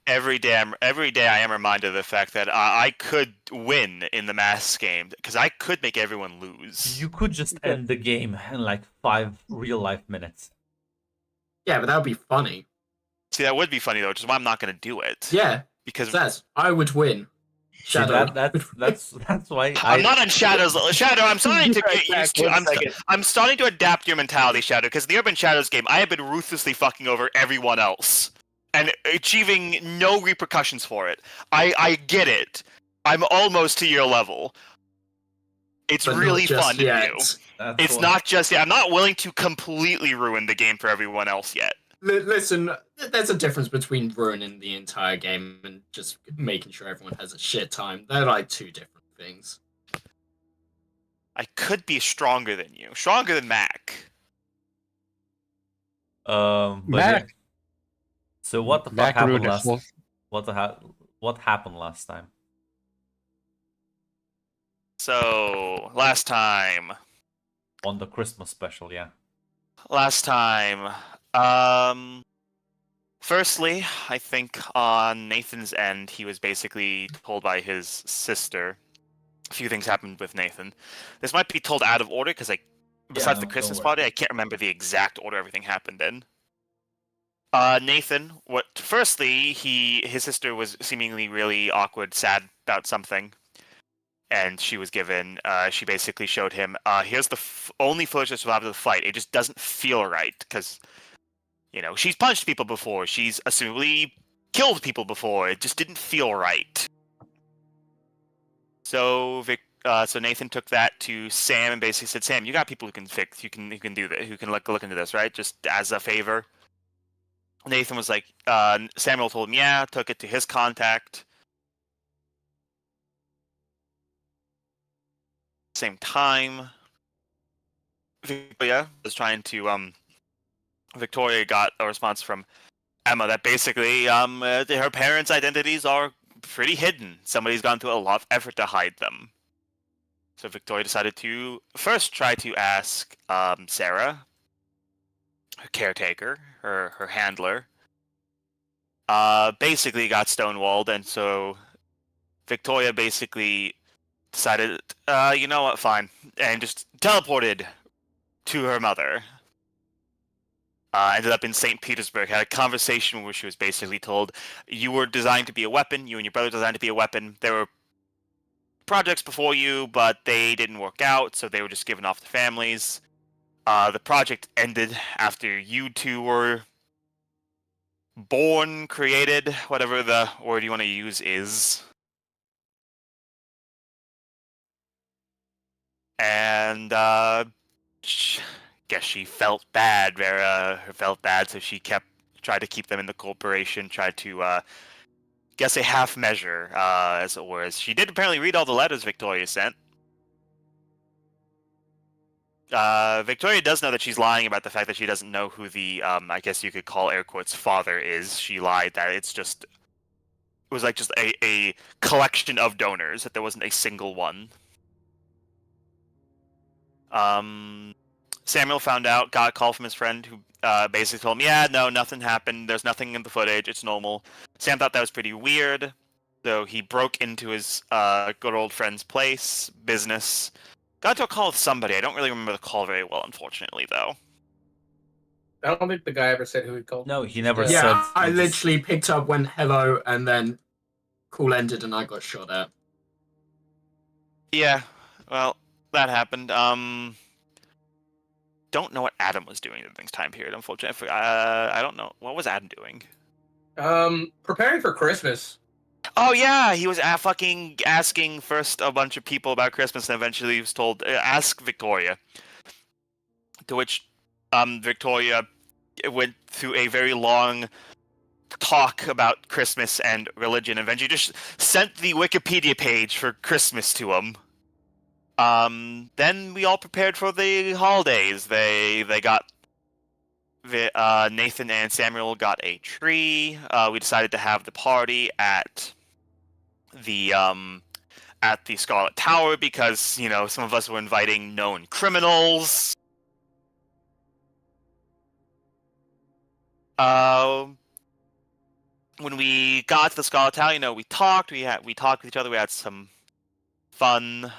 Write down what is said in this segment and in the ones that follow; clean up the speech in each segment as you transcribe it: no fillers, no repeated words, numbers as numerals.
every day I am reminded of the fact that I could win in the mass game because I could make everyone lose. You could just end the game in like 5 real life minutes. Yeah, but that would be funny. See, that would be funny though, which is why I'm not going to do it. Yeah, Because says I would win. See Shadow. that's why I'm not on Shadow's. Shadow, I'm starting to Right get back, used to. 1 second. I'm starting to adapt your mentality, Shadow. Because in the Urban Shadows game, I have been ruthlessly fucking over everyone else and achieving no repercussions for it. I get it. I'm almost to your level. It's But really not just fun to yet. do. that's It's why- not just yet. I'm not willing to completely ruin the game for everyone else yet. Listen, there's a difference between ruining the entire game and just making sure everyone has a shit time. They're like two different things. I could be stronger than you, stronger than Mac. But Mac. yeah. So what the fuck Mac happened ruined last? herself. What happened last time? So last time. On the Christmas special, yeah. Last time, firstly, I think on Nathan's end, he was basically told by his sister. A few things happened with Nathan. This might be told out of order because, besides no, the don't Christmas worry. party, I can't remember the exact order everything happened in. Nathan, firstly, his sister was seemingly really awkward, sad about something. And she was given, she basically showed him, here's the only footage that survived the fight. It just doesn't feel right, because, she's punched people before. She's assumably killed people before. It just didn't feel right. So Nathan took that to Sam and basically said, Sam, you got people who can fix, who can do that, who can look into this, right? Just as a favor. Nathan was like, Samuel told him, yeah, took it to his contact. Same time, Victoria was trying to Victoria got a response from Emma that basically her parents' identities are pretty hidden. Somebody's gone through a lot of effort to hide them. So Victoria decided to first try to ask Sarah, her caretaker, her handler. Basically got stonewalled, and so Victoria basically decided, you know what, fine, and just teleported to her mother. Ended up in St. Petersburg, had a conversation where she was basically told, you were designed to be a weapon, you and your brother designed to be a weapon. There were projects before you, but they didn't work out, so they were just given off to families. The project ended after you two were born, created, whatever the word you want to use is. And guess she felt bad. Vera felt bad, so she tried to keep them in the corporation. Tried to guess a half measure, as it were. She did apparently read all the letters Victoria sent. Victoria does know that she's lying about the fact that she doesn't know who the I guess you could call air quotes father is. She lied that it was like just a collection of donors, that there wasn't a single one. Samuel found out, got a call from his friend who basically told him, yeah, no, nothing happened. There's nothing in the footage. It's normal. Sam thought that was pretty weird, so he broke into his good old friend's business. Got into a call with somebody. I don't really remember the call very well, unfortunately, though. I don't think the guy ever said who he called. No, he never Yeah, said. Yeah, I he just- literally picked up, went hello, and then call ended, and I got shot at. Yeah, well, that happened. Don't know what Adam was doing during this time period, unfortunately. I don't know. What was Adam doing? Preparing for Christmas. Oh yeah, he was fucking asking first a bunch of people about Christmas, and eventually he was told, ask Victoria. To which Victoria went through a very long talk about Christmas and religion, and eventually just sent the Wikipedia page for Christmas to him. Then we all prepared for the holidays. They got Nathan and Samuel got a tree. We decided to have the party at the Scarlet Tower because some of us were inviting known criminals. when we got to the Scarlet Town, we talked. We talked with each other. We had some fun.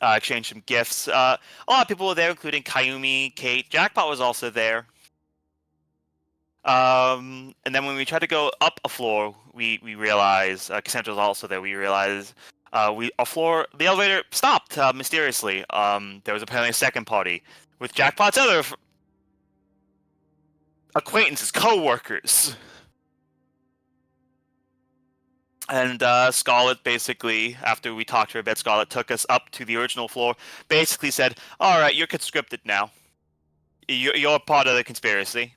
Exchanged some gifts. A lot of people were there, including Kayumi, Kate. Jackpot was also there. And then when we tried to go up a floor, we realized Cassandra was also there. We realized the elevator stopped mysteriously. There was apparently a second party with Jackpot's other acquaintances, co-workers. And Scarlet basically, after we talked to her a bit, Scarlet took us up to the original floor, basically said, alright, you're conscripted now. You're part of the conspiracy.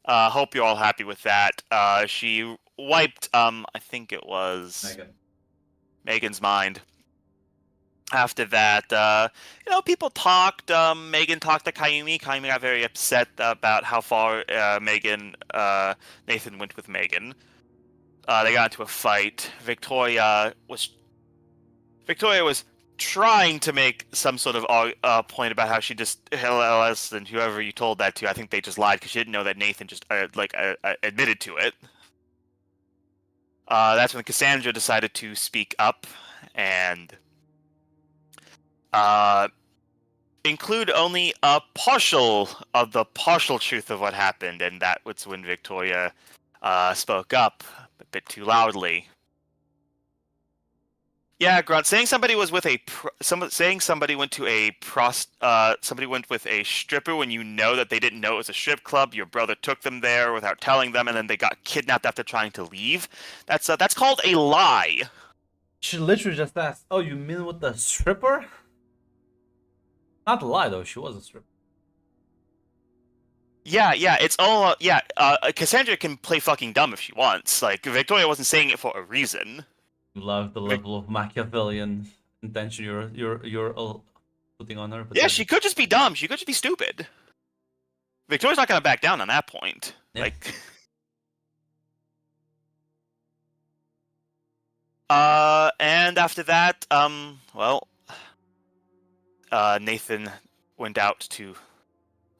Hope you're all happy with that. She wiped, I think it was Megan's mind. After that, people talked. Megan talked to Kayumi. Kayumi got very upset about how far Nathan went with Megan. They got into a fight. Victoria was trying to make some sort of point about how she just LLS and whoever you told that to. I think they just lied because she didn't know that Nathan just admitted to it. That's when Cassandra decided to speak up and include only a partial truth of what happened, and that was when Victoria spoke up a bit too loudly. Yeah, Grunt, saying somebody was with somebody went with a stripper when you know that they didn't know it was a strip club. Your brother took them there without telling them, and then they got kidnapped after trying to leave. That's called a lie. She literally just asked, "Oh, you mean with the stripper?" Not a lie though. She was a stripper. Yeah, it's all Cassandra can play fucking dumb if she wants. Like, Victoria wasn't saying it for a reason. You love the level of Machiavellian intention you're putting on her. But Yeah, then... she could just be dumb. She could just be stupid. Victoria's not gonna back down on that point. Yeah. Like, and after that, Nathan went out to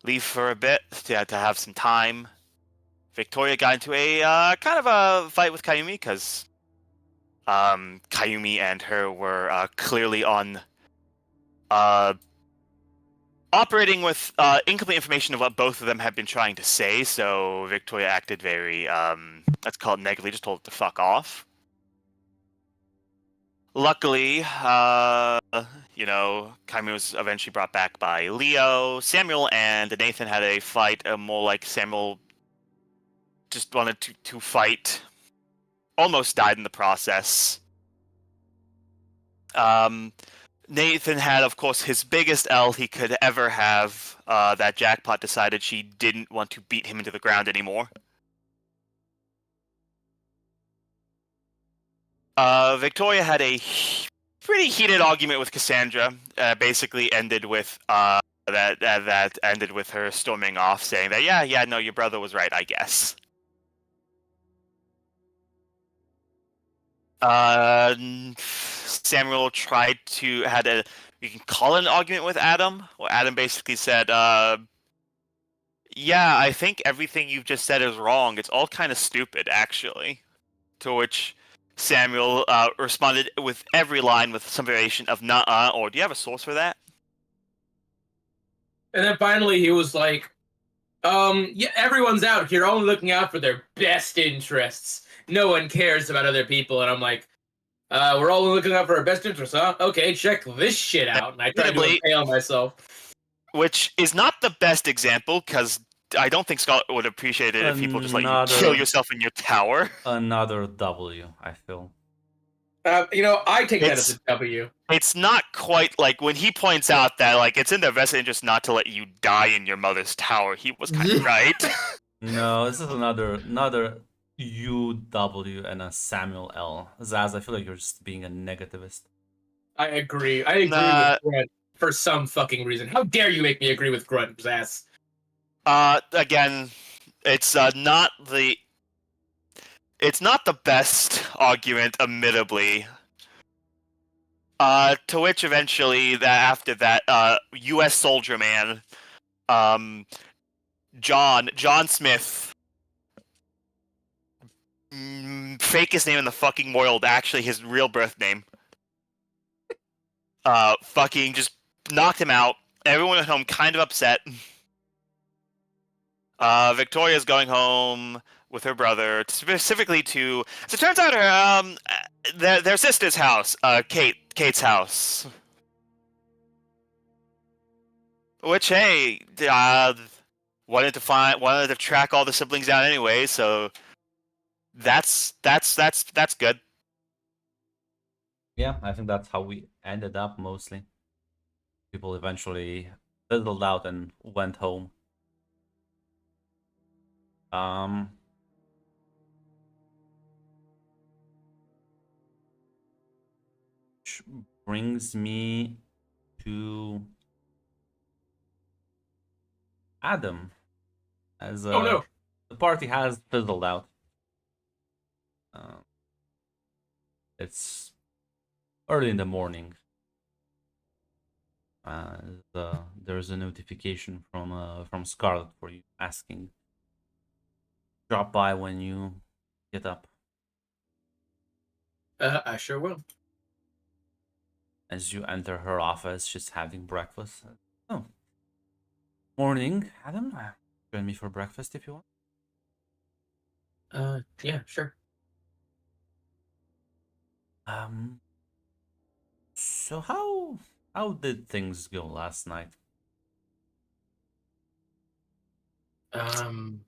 leave for a bit to have some time. Victoria got into a kind of a fight with Kayumi because Kayumi and her were clearly on operating with incomplete information of what both of them had been trying to say. So Victoria acted very let's call it negatively, just told it to fuck off. Luckily, Kayumi was eventually brought back by Leo. Samuel and Nathan had a fight, more like Samuel just wanted to fight. Almost died in the process. Nathan had, of course, his biggest L he could ever have. That Jackpot decided she didn't want to beat him into the ground anymore. Victoria had a pretty heated argument with Cassandra. Basically ended with that ended with her storming off, saying that no, your brother was right, I guess. Samuel tried to you can call it an argument with Adam. Well, Adam basically said, yeah, I think everything you've just said is wrong. It's all kind of stupid, actually. To which Samuel responded with every line with some variation of "nuh-uh," or "do you have a source for that?" And then finally he was like, yeah, everyone's out here only looking out for their best interests. No one cares about other people. And I'm like, we're all looking out for our best interests, huh? Okay, check this shit out. And I tried to impale myself. Which is not the best example, because I don't think Scott would appreciate it if people just let you kill yourself in your tower. Another W, I feel. I take that as a W. It's not quite like when he points out that it's in their best interest not to let you die in your mother's tower. He was kind of right. No, this is another UW and a Samuel L. Zaz, I feel like you're just being a negativist. I agree. I agree with Grunt for some fucking reason. How dare you make me agree with Grunt, Zaz? Again, it's not the best argument, admittably. To which eventually, after that, U.S. Soldier Man, John Smith, fakest name in the fucking world, actually his real birth name. Fucking just knocked him out. Everyone at home kind of upset. Victoria's going home with her brother, specifically to. So it turns out their sister's house, Kate's house. Which hey, wanted to track all the siblings down anyway, so that's good. Yeah, I think that's how we ended up mostly. People eventually fizzled out and went home. Which brings me to Adam, as Oh no. the party has fizzled out. It's early in the morning. There's a notification from Scarlet for you asking, drop by when you get up. I sure will. As you enter her office, she's having breakfast. Oh, morning, Adam. Join me for breakfast if you want. Yeah, sure. So how did things go last night? I'm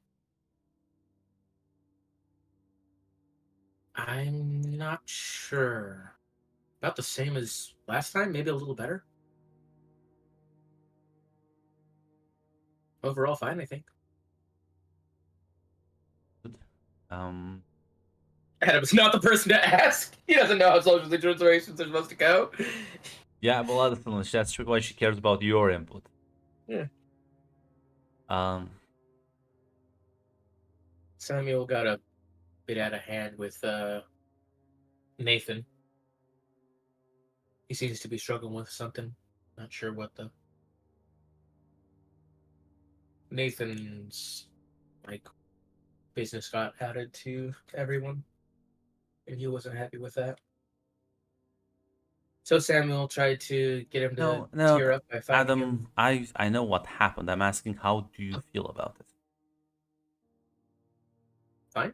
not sure. About the same as last time, maybe a little better. Overall, fine, I think. Good. Adam's not the person to ask. He doesn't know how social situations are supposed to go. Yeah, well, that's why she cares about your input. Yeah. Samuel got a bit out of hand with Nathan. He seems to be struggling with something. Not sure what though. Nathan's business got added to everyone, and he wasn't happy with that. So Samuel tried to get him to No, tear up by finding him. Adam, I know what happened. I'm asking, how do you feel about it? Fine.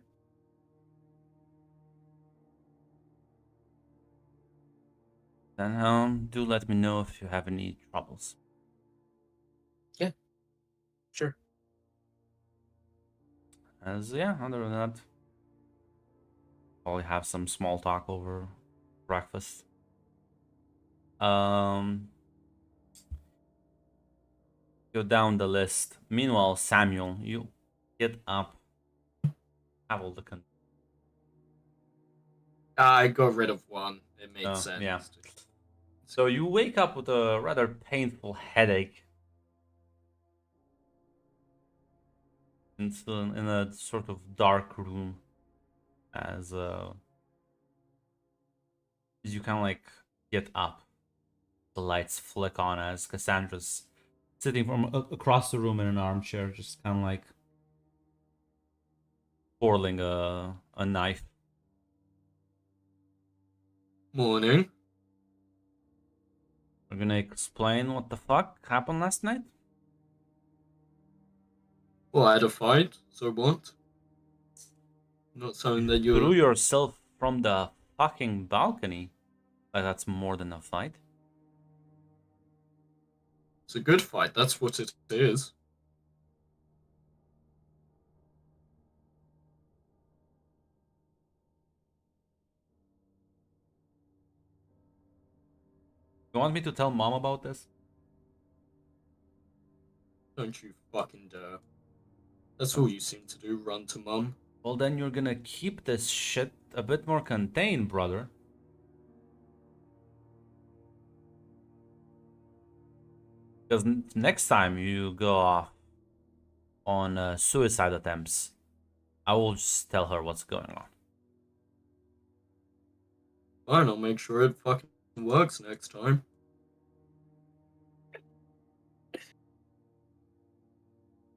Then do let me know if you have any troubles. Yeah. Sure. Other than that, probably have some small talk over breakfast. Go down the list. Meanwhile, Samuel, you get up, have all the I got rid of one. It made Oh, sense. yeah. So you wake up with a rather painful headache. In a sort of dark room, as you kind of get up, the lights flick on as Cassandra's sitting from across the room in an armchair, just kind of twirling a knife. Morning. We're gonna explain what the fuck happened last night. Well, I had a fight, so what? Not something that Threw you yourself from the fucking balcony. That's more than a fight. It's a good fight, that's what it is. You want me to tell mom about this? Don't you fucking dare. That's all you seem to do, run to mum. Well, then you're gonna keep this shit a bit more contained, brother. Because next time you go off on suicide attempts, I will just tell her what's going on. Fine, I'll make sure it fucking works next time.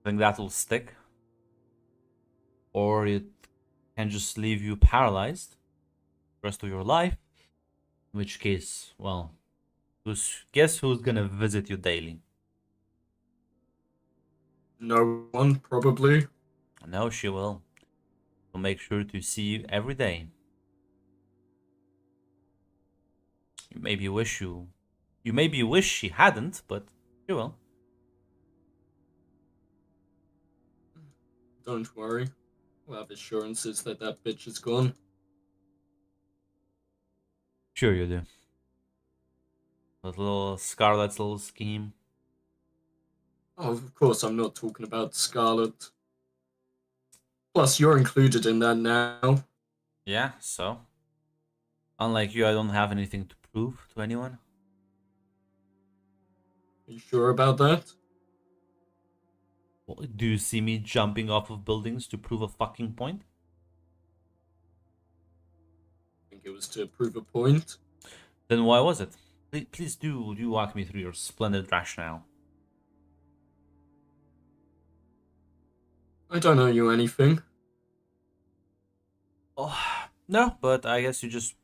Think that will stick? Or you can just leave you paralyzed the rest of your life. In which case, well, guess who's gonna visit you daily? No one, probably. No, she will. So make sure to see you every day. You maybe wish she hadn't, but she will. Don't worry. We'll have assurances that that bitch is gone. Sure you do. That little Scarlet's little scheme. Oh, of course, I'm not talking about Scarlet. Plus, you're included in that now. Yeah, so. Unlike you, I don't have anything to prove to anyone. Are you sure about that? Well, do you see me jumping off of buildings to prove a fucking point? I think it was to prove a point. Then why was it? Please do walk me through your splendid rationale. I don't owe you anything. Oh, no, but I guess you just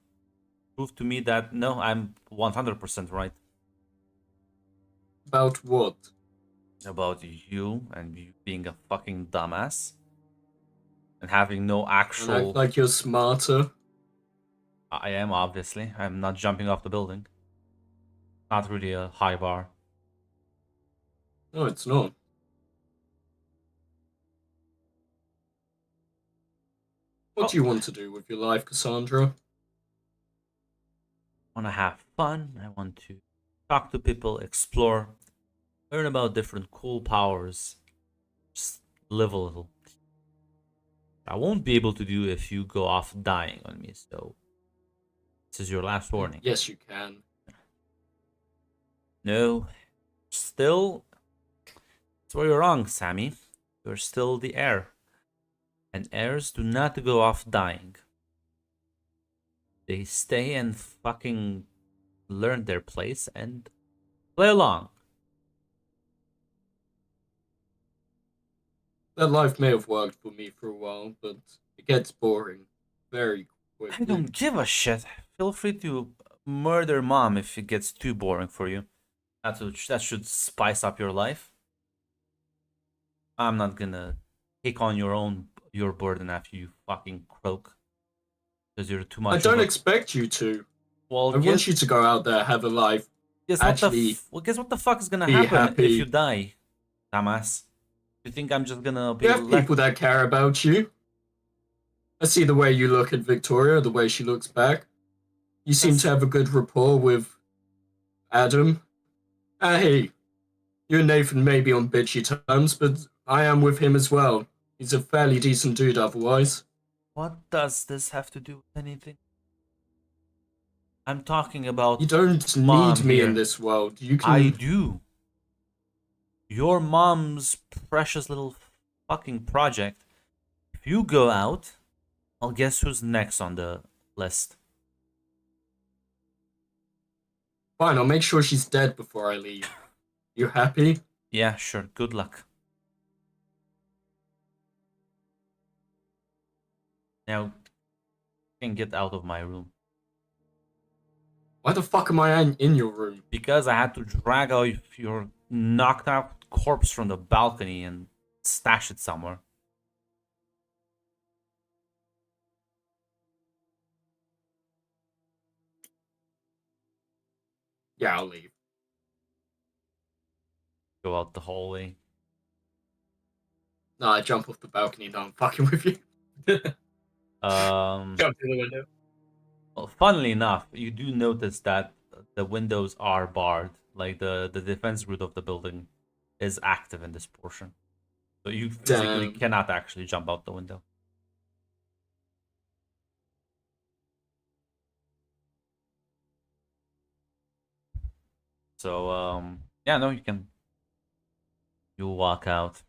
proved to me that no, I'm 100% right About what? about you and you being a fucking dumbass and having no And actual. act like you're smarter. I am, obviously. I'm not jumping off the building. Not really a high bar. No, it's not. What do you want to do with your life, Cassandra? I want to have fun. I want to talk to people, explore, learn about different cool powers, just live a little. I won't be able to do if you go off dying on me, so this is your last warning. Yes, you can. No, still, that's where you're wrong, Sammy. You're still the heir. And heirs do not go off dying. They stay and fucking learn their place and play along. That life may have worked for me for a while, but it gets boring very quickly. I don't give a shit. Feel free to murder mom if it gets too boring for you. That should spice up your life. I'm not gonna take on your burden after you fucking croak. Because you're too much. I don't expect you to. Well, I want you to go out there, have a life. actually guess what the fuck is gonna be happen happy. if you die, dumbass? You think I'm just gonna be You have people that care about you. I see the way you look at Victoria, the way she looks back. You seem to have a good rapport with Adam. Hey, you and Nathan may be on bitchy terms, but I am with him as well. He's a fairly decent dude otherwise. What does this have to do with anything? I'm talking about. You don't Mom need me here. in this world. You can. I do. Your mom's precious little fucking project. If you go out, I'll guess who's next on the list. Fine, I'll make sure she's dead before I leave. You happy? Yeah, sure. Good luck. Now, you can get out of my room. Why the fuck am I in your room? Because I had to drag out your knocked out corpse from the balcony and stash it somewhere. Yeah, I'll leave. Go out the hallway. No, I jump off the balcony. No, I'm fucking with you. Um, Jump through the window. well, funnily enough, you do notice that the windows are barred. Like the defense grid of the building is active in this portion. So you physically Damn. cannot actually jump out the window. So, yeah, no, you can. You walk out.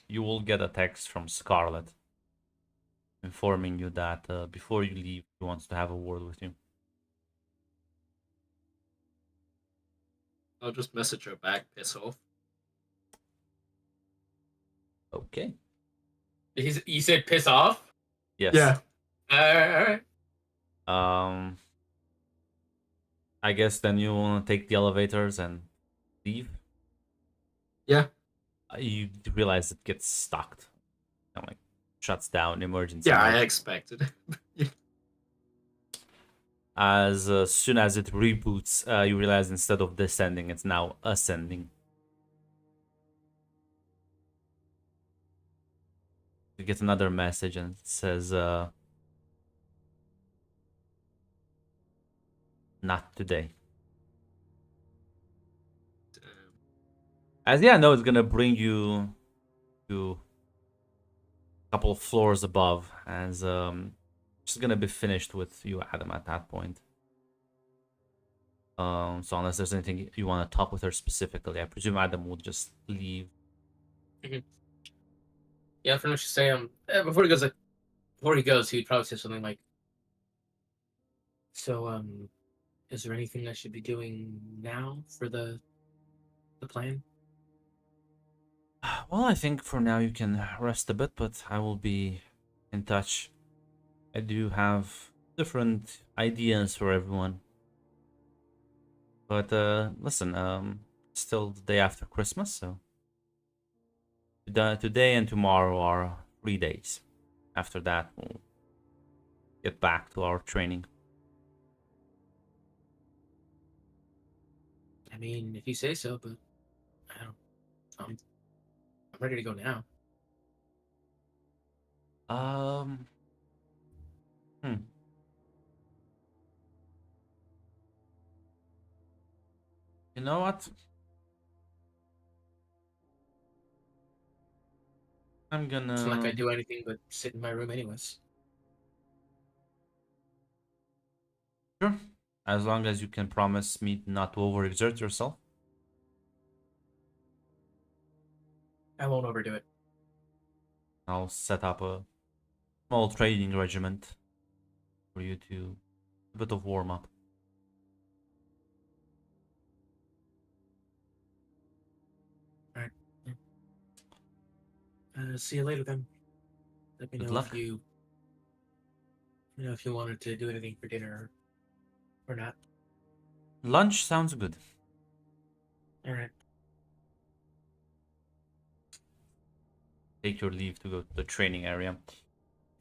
You will get a text from Scarlet informing you that before you leave, she wants to have a word with you. I'll just message her back, piss off. Okay. You said piss off? Yes. Yeah. All right. I guess then you want to take the elevators and leave. Yeah. You realize it gets stuck. Kind of like shuts down emergency Yeah, mode. I expected it. As soon as it reboots, you realize instead of descending, it's now ascending. You get another message and it says, not today. As yeah, no, it's gonna bring you to a couple of floors above, as she's gonna be finished with you, Adam, at that point. So unless there's anything you want to talk with her specifically, I presume Adam will just leave. Yeah, for much to say, before he goes, he'd probably say something like, "So, is there anything I should be doing now for the plan?" Well, I think for now you can rest a bit, but I will be in touch. I do have different ideas for everyone. But listen, still the day after Christmas, so today and tomorrow are 3 days. After that, we'll get back to our training. I mean, if you say so, but I don't. I'm ready to go now. Um, hmm. You know what? I'm It's not like gonna. I do anything but sit in my room, anyways. Sure. As long as you can promise me not to overexert yourself. I won't overdo it. I'll set up a small training regiment for you to a bit of warm up. All right. See you later then. Let me Good know luck. if you wanted to do anything for dinner or not. Lunch sounds good. All right. Take your leave to go to the training area.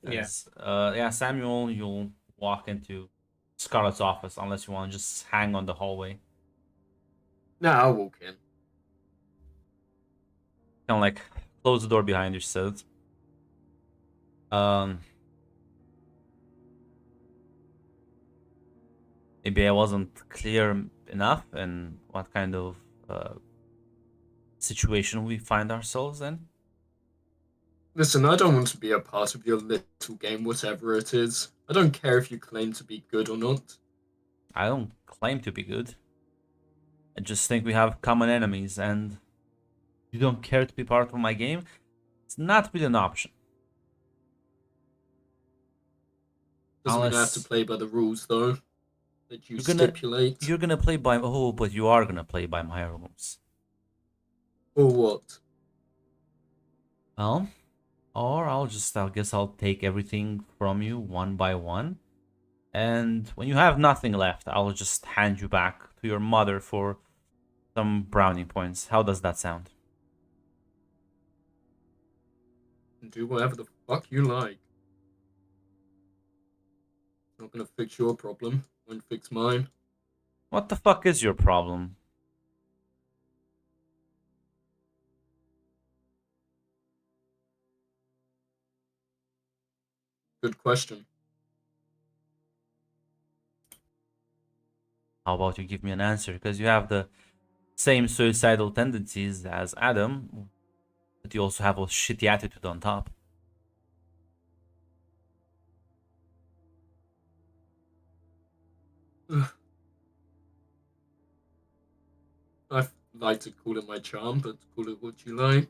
Yeah. Yeah, Samuel, you'll walk into Scarlett's office unless you want to just hang on the hallway. No, I'll walk in. Kind of like close the door behind you, says. Maybe I wasn't clear enough in what kind of situation we find ourselves in. Listen, I don't want to be a part of your little game, whatever it is. I don't care if you claim to be good or not. I don't claim to be good. I just think we have common enemies, and you don't care to be part of my game. It's not really an option. Doesn't mean I have Unless to play by the rules, though, that you You're gonna- stipulate. you're gonna play by but you are gonna play by my rules. Or what? Well, or I guess I'll take everything from you one by one. And when you have nothing left, I'll just hand you back to your mother for some brownie points. How does that sound? Do whatever the fuck you like. Not gonna fix your problem. Won't fix mine. What the fuck is your problem? Good question. How about you give me an answer? Because you have the same suicidal tendencies as Adam, but you also have a shitty attitude on top. I like to call it my charm, but call it what you like.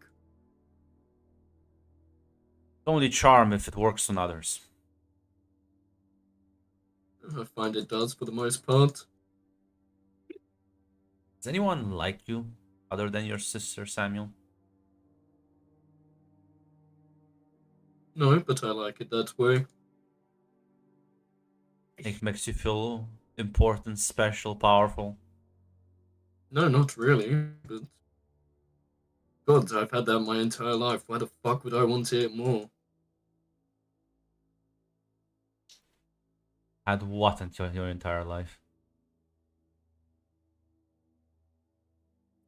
Only charm if it works on others. I find it does for the most part. Does anyone like you other than your sister, Samuel? No, but I like it that way. It makes you feel important, special, powerful. No, not really. But God, I've had that my entire life. Why the fuck would I want it more? Had what until your entire life?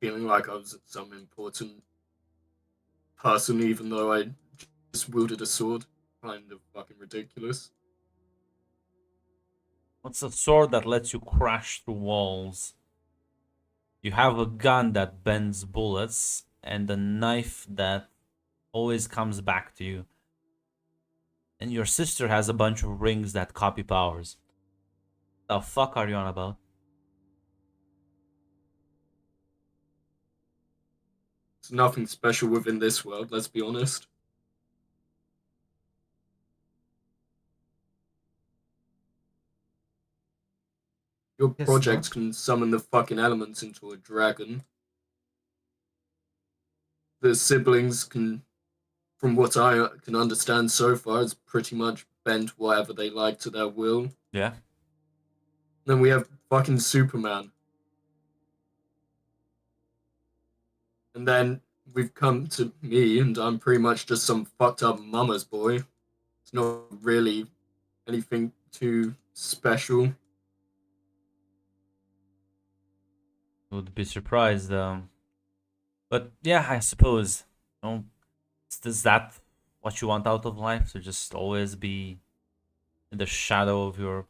Feeling like I was some important person, even though I just wielded a sword. Kind of fucking ridiculous. What's a sword that lets you crash through walls? You have a gun that bends bullets and a knife that always comes back to you. And your sister has a bunch of rings that copy powers. The fuck are you on about? There's nothing special within this world, let's be honest. Your Guess project not. can summon the fucking elements into a dragon. The siblings can, from what I can understand so far, it's pretty much bent whatever they like to their will. Yeah. Then we have fucking Superman. And then we've come to me, and I'm pretty much just some fucked up mama's boy. It's not really anything too special. Would be surprised. But yeah, I suppose. You know, is that what you want out of life? To just always be in the shadow of your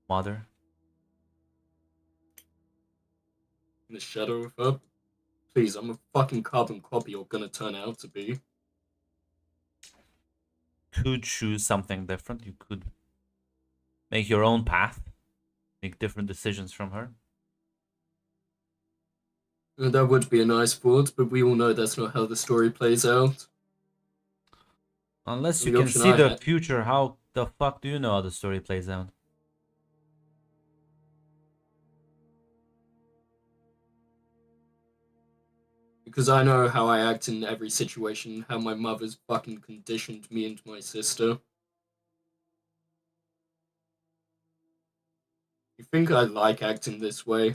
mother? In the shadow of her. Please, I'm a fucking carbon copy you're gonna turn out to be. Could choose something different. You could make your own path, make different decisions from her. That would be a nice thought, but we all know that's not how the story plays out. Unless The you can option see I the had- future, how the fuck do you know how the story plays out? Because I know how I act in every situation, how my mother's fucking conditioned me and my sister. You think I like acting this way?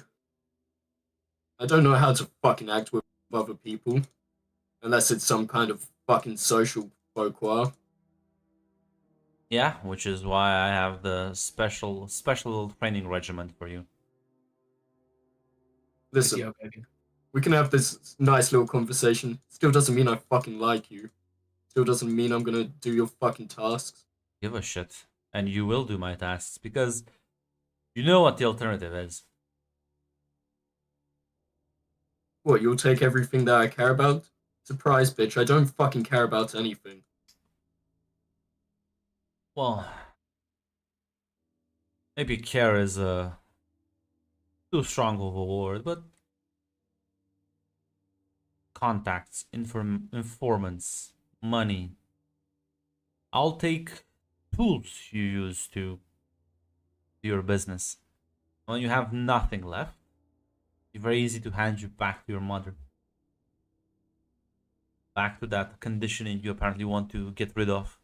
I don't know how to fucking act with other people. Unless it's some kind of fucking social faux pas. Yeah, which is why I have the special training regimen for you. Listen, Yo, baby. we can have this nice little conversation. Still doesn't mean I fucking like you. Still doesn't mean I'm gonna do your fucking tasks. Give a shit. And you will do my tasks because you know what the alternative is. What, you'll take everything that I care about? Surprise, bitch, I don't fucking care about anything. Well, maybe care is too strong of a word, but contacts, informants, money. I'll take tools you use to do your business. When you have nothing left, it's very easy to hand you back to your mother. Back to that conditioning you apparently want to get rid of.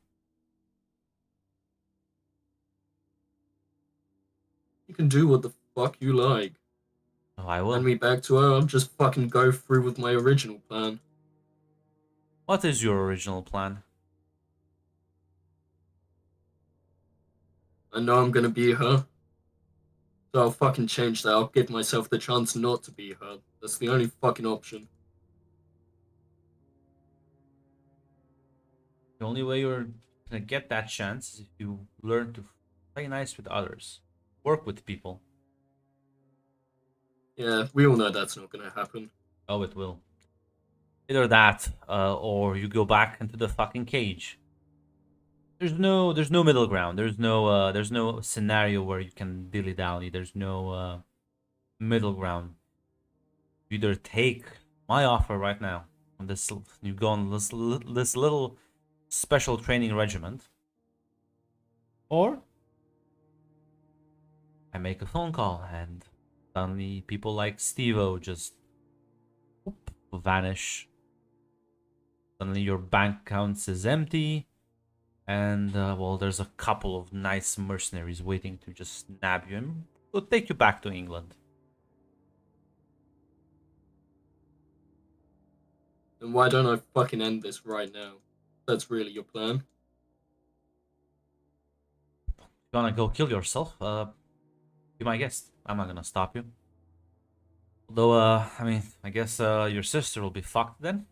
You can do what the fuck you like. Oh, I will. Hand me back to her, I'll just fucking go through with my original plan. What is your original plan? I know I'm gonna be her. So I'll fucking change that. I'll give myself the chance not to be her. That's the only fucking option. The only way you're gonna get that chance is if you learn to play nice with others, work with people. Yeah, we all know that's not gonna happen. Oh, it will. Either that, or you go back into the fucking cage. There's no middle ground. There's no scenario where you can dilly dally. There's no middle ground. You either take my offer right now on this, you go on this little special training regiment, or I make a phone call and suddenly people like Steve-O just whoop, vanish. Suddenly your bank accounts is empty. And, well, there's a couple of nice mercenaries waiting to just nab you and will take you back to England. Then why don't I fucking end this right now? That's really your plan. If you wanna go kill yourself, be my guest. I'm not gonna stop you. Although, I mean, I guess your sister will be fucked then.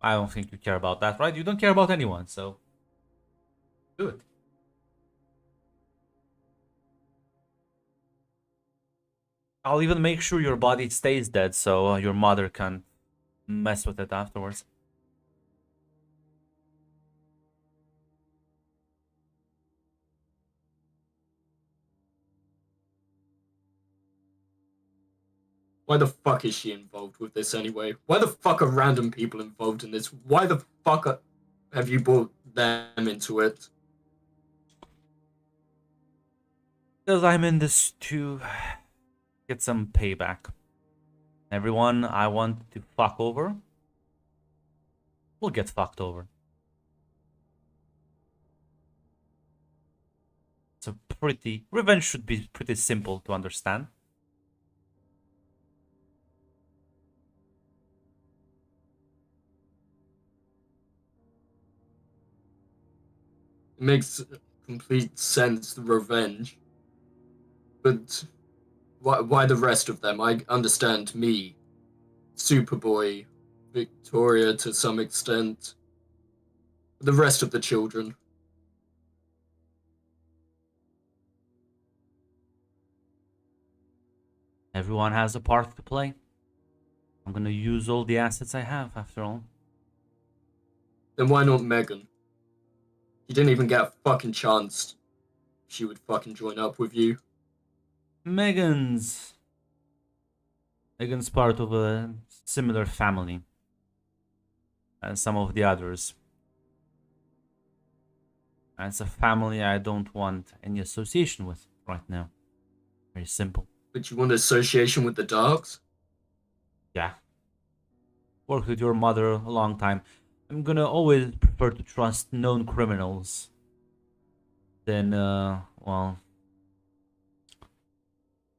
I don't think you care about that, right? You don't care about anyone, so do it. I'll even make sure your body stays dead so your mother can mess with it afterwards. Why the fuck is she involved with this anyway? Why the fuck are random people involved in this? Why the fuck have you brought them into it? Because I'm in this to get some payback. Everyone I want to fuck over will get fucked over. So revenge should be pretty simple to understand. It makes complete sense, the revenge. But why the rest of them? I understand me, Superboy, Victoria to some extent. The rest of the children. Everyone has a part to play. I'm gonna use all the assets I have, after all. Then why not Megan? You didn't even get a fucking chance. She would fucking join up with you. Megan's part of a similar family as some of the others. It's a family I don't want any association with right now. Very simple. But you want association with the Darks? Yeah. Worked with your mother a long time. I'm gonna always prefer to trust known criminals than, well,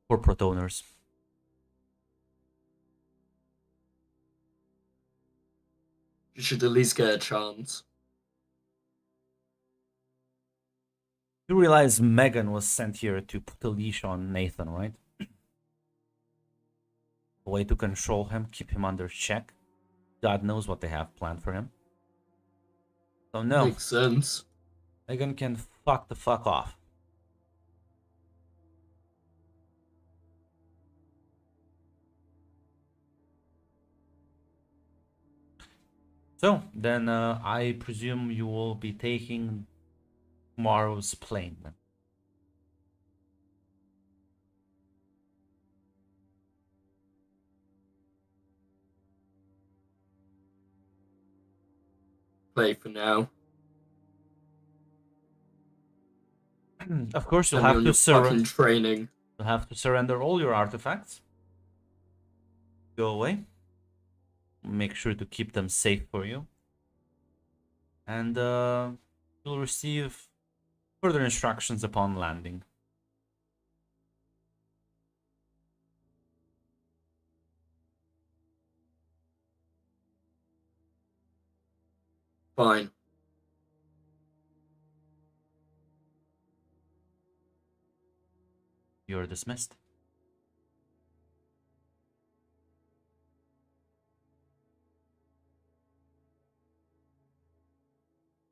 corporate owners. You should at least get a chance. You realize Megan was sent here to put a leash on Nathan, right? A way to control him, keep him under check. God knows what they have planned for him. So no, Makes sense. Megan can fuck the fuck off. So, then I presume you will be taking tomorrow's plane then. Play for now. Of course, Send me on your fucking training. You'll have to surrender all your artifacts. Go away. Make sure to keep them safe for you. And you'll receive further instructions upon landing. Fine. You're dismissed.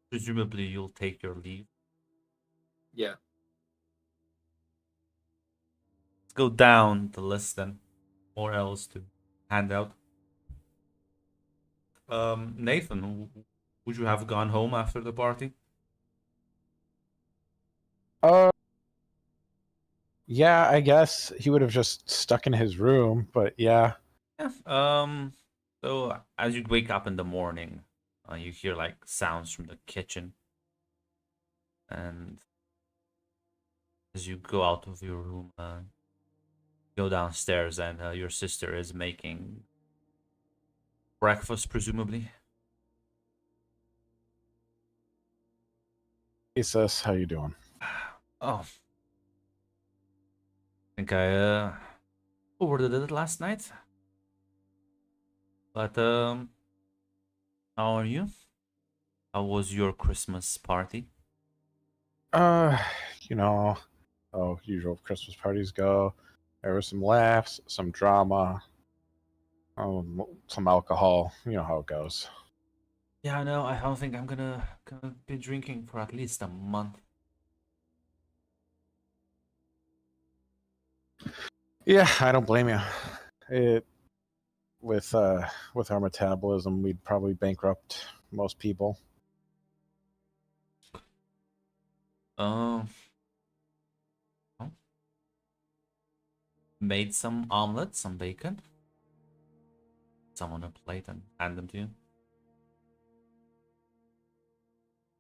Presumably, you'll take your leave. Yeah. Let's go down the list then. More else to hand out. Nathan, would you have gone home after the party? Yeah, I guess he would have just stuck in his room, but yeah. Yeah. So as you wake up in the morning, you hear like sounds from the kitchen, and as you go out of your room, go downstairs, and your sister is making breakfast, presumably. Hey sis, how you doing? Oh, I think I overdid it last night. But how are you? How was your Christmas party? You know, how usual Christmas parties go. There was some laughs, some drama, some alcohol. You know how it goes. Yeah, I know. I don't think I'm gonna be drinking for at least a month. Yeah, I don't blame you. It with our metabolism, we'd probably bankrupt most people. Oh, made some omelets, some bacon. Some on a plate and hand them to you.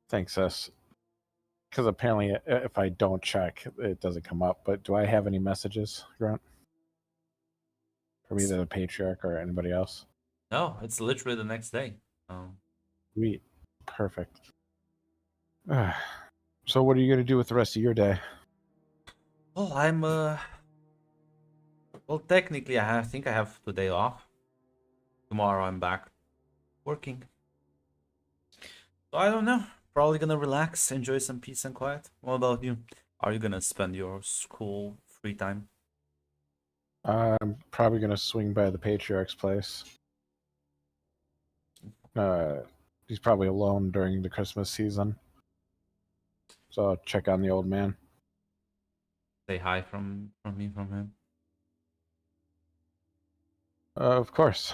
Thanks, sis. Because apparently, if I don't check, it doesn't come up. But do I have any messages, Grunt? From either the patriarch or anybody else? No, it's literally the next day. Sweet. Perfect. So what are you going to do with the rest of your day? Well, I'm well, technically, I think I have the day off. Tomorrow I'm back working. So I don't know. Probably gonna relax, enjoy some peace and quiet. What about you? Are you gonna spend your school free time? I'm probably going to swing by the patriarch's place. He's probably alone during the Christmas season. So I'll check on the old man. Say hi from me, from him. Of course.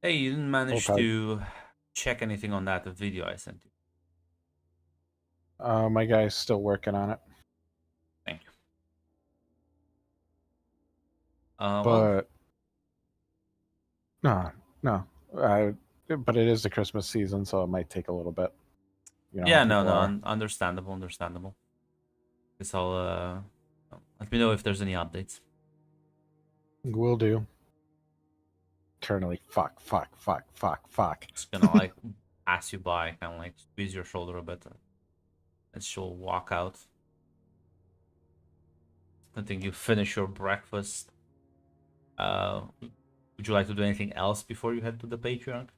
Hey, you didn't manage probably- to check anything on that video I sent you. My guy's still working on it. Thank you. Well, But no. But it is the Christmas season, so it might take a little bit. You know, yeah, people are- understandable. Guess I'll let me know if there's any updates. Will do. Eternally, fuck. Just gonna like pass you by, kind of like squeeze your shoulder a bit, and she'll walk out. I think you finish your breakfast. Would you like to do anything else before you head to the Patriarch?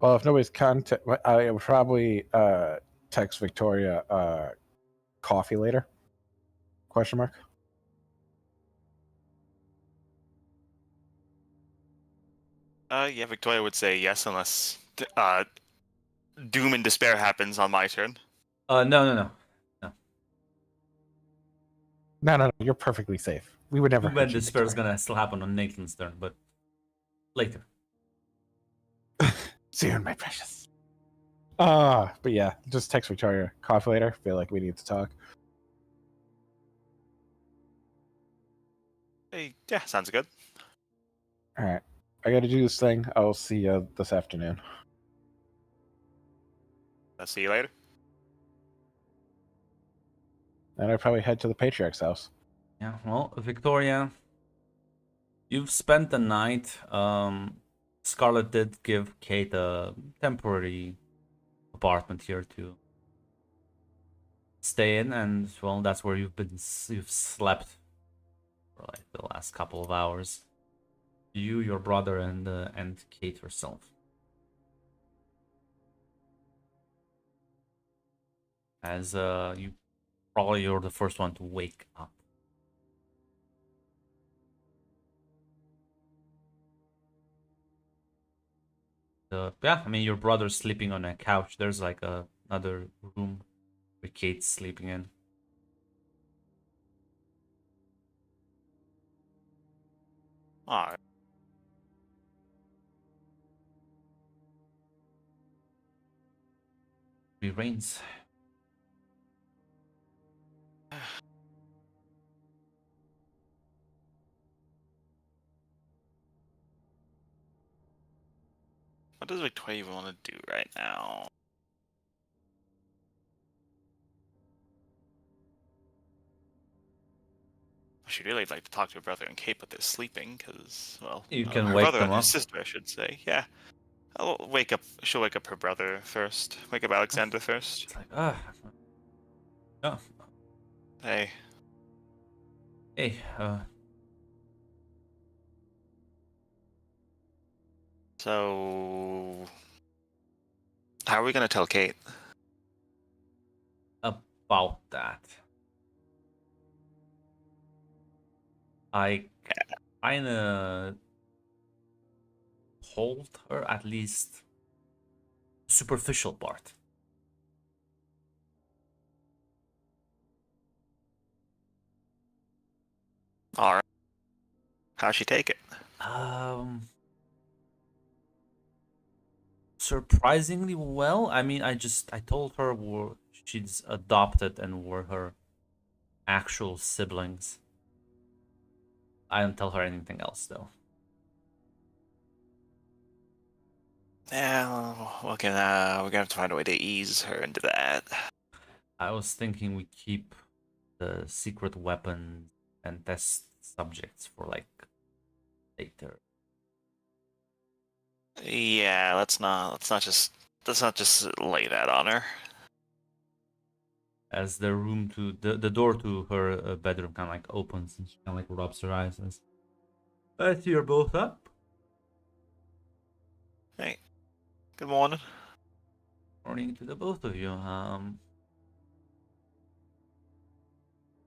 Well, if nobody's contact, I would probably text Victoria coffee later. Question mark. Yeah, Victoria would say yes unless doom and despair happens on my turn. No. No. You're perfectly safe. We would never. Doom hurt and you, despair is Victoria. gonna still happen on Nathan's turn, but later. Soon, my precious. But yeah, just text Victoria coffee later. Feel like we need to talk. Hey, yeah, sounds good. All right, I got to do this thing. I'll see you this afternoon. I'll see you later. And I'd probably head to the Patriarch's house. Yeah, well, Victoria, you've spent the night. Scarlet did give Kate a temporary apartment here to stay in, and well, that's where you've slept for like the last couple of hours. You, your brother, and Kate herself. As you're the first one to wake up. Yeah, I mean, your brother's sleeping on a couch. There's like another room where Kate's sleeping in. Alright. It rains. What does Victoria even want to do right now? She'd really like to talk to her brother and Kate, but they're sleeping because, well, You can her wake brother them and her up. sister, I should say. Yeah, I'll wake up. She'll wake up her brother first. Wake up Alexander first. It's like, oh, Hey, hey, so how are we gonna tell Kate? about that. I kinda told her at least the superficial part. All right, how'd she take it? Surprisingly well. I mean, I told her she's adopted and we're her actual siblings. I didn't tell her anything else though. Yeah, we're gonna have to find a way to ease her into that. I was thinking we keep the secret weapons and test subjects for like later. Yeah, let's not just lay that on her. As the room to the door to her bedroom kind of like opens and she kind of like rubs her eyes and says, I see you're both up. Hey, good morning. Morning to the both of you.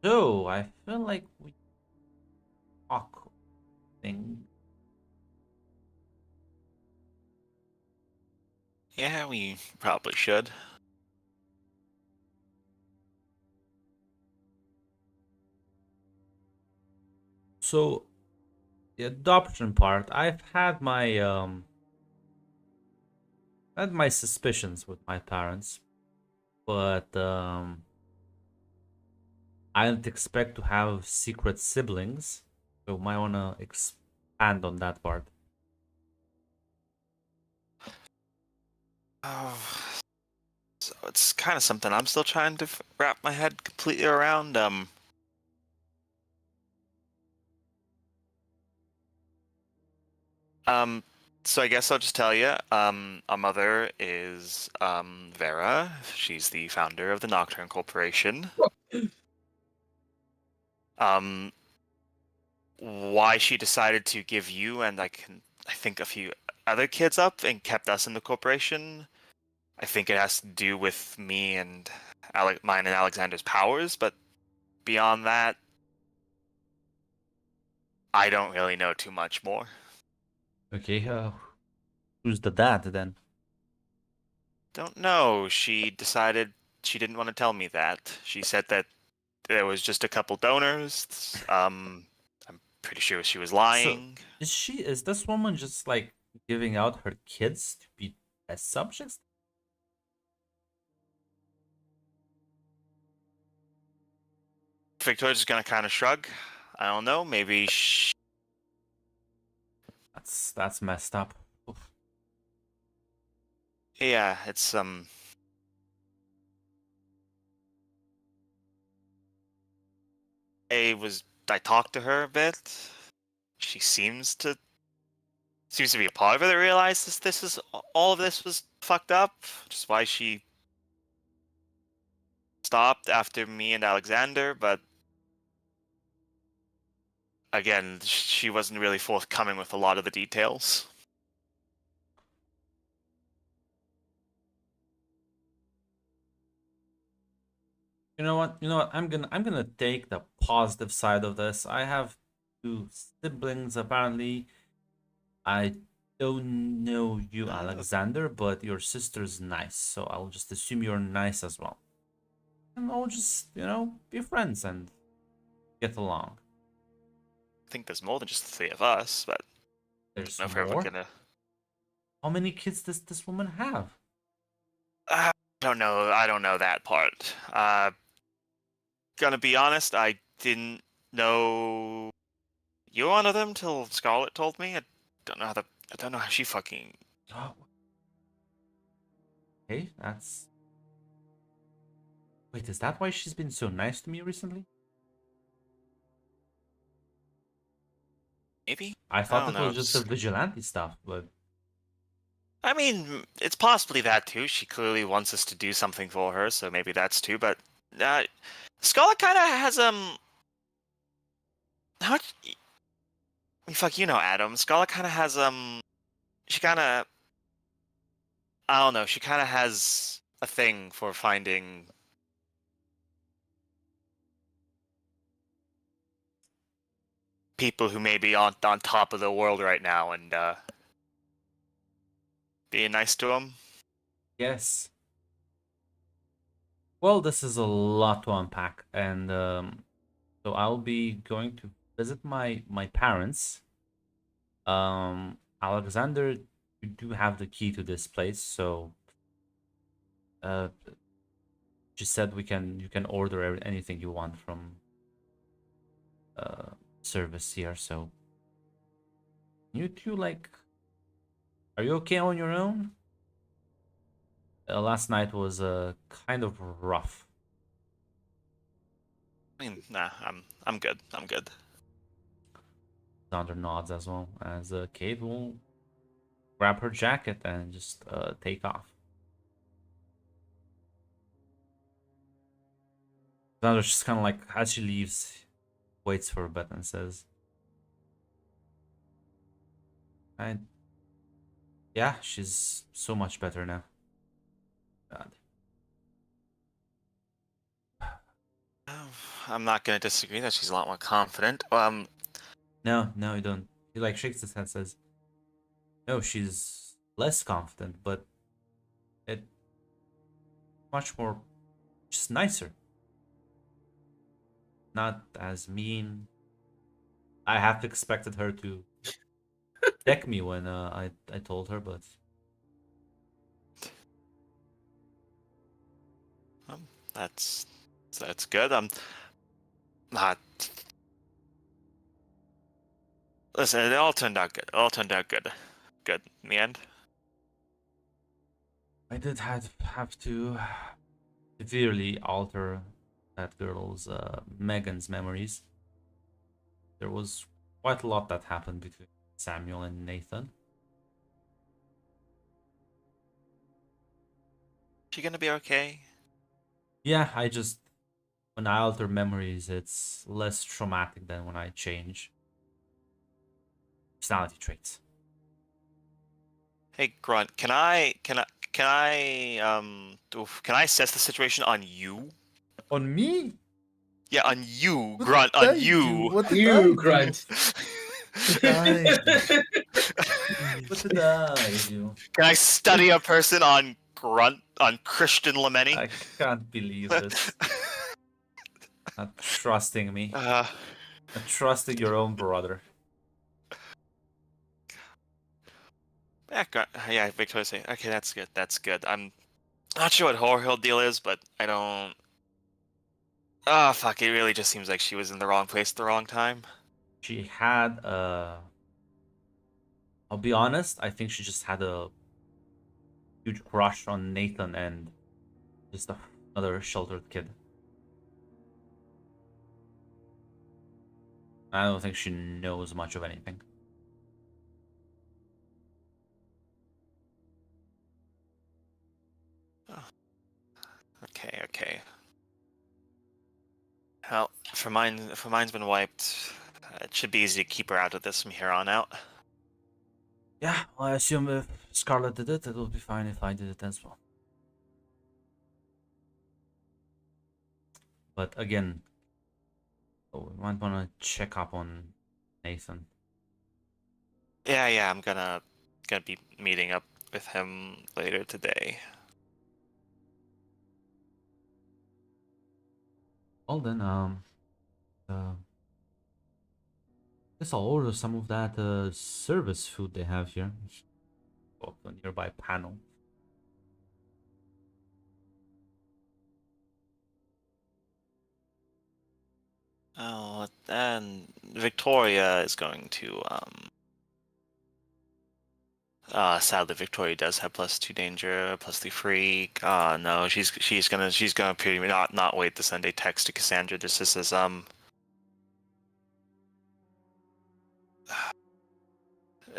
So I feel like we talk thing. Yeah, we probably should. So the adoption part, I've had my suspicions with my parents, but I didn't expect to have secret siblings. So might wanna expand on that part. Oh, so it's kind of something I'm still trying to wrap my head completely around. So I guess I'll just tell you. Our mother is Vera. She's the founder of the Nocturne Corporation. Why she decided to give you and I think a few other kids up and kept us in the corporation, I think it has to do with me and mine and Alexander's powers, but beyond that, I don't really know too much more. Okay, who's the dad then? Don't know. She decided she didn't want to tell me that. She said that there was just a couple donors. I'm pretty sure she was lying. Is this woman just like giving out her kids to be as subjects? Victoria's just gonna kind of shrug. I don't know. Maybe That's messed up. Oof. yeah, it's I talked to her a bit. She seems to be a part of it that realizes all of this was fucked up. Which is why she stopped after me and Alexander, but again, she wasn't really forthcoming with a lot of the details. You know what? I'm gonna take the positive side of this. I have two siblings apparently. I don't know you, Alexander, but your sister's nice, so I'll just assume you're nice as well. And I'll just, be friends and get along. I think there's more than just the three of us, but There's I don't know if we're more. ever gonna. How many kids does this woman have? I don't know. I don't know that part. Gonna be honest, I didn't know you were one of them till Scarlet told me. I don't know how she fucking. Oh. Okay, that's. Wait, is that why she's been so nice to me recently? Maybe. I thought don't it know, was just the it's- vigilante stuff, but I mean, it's possibly that too. She clearly wants us to do something for her, so maybe that's too. But Scala kind of has how much? I mean, fuck, you know, Adam. Scala kind of has She kind of, I don't know. She kind of has a thing for finding people who may be on top of the world right now and being nice to them. yes. Well, this is a lot to unpack, and so I'll be going to visit my parents. Alexander, you do have the key to this place, so uh, she said you can order anything you want from service here. So you two are you okay on your own? Last night was kind of rough. I mean, nah, I'm good. I'm good. Alexander nods as well as Kate will grab her jacket and just take off. Alexander just kind of like, as she leaves, waits for a bit and says, "And yeah, she's so much better now." God. I'm not gonna disagree that she's a lot more confident. No, you don't. He like shakes his head, says, "No, she's less confident, but it much more, just nicer. Not as mean. I half expected her to deck me when I told her, but that's good. I'm not. Listen, it all turned out good. It all turned out good. Good in the end. I did have to severely alter that girl's Megan's memories. There was quite a lot that happened between Samuel and Nathan. She gonna be okay? Yeah, when I alter memories, it's less traumatic than when I change personality traits. Hey, Grunt, can I assess the situation on you? On me? Yeah, on you, Grunt, on you. What did You I do? grunt. What did I do? Can I study a person on Grunt, on Christian Lemeni? I can't believe this. Not trusting me. Not trusting your own brother. Yeah, Victoria saying, okay, that's good, that's good. I'm not sure what Horhill deal is, but I don't. Ah, fuck! It really just seems like she was in the wrong place at the wrong time. She had I'll be honest, I think she just had a huge crush on Nathan and just another sheltered kid. I don't think she knows much of anything. Okay. Well, if mine's been wiped, it should be easy to keep her out of this from here on out. Yeah, well, I assume if Scarlet did it, it will be fine if I did it as well. But again, we might want to check up on Nathan. Yeah, I'm gonna be meeting up with him later today. Well then, guess I'll order some of that service food they have here. Go to a nearby panel. Oh, and Victoria is going to sadly Victoria does have +2 danger, +3 freak. No, she's gonna pretty not wait to send a text to Cassandra. This is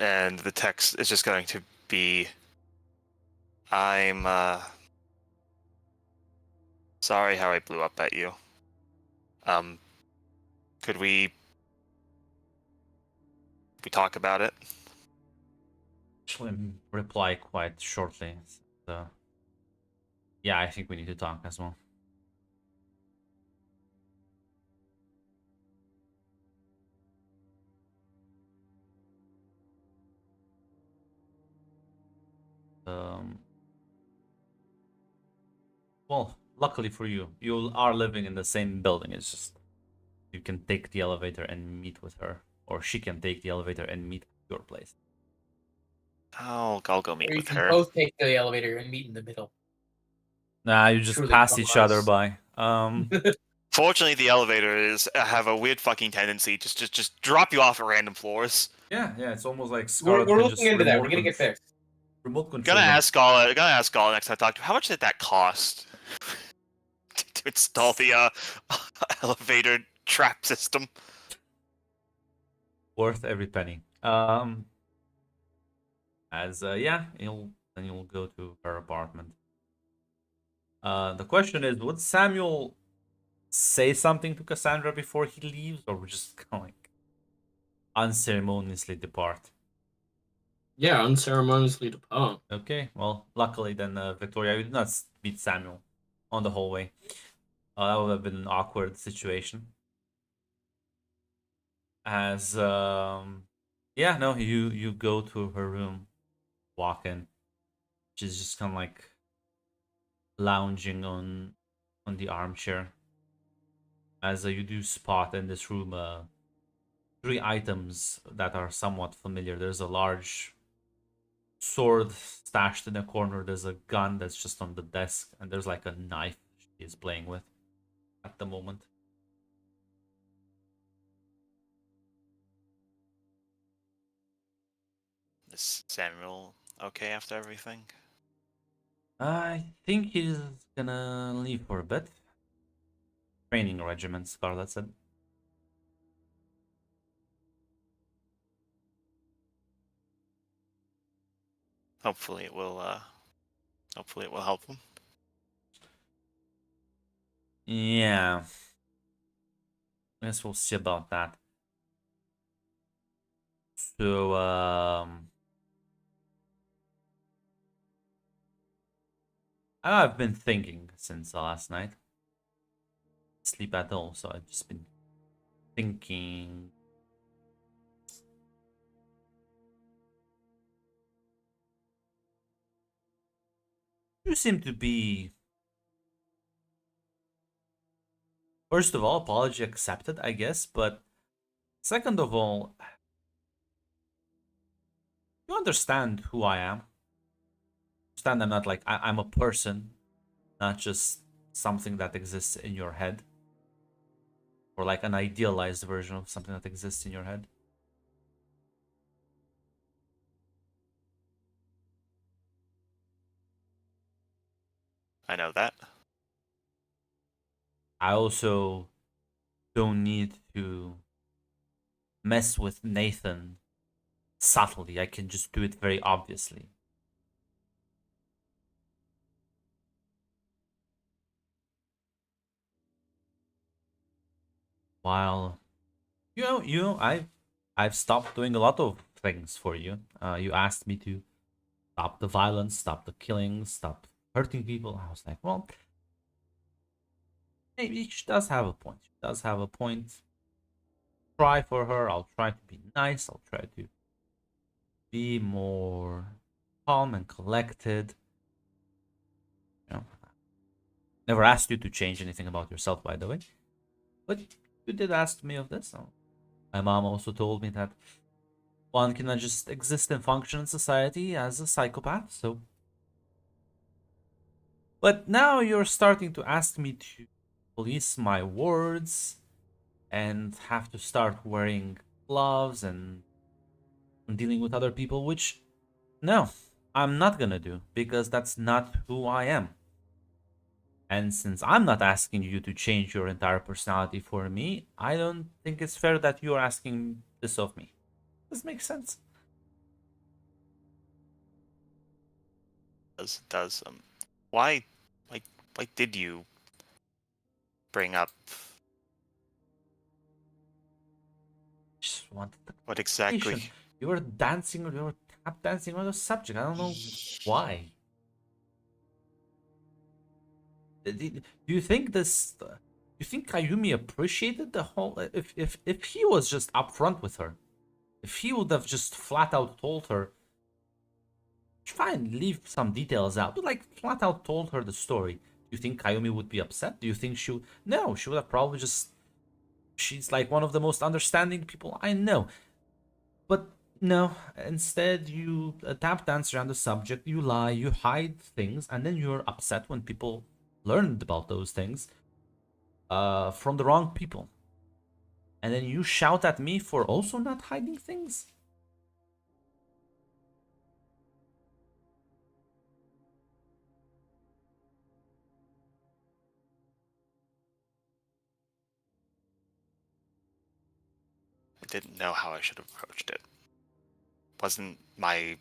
and the text is just going to be, I'm sorry how I blew up at you. Could we talk about it? Actually, reply quite shortly. So, yeah, I think we need to talk as well. Well, luckily for you, you are living in the same building. It's just you can take the elevator and meet with her, or she can take the elevator and meet at your place. I'll go meet Or you with can her. both take the elevator and meet in the middle. Nah, you just Truly pass each other compromise. by. Fortunately, the elevators have a weird fucking tendency to just drop you off at random floors. Yeah, it's almost like We're Scarlet we're can looking just into that. We're gonna get fixed. remote control. Gonna them. ask Gala next time I talk to her, how much did that cost to install the elevator trap system? Worth every penny. Yeah, you'll go to her apartment. The question is, would Samuel say something to Cassandra before he leaves, or just kind of like unceremoniously depart? Yeah, unceremoniously depart. Okay, well, luckily then, Victoria, you did not meet Samuel on the hallway. That would have been an awkward situation. As yeah, no, you go to her room, walk in. She's just kind of like lounging on the armchair. As you do spot in this room, 3 items that are somewhat familiar. There's a large sword stashed in a corner. There's a gun that's just on the desk, and there's like a knife she is playing with at the moment. Is Samuel okay after everything? I think he's gonna leave for a bit. Training regiment, Scarlet said. Hopefully it will help him. Yeah. I guess we'll see about that. So, I've been thinking since last night. Sleep at all, so I've just been thinking. You seem to be. First of all, apology accepted, I guess, but second of all, you understand who I am. Understand I'm not like I'm a person, not just something that exists in your head. Or like an idealized version of something that exists in your head. I know that. I also don't need to mess with Nathan subtly. I can just do it very obviously. While I've stopped doing a lot of things for you. You asked me to stop the violence, stop the killings, stop hurting people. I was like, well, maybe she does have a point. She does have a point. Try for her. I'll try to be nice. I'll try to be more calm and collected. You know, never asked you to change anything about yourself, by the way. But you did ask me of this. My mom also told me that one cannot just exist and function in society as a psychopath, so. But now you're starting to ask me to police my words and have to start wearing gloves and dealing with other people, which, no, I'm not gonna do, because that's not who I am. And since I'm not asking you to change your entire personality for me, I don't think it's fair that you're asking this of me. This makes sense. does. Why, why did you bring up Just wanted the what exactly? conversation. You were dancing, or you were tap dancing on the subject. I don't know why. Do you think this? You think Kayumi appreciated the whole? If he was just upfront with her, if he would have just flat out told her, fine, leave some details out, but like flat out told her the story, do you think Kayumi would be upset? Do you think she would? No, she would have probably just. She's like one of the most understanding people I know. But no, instead you tap dance around the subject, you lie, you hide things, and then you're upset when people learned about those things from the wrong people. And then you shout at me for also not hiding things? I didn't know how I should have approached it. Wasn't my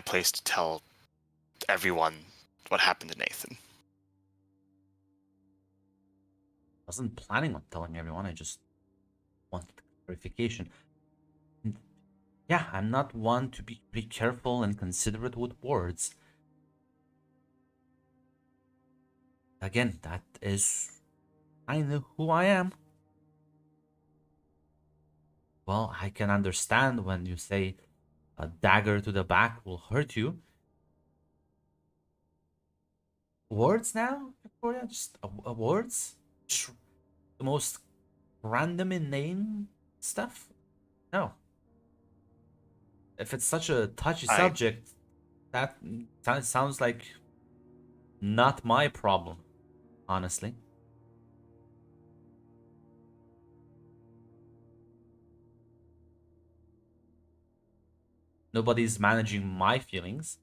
place to tell everyone what happened to Nathan. Wasn't planning on telling everyone, I just wanted clarification. And yeah, I'm not one to be pretty careful and considerate with words. Again, that is kind of who I am. Well, I can understand when you say a dagger to the back will hurt you. Words now, Victoria? Just words? Just the most random inane stuff? No. If it's such a touchy subject, that sounds like not my problem, honestly. Nobody's managing my feelings.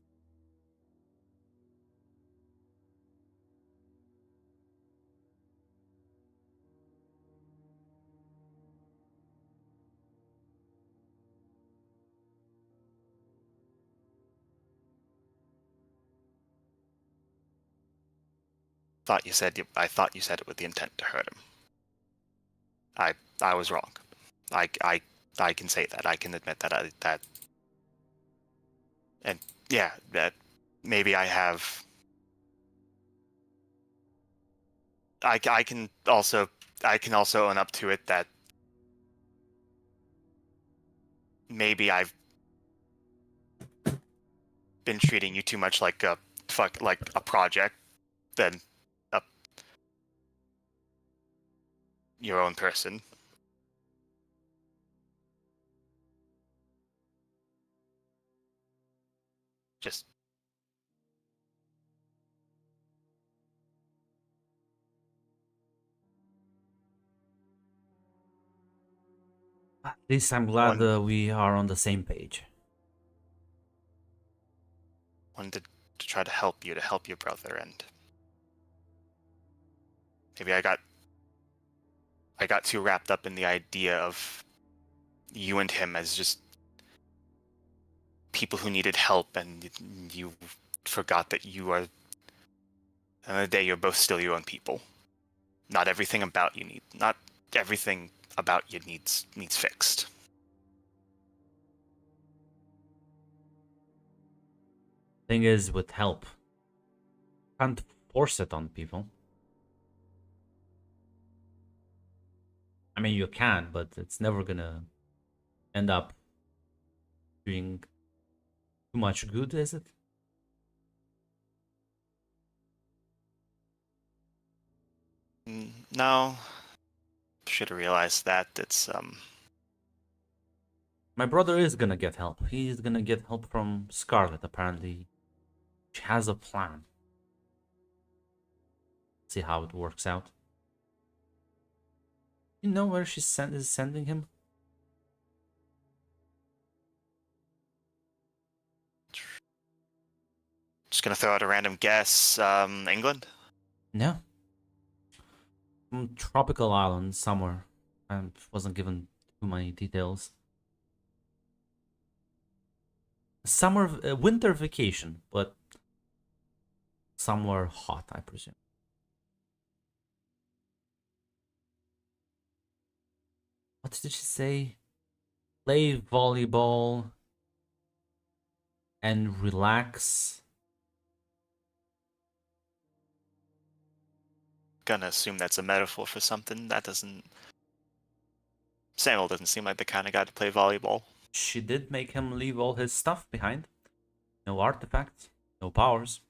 I thought you said it with the intent to hurt him. I was wrong. I can say that. I can admit that that. And yeah, that maybe I have. I can also own up to it that maybe I've been treating you too much like a project than your own person. Just At least I'm glad One- we are on the same page. wanted to try to help your brother, and maybe I got too wrapped up in the idea of you and him as just people who needed help, and you forgot that you are, at the end of the day, you're both still your own people. Not everything about you needs fixed. Thing is, with help, can't force it on people. I mean, you can, but it's never gonna end up doing too much good, is it? No, should have realized that. It's My brother is gonna get help. He's gonna get help from Scarlet, apparently. She has a plan. See how it works out. You know where she is sending him? just gonna throw out a random guess. England. No. Some tropical island somewhere. I wasn't given too many details. winter vacation, but somewhere hot, I presume. What did she say? Play volleyball and relax. Gonna assume that's a metaphor for something. That doesn't. Samuel doesn't seem like the kind of guy to play volleyball. She did make him leave all his stuff behind. No artifacts, no powers.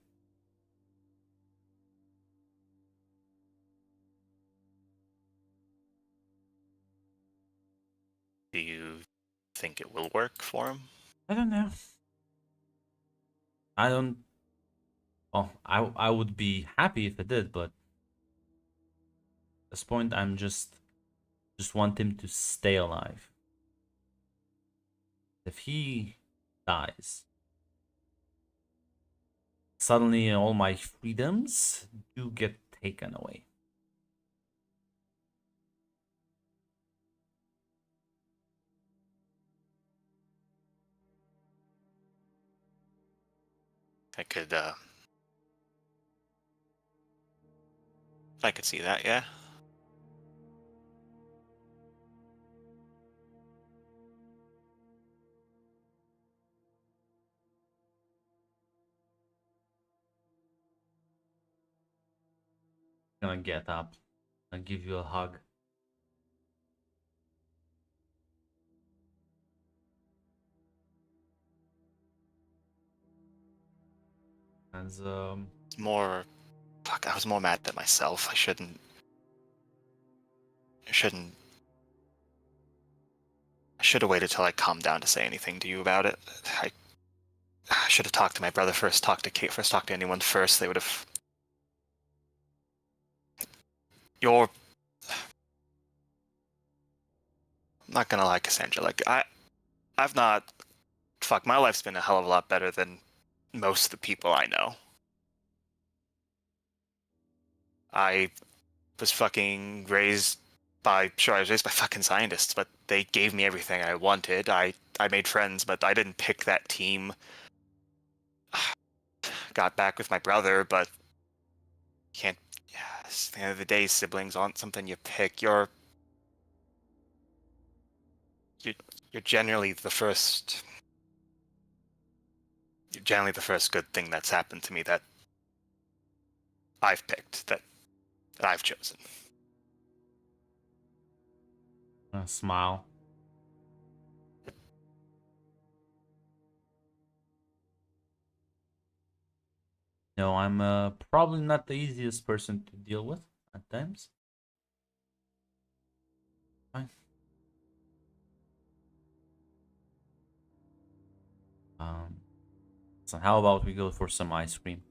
Do you think it will work for him? I don't know. I don't. Well, I would be happy if it did, but at this point, I'm just want him to stay alive. If he dies, suddenly all my freedoms do get taken away. I could see that, yeah. I'm gonna get up and give you a hug. And More. Fuck, I was more mad at myself. I shouldn't. I should have waited till I calmed down to say anything to you about it. I should have talked to my brother first, talked to Kate first, talked to anyone first. They would have. I'm not gonna lie, Cassandra. Like I've not. Fuck, my life's been a hell of a lot better than most of the people I know. I was fucking raised by. Sure, I was raised by fucking scientists, but they gave me everything I wanted. I made friends, but I didn't pick that team. Got back with my brother, but can't. Yeah, at the end of the day, siblings aren't something you pick. You're generally the first. You're generally the first good thing that's happened to me that I've picked, that I've chosen. a smile. No, I'm probably not the easiest person to deal with at times. Fine. So how about we go for some ice cream?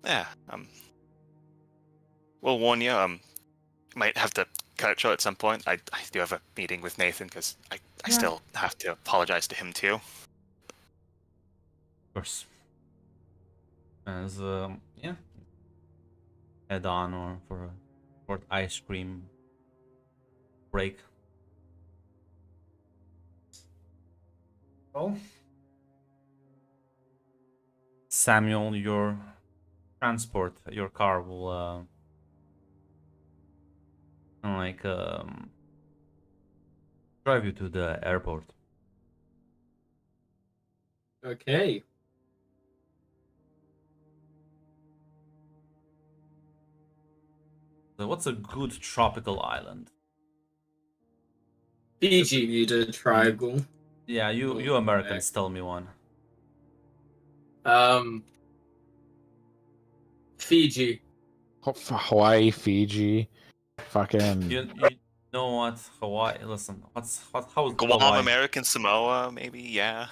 Yeah. We'll warn you. Might have to cut it short at some point. I do have a meeting with Nathan because I Yeah. still have to apologize to him too. Of course. As yeah, head on or for a short ice cream break. Well, Samuel, your transport, your car will drive you to the airport. Okay. So what's a good tropical island? Fiji. Bermuda Triangle. Yeah, you Americans tell me one. Fiji. Hawaii, Fiji, fucking. You know what? Hawaii. Listen, how's Guam, Hawaii? American Samoa, maybe. Yeah.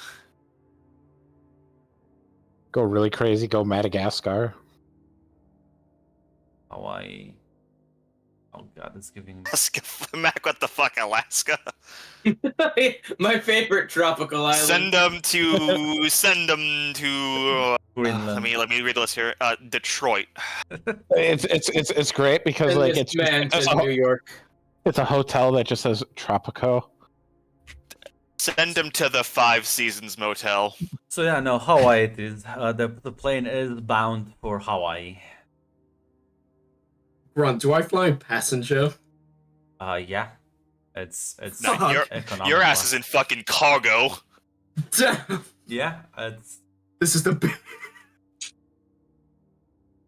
Go really crazy. Go Madagascar. Hawaii. Oh god, it's giving me. Mac, what the fuck, Alaska? My favorite tropical island. Send them to. Greenland. Let me read the list here. Detroit. It's great because Send like this it's man just, to New York. it's a hotel that just says Tropico. Send him to the Five Seasons Motel. So yeah, no, Hawaii it is. The plane is bound for Hawaii. Grunt, do I fly passenger? Yeah. It's No, Fuck. economic your ass class. is in fucking cargo. Damn. Yeah, it's This is the big.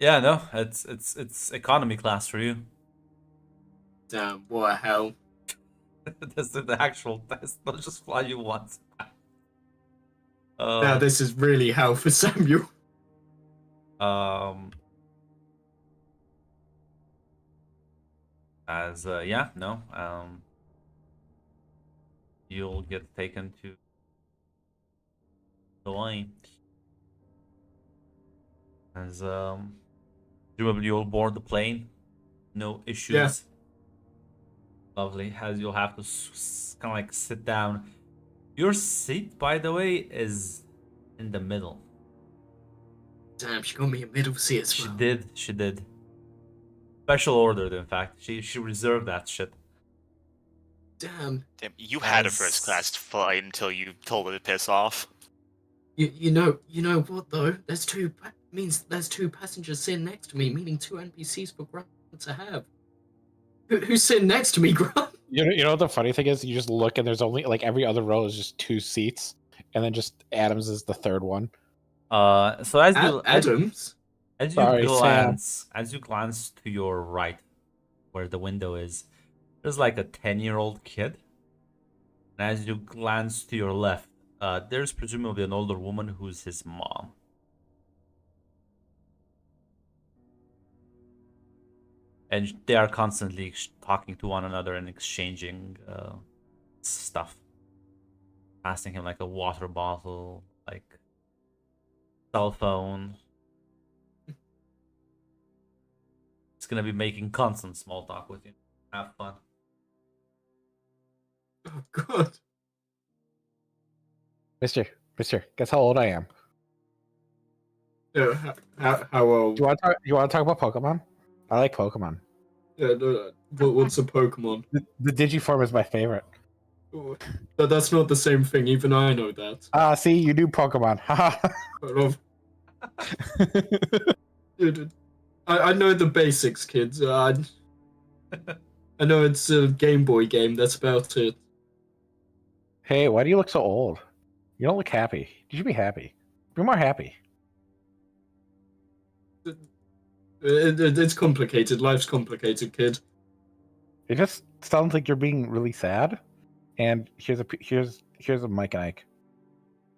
yeah, no, it's economy class for you. Damn, what hell? This is the actual test. They'll just fly you once. Now this is really hell for Samuel. You'll get taken to Hawaii. As presumably you'll board the plane, no issues. Yeah. Lovely. As you'll have to kind of like sit down. Your seat, by the way, is in the middle. Damn, she got me a middle seat as She well. did. She did. Special order, in fact. She reserved that shit. Damn. Damn, you had a As- first class flight until you told it to piss off. You know what though? There's two passengers sitting next to me, meaning 2 NPCs for Grunt to have. Who's sitting next to me, Grunt? You know what the funny thing is? You just look and there's only like every other row is just 2 seats, and then just Adams is the third one. So Adams. as you Sorry, glance to your right, where the window is, there's like a 10-year-old kid. And as you glance to your left, there's presumably an older woman who's his mom. And they are constantly talking to one another and exchanging stuff. Passing him like a water bottle, like cell phone. It's gonna be making constant small talk with you. Have fun. Oh God. Mister, guess how old I am? How old? Do you want to talk about Pokemon? I like Pokemon. Yeah, no, what's a Pokemon? The Digiform is my favorite. But that's not the same thing. Even I know that. See, you do Pokemon. Dude, I know the basics, kids. I know it's a Game Boy game. That's about it. Hey, why do you look so old? You don't look happy. You should be happy. Be more happy. It's complicated. Life's complicated, kid. It just sounds like you're being really sad. And here's a Mike and Ike.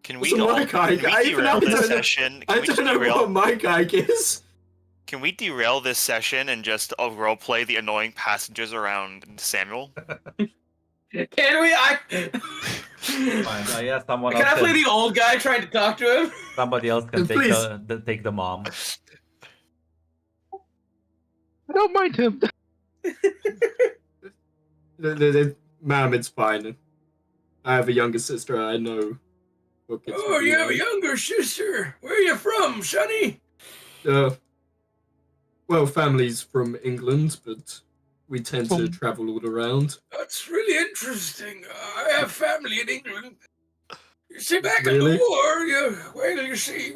Can What's we a all mic hike? I even derail don't this know- session? I don't know what my Ike is. Can we derail this session and just roleplay the annoying passengers around Samuel? Can we? Fine. Yeah, someone Can I else play can, the old guy trying to talk to him? somebody else can take Please. take the mom. I don't mind him. Ma'am, it's fine. I have a younger sister. I know. What kids Oh, would be you have a like. younger sister. Where are you from, Sonny? Well, family's from England, but we tend to From- travel all around. That's really interesting. I have family in England. You see, back in Really? the war, you see,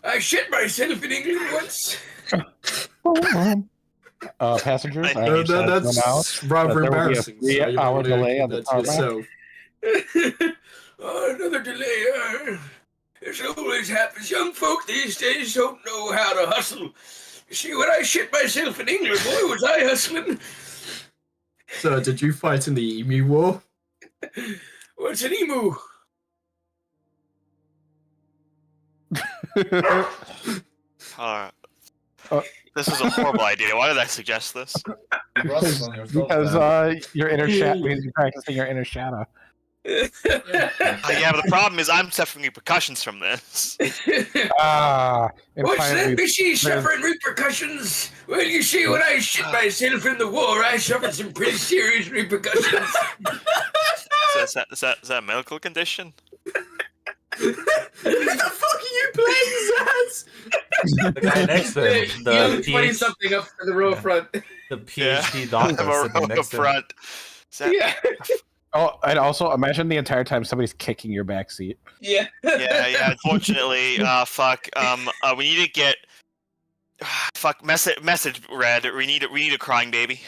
I shit myself in England once. Passengers, I No, need to let you know now That's rather that there will be a embarrassing. So you 3-hour wanna delay keep on the that to tarmac. yourself. Oh, another delay. This always happens. Young folk these days don't know how to hustle. You see, when I shit myself in England, boy, was I hustling. So, did you fight in the Emu War? What's an emu? This is a horrible idea. Why did I suggest this? because your inner shadow means you're practicing your inner shadow. Yeah, but the problem is I'm suffering repercussions from this. And What's finally, that fishy suffering repercussions? Well, you see, when I shit myself in the war, I suffered some pretty serious repercussions. So is that a medical condition? What the fuck are you playing, Zaz? The guy next to him, the Young PhD 20-something up in the row Yeah. front. The PhD I doctor have a sitting row up next to him. front. Is that, Yeah. Oh, and also imagine the entire time somebody's kicking your back seat. Yeah. Yeah. Unfortunately, fuck. We need to get. Fuck. Message read. We need a crying baby.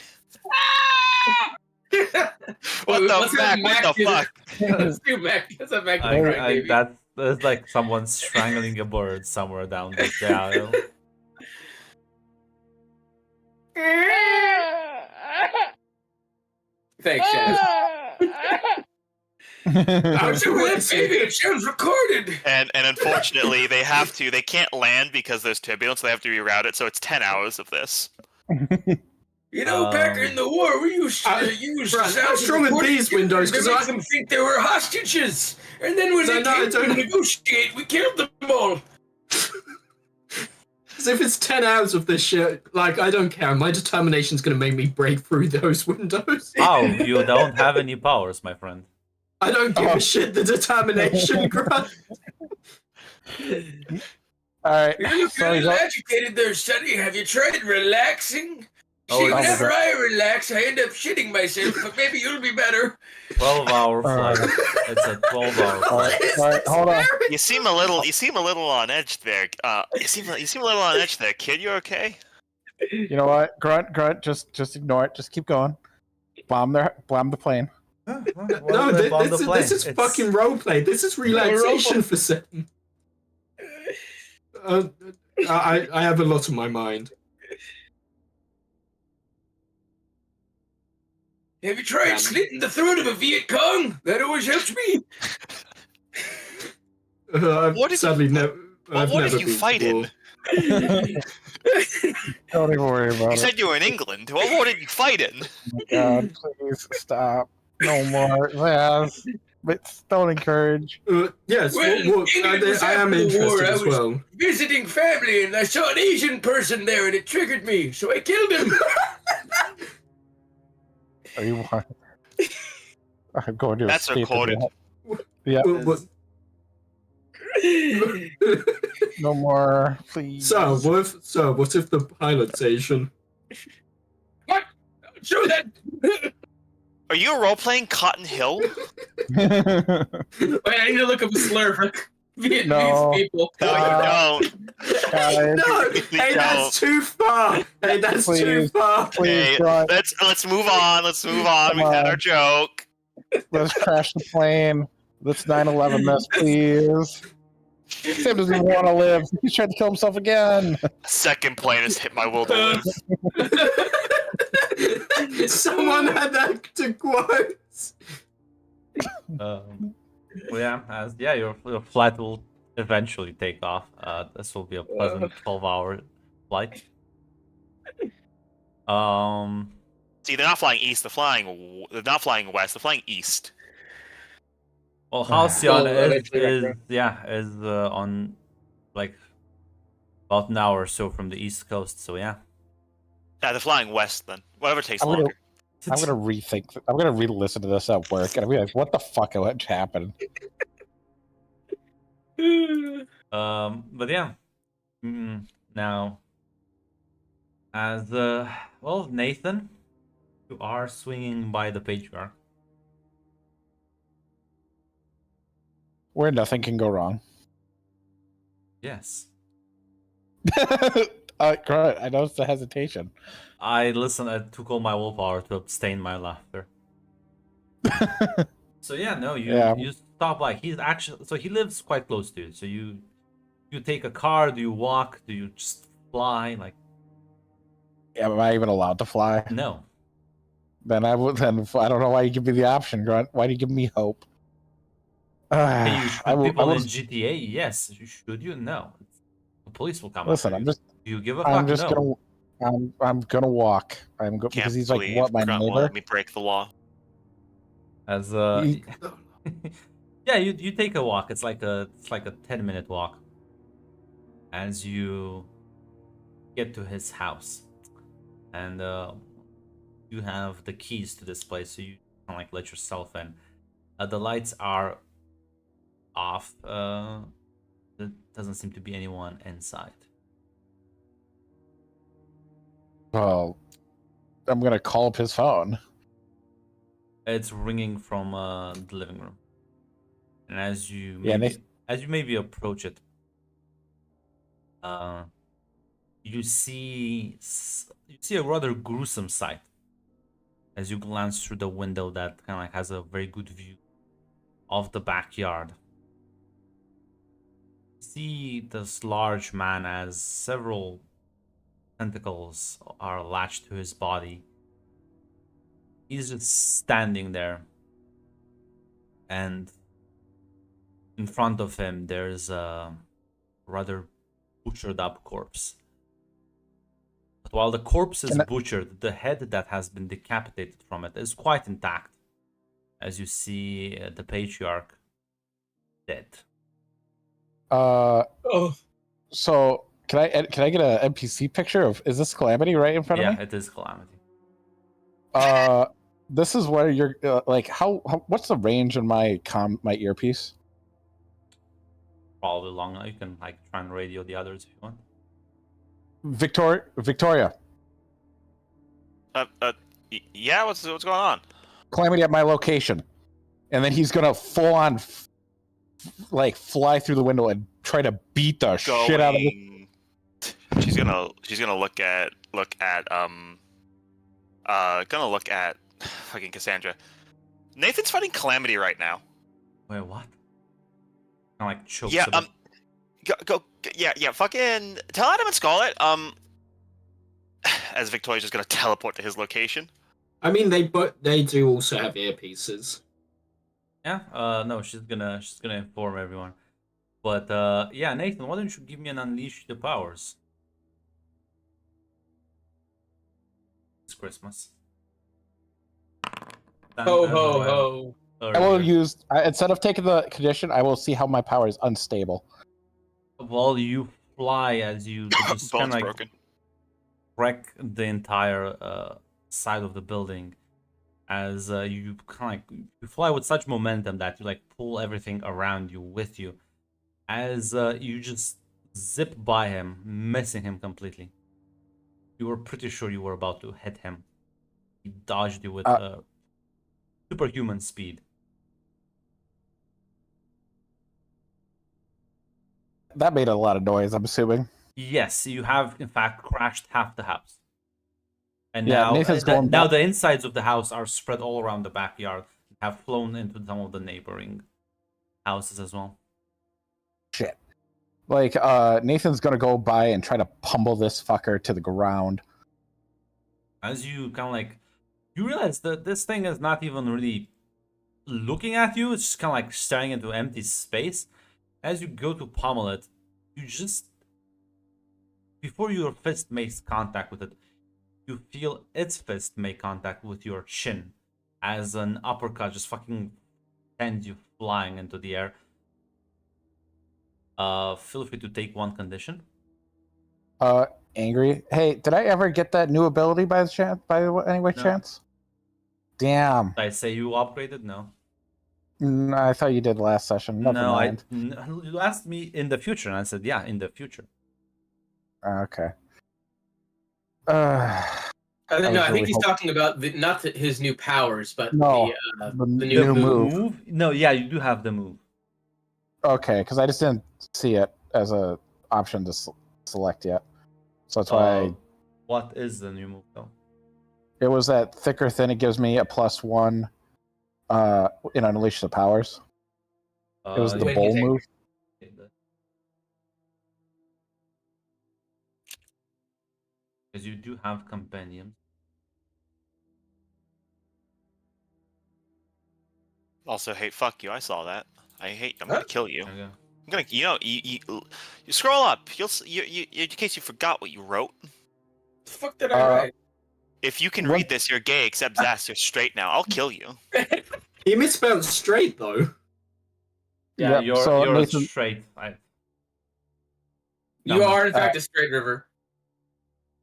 What Let's the have Mac? What the do the- fuck? Let's do Mac. Let's have Mac do the crying baby. That's like someone strangling a bird somewhere down the aisle. Thanks, Chaz. I'm sure that baby. It sounds recorded. And unfortunately, they can't land because there's turbulence. So they have to reroute it. So it's 10 hours of this. You know, back in the war, we used to use Brad, what's wrong with these windows? to Because make them think they were hostages. And then when they came to negotiate, we killed them all. if it's 10 hours of this shit, like, I don't care. My determination's gonna make me break through those windows. Oh, you don't have any powers, my friend. I don't give a shit. The determination, Grant. All right. You look So really educated there, Sonny. Have you tried relaxing? Oh, See, it's- whenever I relax, I end up shitting myself, but maybe you'll be better. 12-hour flight. It's a 12-hour all flight. right, all right, hold on. You seem a little on edge there. You seem a little on edge there, kid. You okay? You know what? Grunt, just ignore it. Just keep going. Bomb the plane. No, this is fucking roleplay. This is relaxation for Sam. I have a lot on my mind. Have you tried slitting the throat of a Viet Cong? That always helps me. I've What did sadly never. What are you fighting? Don't even worry about You it. said you were in England. What did you fight in? Oh my God, please stop. No more. Yes. But don't encourage. Yes, Well, England was I am after the war. interested I as was well. visiting family, and I saw an Asian person there, and it triggered me, so I killed him. Are you? I'm going to That's escape recorded. Yeah. What- No more, please. So what if the pilot's Asian? Show that. Are you role playing Cotton Hill? Wait, I need to look up a slur for Vietnamese No. people. No, you don't. Guys, No, Please hey, that's too far. Hey, that's too Please. far. please, Hey, Grunt, let's move on. Let's move on. Come We've had on. our joke. let's crash the plane. Let's 9/11 this, please. Sam doesn't even want to live. He's trying to kill himself again. Second plane has hit my will to live. Someone had that to quote. Your flight will eventually take off. This will be a pleasant 12-hour flight. See, they're not flying east. They're not flying west. They're flying east. Well, Halcyon actually, is on like about an hour or so from the east coast. So yeah. Yeah, they're flying west then. Whatever takes I'm gonna- longer. I'm gonna rethink. I'm gonna re-listen to this at work, and I'll be like, "What the fuck? What happened?" But yeah. Now, as Nathan, you are swinging by the patriarch. Where nothing can go wrong. Yes. Great. I noticed the hesitation. I took all my willpower to abstain my laughter. So yeah, no, you stop by. He's actually he lives quite close to you. So you take a car, do you walk, do you just fly? Like Am I even allowed to fly? no. Then I would. Then I don't know why you give me the option, Grunt. Why do you give me hope? Can you shoot I people in was- GTA? Yes. Should you? No. The police will come. Listen, after I'm you. just. Do you give a fuck? I'm just No. gonna. I'm gonna walk. Can't because he's like believe what my Grunt won't neighbor. let me break the law. As He- yeah, you take a walk. It's like a 10-minute walk. As you get to his house, and you have the keys to this place, so you can like let yourself in. The lights are off. There doesn't seem to be anyone inside. Well, I'm gonna call up his phone. It's ringing from the living room, and as you Yeah, maybe approach it, you see a rather gruesome sight as you glance through the window that kind of like has a very good view of the backyard. You see this large man as several tentacles are latched to his body. He's just standing there, and in front of him there's a rather butchered up corpse. But while the corpse is butchered, the head that has been decapitated from it is quite intact, as you see the patriarch dead. Oh, So can I get an NPC picture of? Is this Calamity right in front of me? Yeah, it is Calamity. This is where you're like how what's the range in my my earpiece? Probably long enough. You can like try and radio the others if you want. Victoria, Yeah. What's going on? Calamity at my location, and then he's gonna full on like fly through the window and try to beat the shit out of me. She's gonna look at fucking Cassandra. Nathan's fighting Calamity right now. Wait, what? Kind of like chokes. Yeah. a bit. Yeah. Fucking tell Adam and Scarlet. As Victoria's just gonna teleport to his location. I mean, they do also have earpieces. Yeah. No, she's gonna inform everyone. But yeah, Nathan, why don't you give me an unleash your powers? It's Christmas. ho, ho, ho. I will use instead of taking the condition, I will see how my power is unstable. Well, you fly as you just kind Bones of like broken. wreck the entire side of the building as you kind of like you fly with such momentum that you like pull everything around you with you as you just zip by him, missing him completely. You were pretty sure you were about to hit him. He dodged you with superhuman speed. That made a lot of noise, I'm assuming. Yes, you have in fact crashed half the house. And Yeah, now, Nathan's going now back. the insides of the house are spread all around the backyard, have flown into some of the neighboring houses as well. Shit. Like, Nathan's gonna go by and try to pummel this fucker to the ground. As you kind of like, you realize that this thing is not even really looking at you, it's just kind of like staring into empty space. As you go to pummel it, you just, before your fist makes contact with it, you feel its fist make contact with your chin as an uppercut just fucking sends you flying into the air. Feel free to take one condition. Angry. Hey, did I ever get that new ability by any way No. chance? Damn. Did I say you upgraded? No. I thought you did last session. Never No, mind. you asked me in the future, and I said, yeah, in the future. Okay. I was think really he's talking about not his new powers, but No, the the new new move. move. No, yeah, you do have the move. Okay, because I just didn't see it as a option to select yet. So that's why What is the new move, though? it was that thicker thin. It gives me a +1 in Unleash the Powers. It was the Wait, bowl you move. Because you do have companions. Also, hey, fuck you. I saw that. I'm gonna kill you. There you go. I'm gonna, you scroll up. In case you forgot what you wrote. The fuck did I write? If you can What- read this, you're gay. Except Zas, you're straight now. I'll kill you. He misspelled straight though. Yeah, Yep, you're, so you're Nathan- straight. You are in fact a straight river.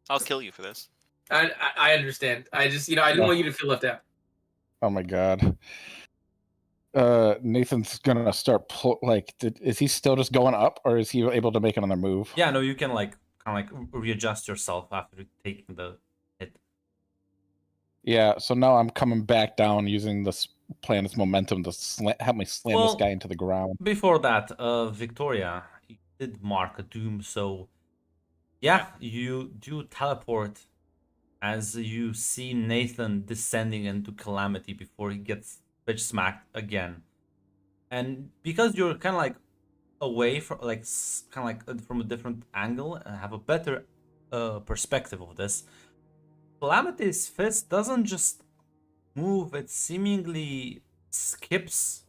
I'll kill you for this. I understand. I just I didn't want you to feel left out. Oh my god. Nathan's gonna start is he still just going up, or is he able to make another move? Yeah, no, you can like kind of like readjust yourself after taking the hit. Yeah, so now I'm coming back down using this planet's momentum to help me slam this Well, guy into the ground. Before that, Victoria, you did mark a doom, so yeah, you do teleport as you see Nathan descending into Calamity before he gets bitch smacked again. And because you're kind of like away from like from a different angle and have a better perspective of this, Calamity's fist doesn't just move, it seemingly skips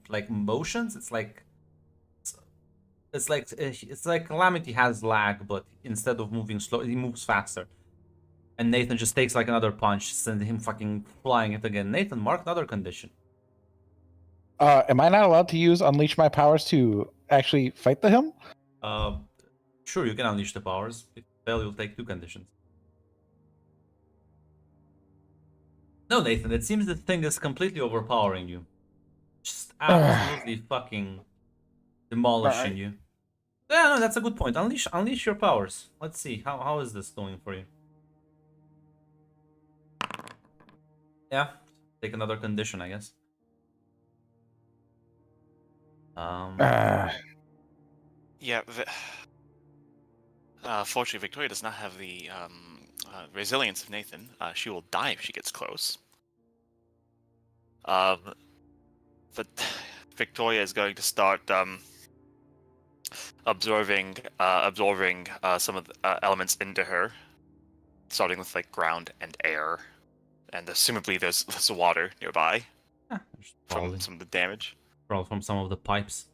like motions. It's like Calamity has lag, but instead of moving slow, he moves faster. And Nathan just takes like another punch, sending him fucking flying it again. Nathan, mark another condition. Am I not allowed to use unleash my powers to actually fight him? Sure, you can unleash the powers. If you fail, you'll take 2 conditions. No, Nathan, it seems the thing is completely overpowering you. Just absolutely fucking demolishing you. Yeah, no, that's a good point. Unleash your powers. Let's see. How is this going for you? Yeah, take another condition, I guess. Yeah. Fortunately, Victoria does not have the resilience of Nathan. She will die if she gets close. But Victoria is going to start absorbing some of the elements into her, starting with like ground and air, and assumably there's water nearby from some of the damage. Probably from some of the pipes.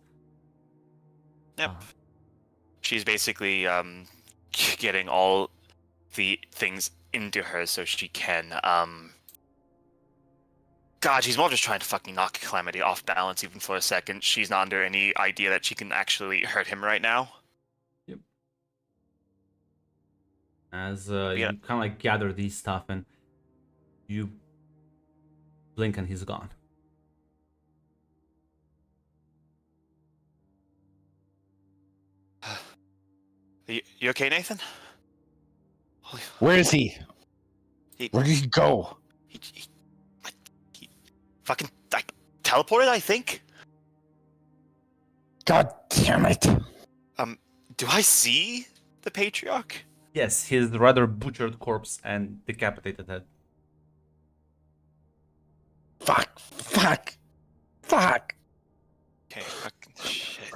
Yep. She's basically getting all the things into her so she can God, she's more just trying to fucking knock Calamity off balance even for a second. She's not under any idea that she can actually hurt him right now. Yep. As you kind of like gather these stuff and you blink and he's gone. You okay, Nathan? Where is he? Where did he go? He fucking teleported, I think. God damn it! Do I see the Patriarch? Yes, his rather butchered corpse and decapitated head. Fuck! Okay, fucking shit.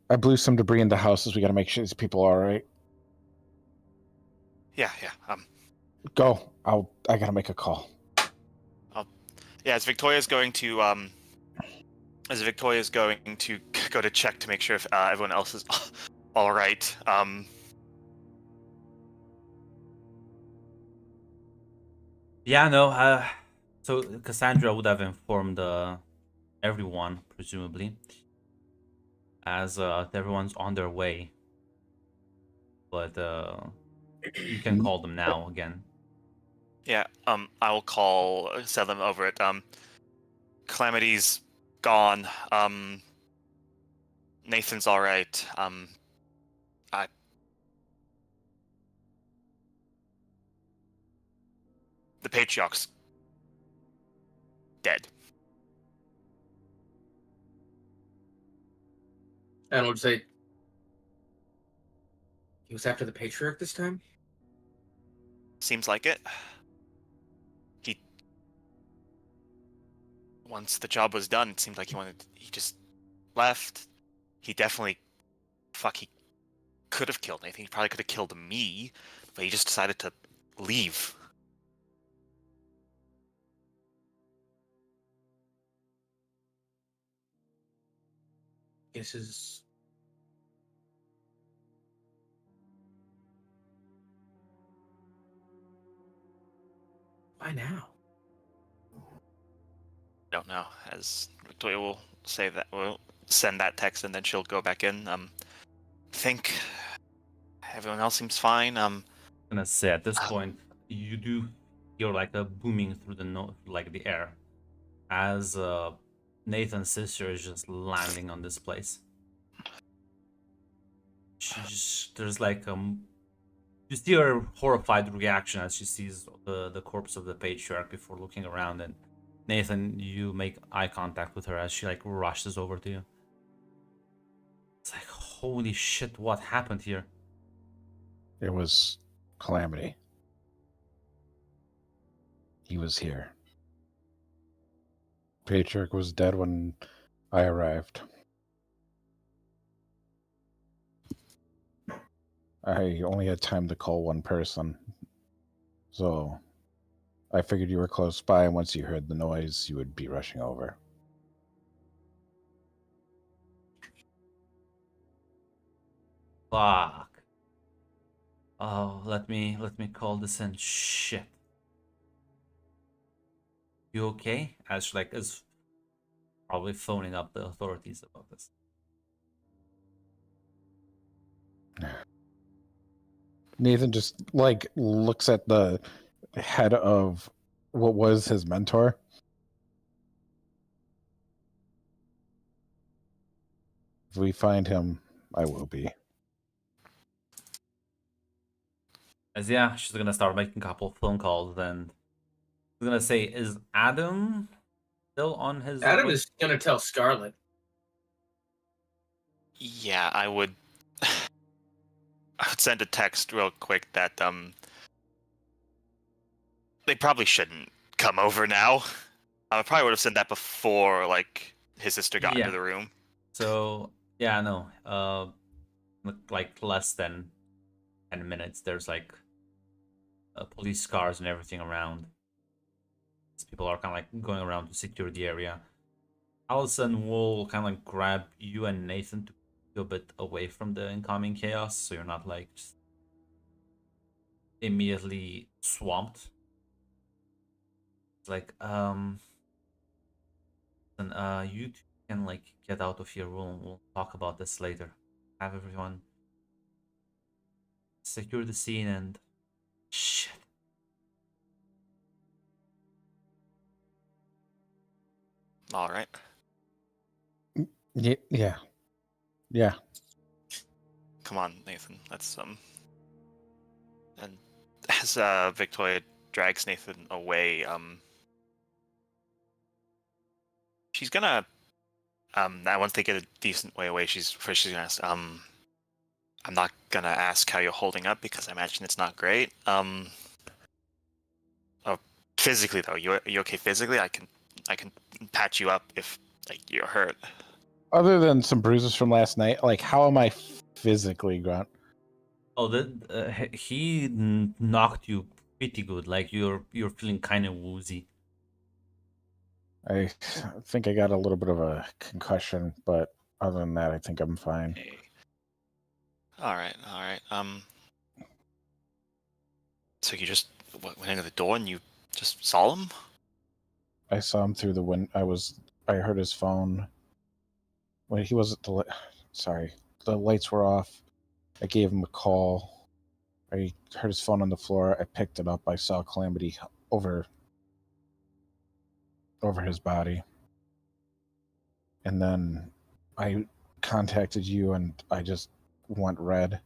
I blew some debris in the houses. We gotta make sure these people are alright. Yeah. Go. I gotta make a call. Yeah, as Victoria's going to go to check to make sure if everyone else is all right. Yeah, no. So Cassandra would have informed everyone, presumably, as everyone's on their way. But you can call them now again. Yeah, I will call set them over it. Calamity's gone. Nathan's all right. The Patriarch's dead. And we'll say, he was after the Patriarch this time? Seems like it. Once the job was done, it seemed like he just left. He definitely, he could have killed Nathan. He probably could have killed me, but he just decided to leave. This is... Why now? Don't know. As Victoria will say that, we'll send that text and then she'll go back in. Think everyone else seems fine. I'm gonna say at this point, you do hear like a booming through the air, as Nathan's sister is just landing on this place. There's like You see her horrified reaction as she sees the corpse of the patriarch before looking around. And Nathan, you make eye contact with her as she like rushes over to you. It's like, holy shit, what happened here? It was Calamity. He was here. Patriarch was dead when I arrived. I only had time to call one person. So I figured you were close by, and once you heard the noise, you would be rushing over. Fuck. Oh, let me call this in. Shit. You okay? As she like is probably phoning up the authorities about this. Nathan just like looks at the head of what was his mentor. If we find him, I will be. As yeah, she's gonna start making a couple phone calls and she's gonna say, is Adam still on his Adam way? is gonna tell Scarlet. Yeah, I would. I would send a text real quick that they probably shouldn't come over now. I probably would have sent that before like his sister got Yeah. into the room. So yeah, no. Like less than 10 minutes. There's like police cars and everything around. People are kind of like going around to secure the area. Allison will kind of like grab you and Nathan to go a bit away from the incoming chaos, so you're not like just immediately swamped. It's like and you two can like get out of your room. We'll talk about this later. Have everyone secure the scene and shit. All right. Yeah. Come on, Nathan. Let's And as Victoria drags Nathan away, she's gonna now once they get a decent way away, she's gonna ask, I'm not gonna ask how you're holding up because I imagine it's not great. Oh, physically though, you okay physically? I can patch you up if like you're hurt. Other than some bruises from last night, like how am I physically, Grunt? Oh, he knocked you pretty good. Like you're feeling kind of woozy. I think I got a little bit of a concussion, but other than that, I think I'm fine. Okay. All right. So you just went into the door and you just saw him? I saw him through the window. I heard his phone. When he was at the lights were off. I gave him a call. I heard his phone on the floor. I picked it up. I saw Calamity over his body. And then I contacted you and I just went red.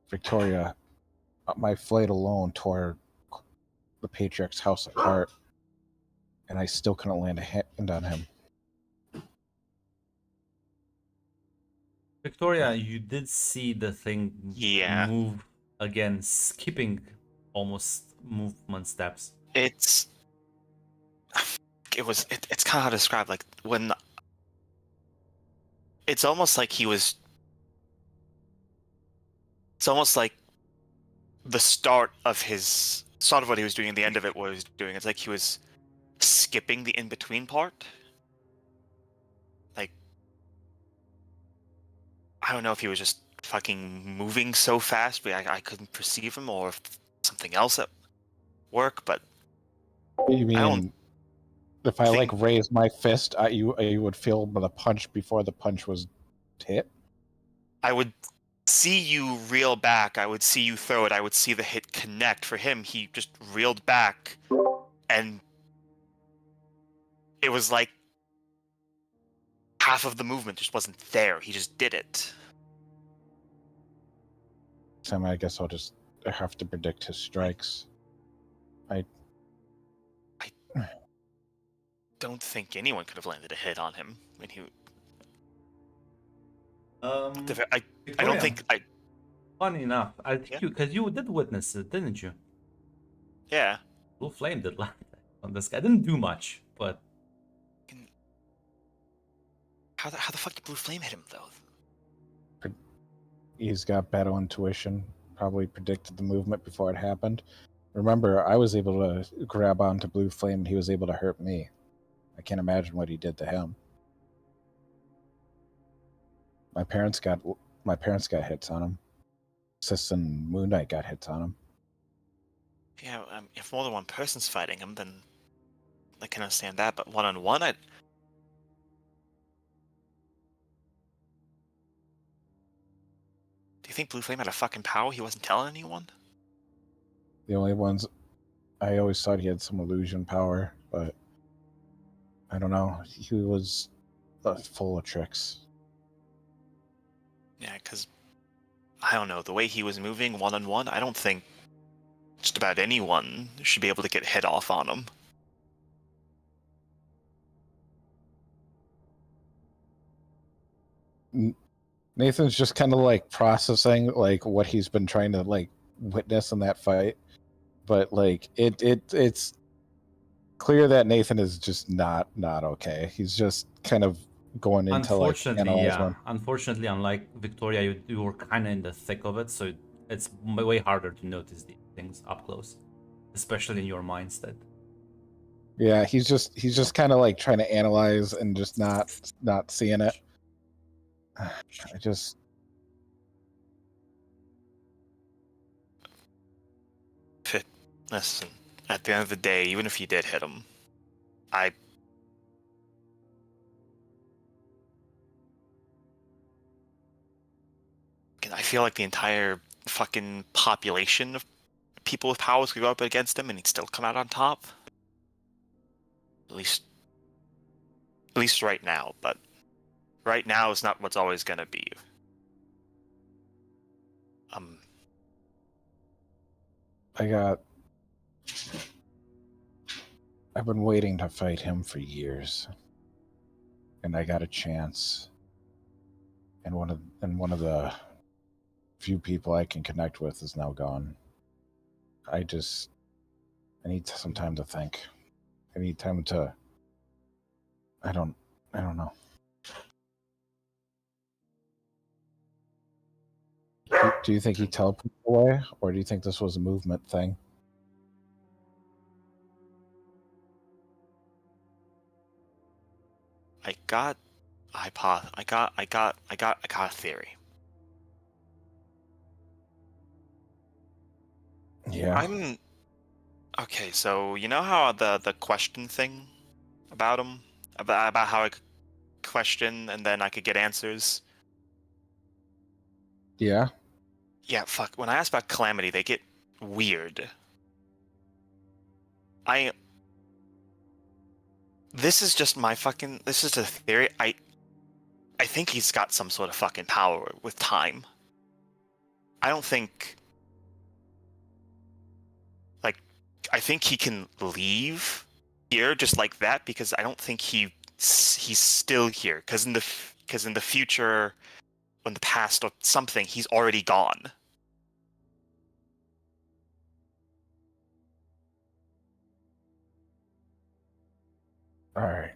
Victoria, my flight alone tore the Patriarch's house apart. And I still couldn't land a hand on him. Victoria, you did see the thing move again, skipping almost movement steps. It's kind of hard to describe. Like when it's almost like he was. It's almost like the start of what he was doing and the end of it what he was doing. It's like he was skipping the in-between part. Like I don't know if he was just fucking moving so fast, but I couldn't perceive him, or if something else at work. But You mean if I think- like raised my fist at you, you would feel the punch before the punch was hit? I would see you reel back. I would see you throw it. I would see the hit connect. For him, he just reeled back, and it was like half of the movement just wasn't there. He just did it. Sam, I guess I'll just have to predict his strikes. Don't think anyone could have landed a hit on him when he. Um, I don't Victoria, think Funny enough, I think Yeah. because you did witness it, didn't you? Yeah. Blue Flame did land on this guy. Didn't do much, but How the fuck did Blue Flame hit him though? He's got battle intuition. Probably predicted the movement before it happened. Remember, I was able to grab onto Blue Flame, and he was able to hurt me. I can't imagine what he did to him. My parents got hits on him. Sis and Moon Knight got hits on him. Yeah, if more than one person's fighting him, then I can understand that. But one-on-one, I. Do you think Blue Flame had a fucking power he wasn't telling anyone? The only ones I always thought he had some illusion power, but I don't know. He was full of tricks. Yeah, because I don't know the way he was moving one-on-one. I don't think just about anyone should be able to get hit off on him. Nathan's just kind of like processing like what he's been trying to like witness in that fight, but like it's clear that Nathan is just not okay. He's just kind of going into like analyzing. Unfortunately, unlike Victoria, you were kind of in the thick of it, so it's way harder to notice these things up close, especially in your mindset. Yeah, he's just kind of like trying to analyze and just not seeing it. I just Listen, at the end of the day, even if you did hit him, I feel like the entire fucking population of people with powers could go up against him and he'd still come out on top. At least right now, but right now is not what's always gonna be. I've been waiting to fight him for years, and I got a chance. And one of the few people I can connect with is now gone. I need some time to think. I need time to. I don't know. Do you think he teleported away, or do you think this was a movement thing? I got a theory. Yeah. Okay, so you know how the question thing about him, about how I could question and then I could get answers. Yeah. Yeah, fuck. When I ask about Calamity, they get weird. This is just this is a theory. I think he's got some sort of fucking power with time. I don't think. Like, I think he can leave here just like that because I don't think he's still here. Because in the future, or in the past or something, he's already gone. All right.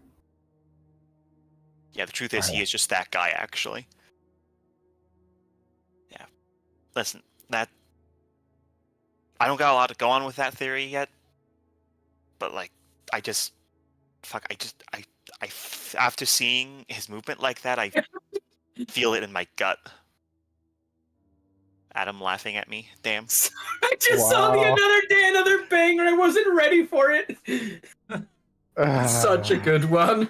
Yeah, the truth is he is just that guy, actually. Yeah. Listen, that... I don't got a lot to go on with that theory yet. But, like, after seeing his movement like that, I feel it in my gut. Adam laughing at me. Damn. I just saw another banger. I wasn't ready for it. Such a good one.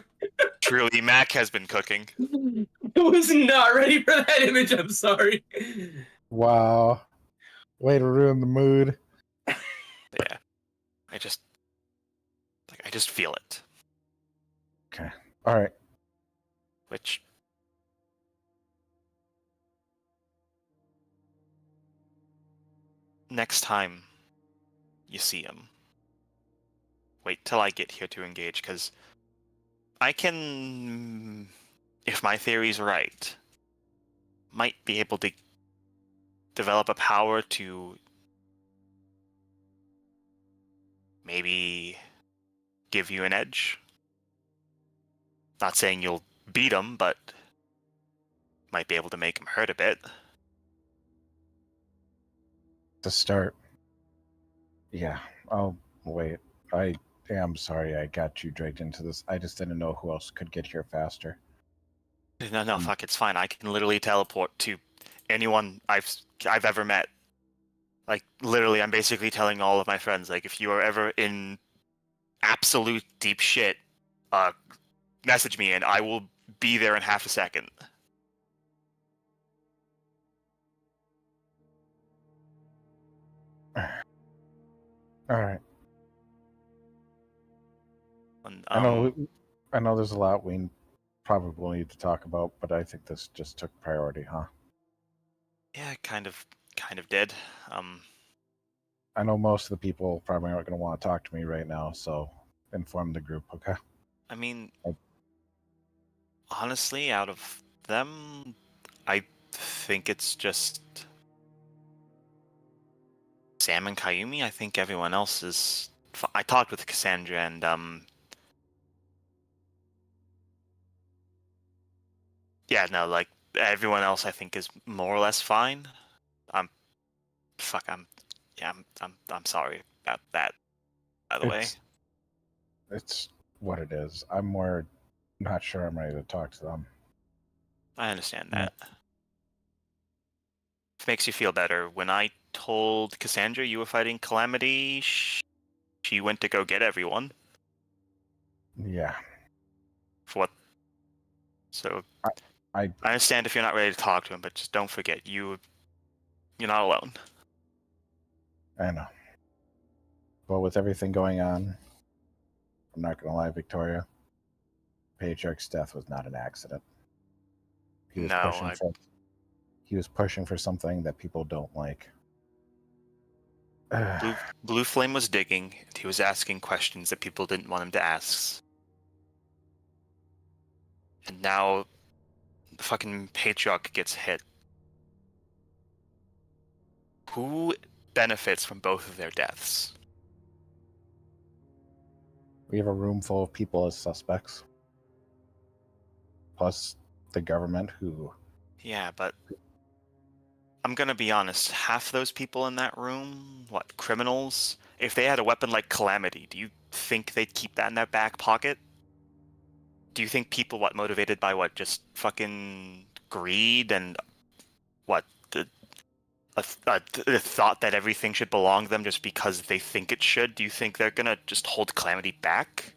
Truly, Mac has been cooking. I was not ready for that image. I'm sorry. Wow. Way to ruin the mood. Yeah. I just feel it. Okay. All right. Which... next time you see him, wait till I get here to engage, because I can, if my theory's right, might be able to develop a power to maybe give you an edge. Not saying you'll beat him, but might be able to make him hurt a bit. To start. Yeah. Oh, wait. I am sorry I got you dragged into this. I just didn't know who else could get here faster. No, fuck, it's fine. I can literally teleport to anyone I've ever met. Like, literally, I'm basically telling all of my friends, like, if you are ever in absolute deep shit, message me and I will be there in half a second. All right. And, I know there's a lot we probably need to talk about, but I think this just took priority, huh? Yeah, kind of did. I know most of the people probably aren't going to want to talk to me right now, so inform the group, okay? I mean, honestly, out of them, I think it's just Sam and Kayumi. I think everyone else is. I talked with Cassandra and yeah, no, like everyone else, I think is more or less fine. I'm sorry about that. By the way, It's what it is. I'm more not sure I'm ready to talk to them. I understand Yeah. that. If it makes you feel better, when I told Cassandra you were fighting Calamity, she went to go get everyone. Yeah. For what? So I understand if you're not ready to talk to him, but just don't forget you're not alone. I know. But with everything going on, I'm not going to lie, Victoria. Patriarch's death was not an accident. He was No, he was pushing for something that people don't like. Blue Flame was digging, and he was asking questions that people didn't want him to ask. And now the fucking Patriarch gets hit. Who benefits from both of their deaths? We have a room full of people as suspects. Plus the government who... Yeah, but I'm gonna be honest, half those people in that room, what, criminals? If they had a weapon like Calamity, do you think they'd keep that in their back pocket? Do you think people, motivated by just fucking greed and the thought that everything should belong to them just because they think it should? Do you think they're gonna just hold Calamity back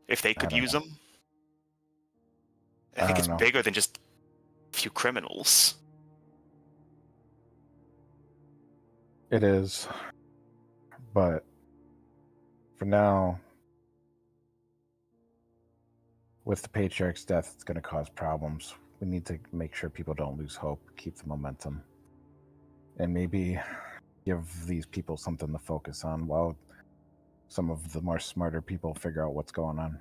if they could don't use know. them? I think don't it's know. bigger than just a few criminals. It is. But for now, with the Patriarch's death, it's going to cause problems. We need to make sure people don't lose hope, keep the momentum, and maybe give these people something to focus on while some of the more smarter people figure out what's going on.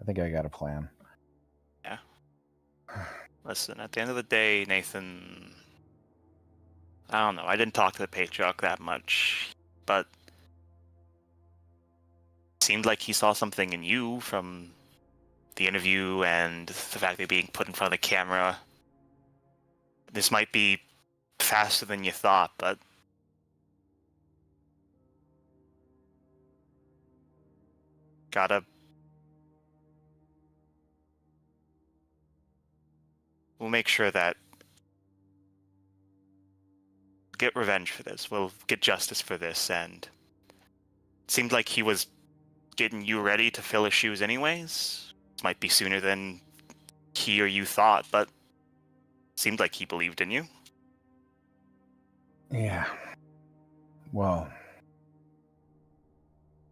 I think I got a plan. Yeah. Listen, at the end of the day, Nathan, I don't know. I didn't talk to the Patriarch that much, but it seemed like he saw something in you from the interview and the fact that you're being put in front of the camera. This might be faster than you thought, but we'll make sure that get revenge for this. We'll get justice for this, and it seemed like he was getting you ready to fill his shoes anyways. This might be sooner than he or you thought, but it seemed like he believed in you. Yeah. Well,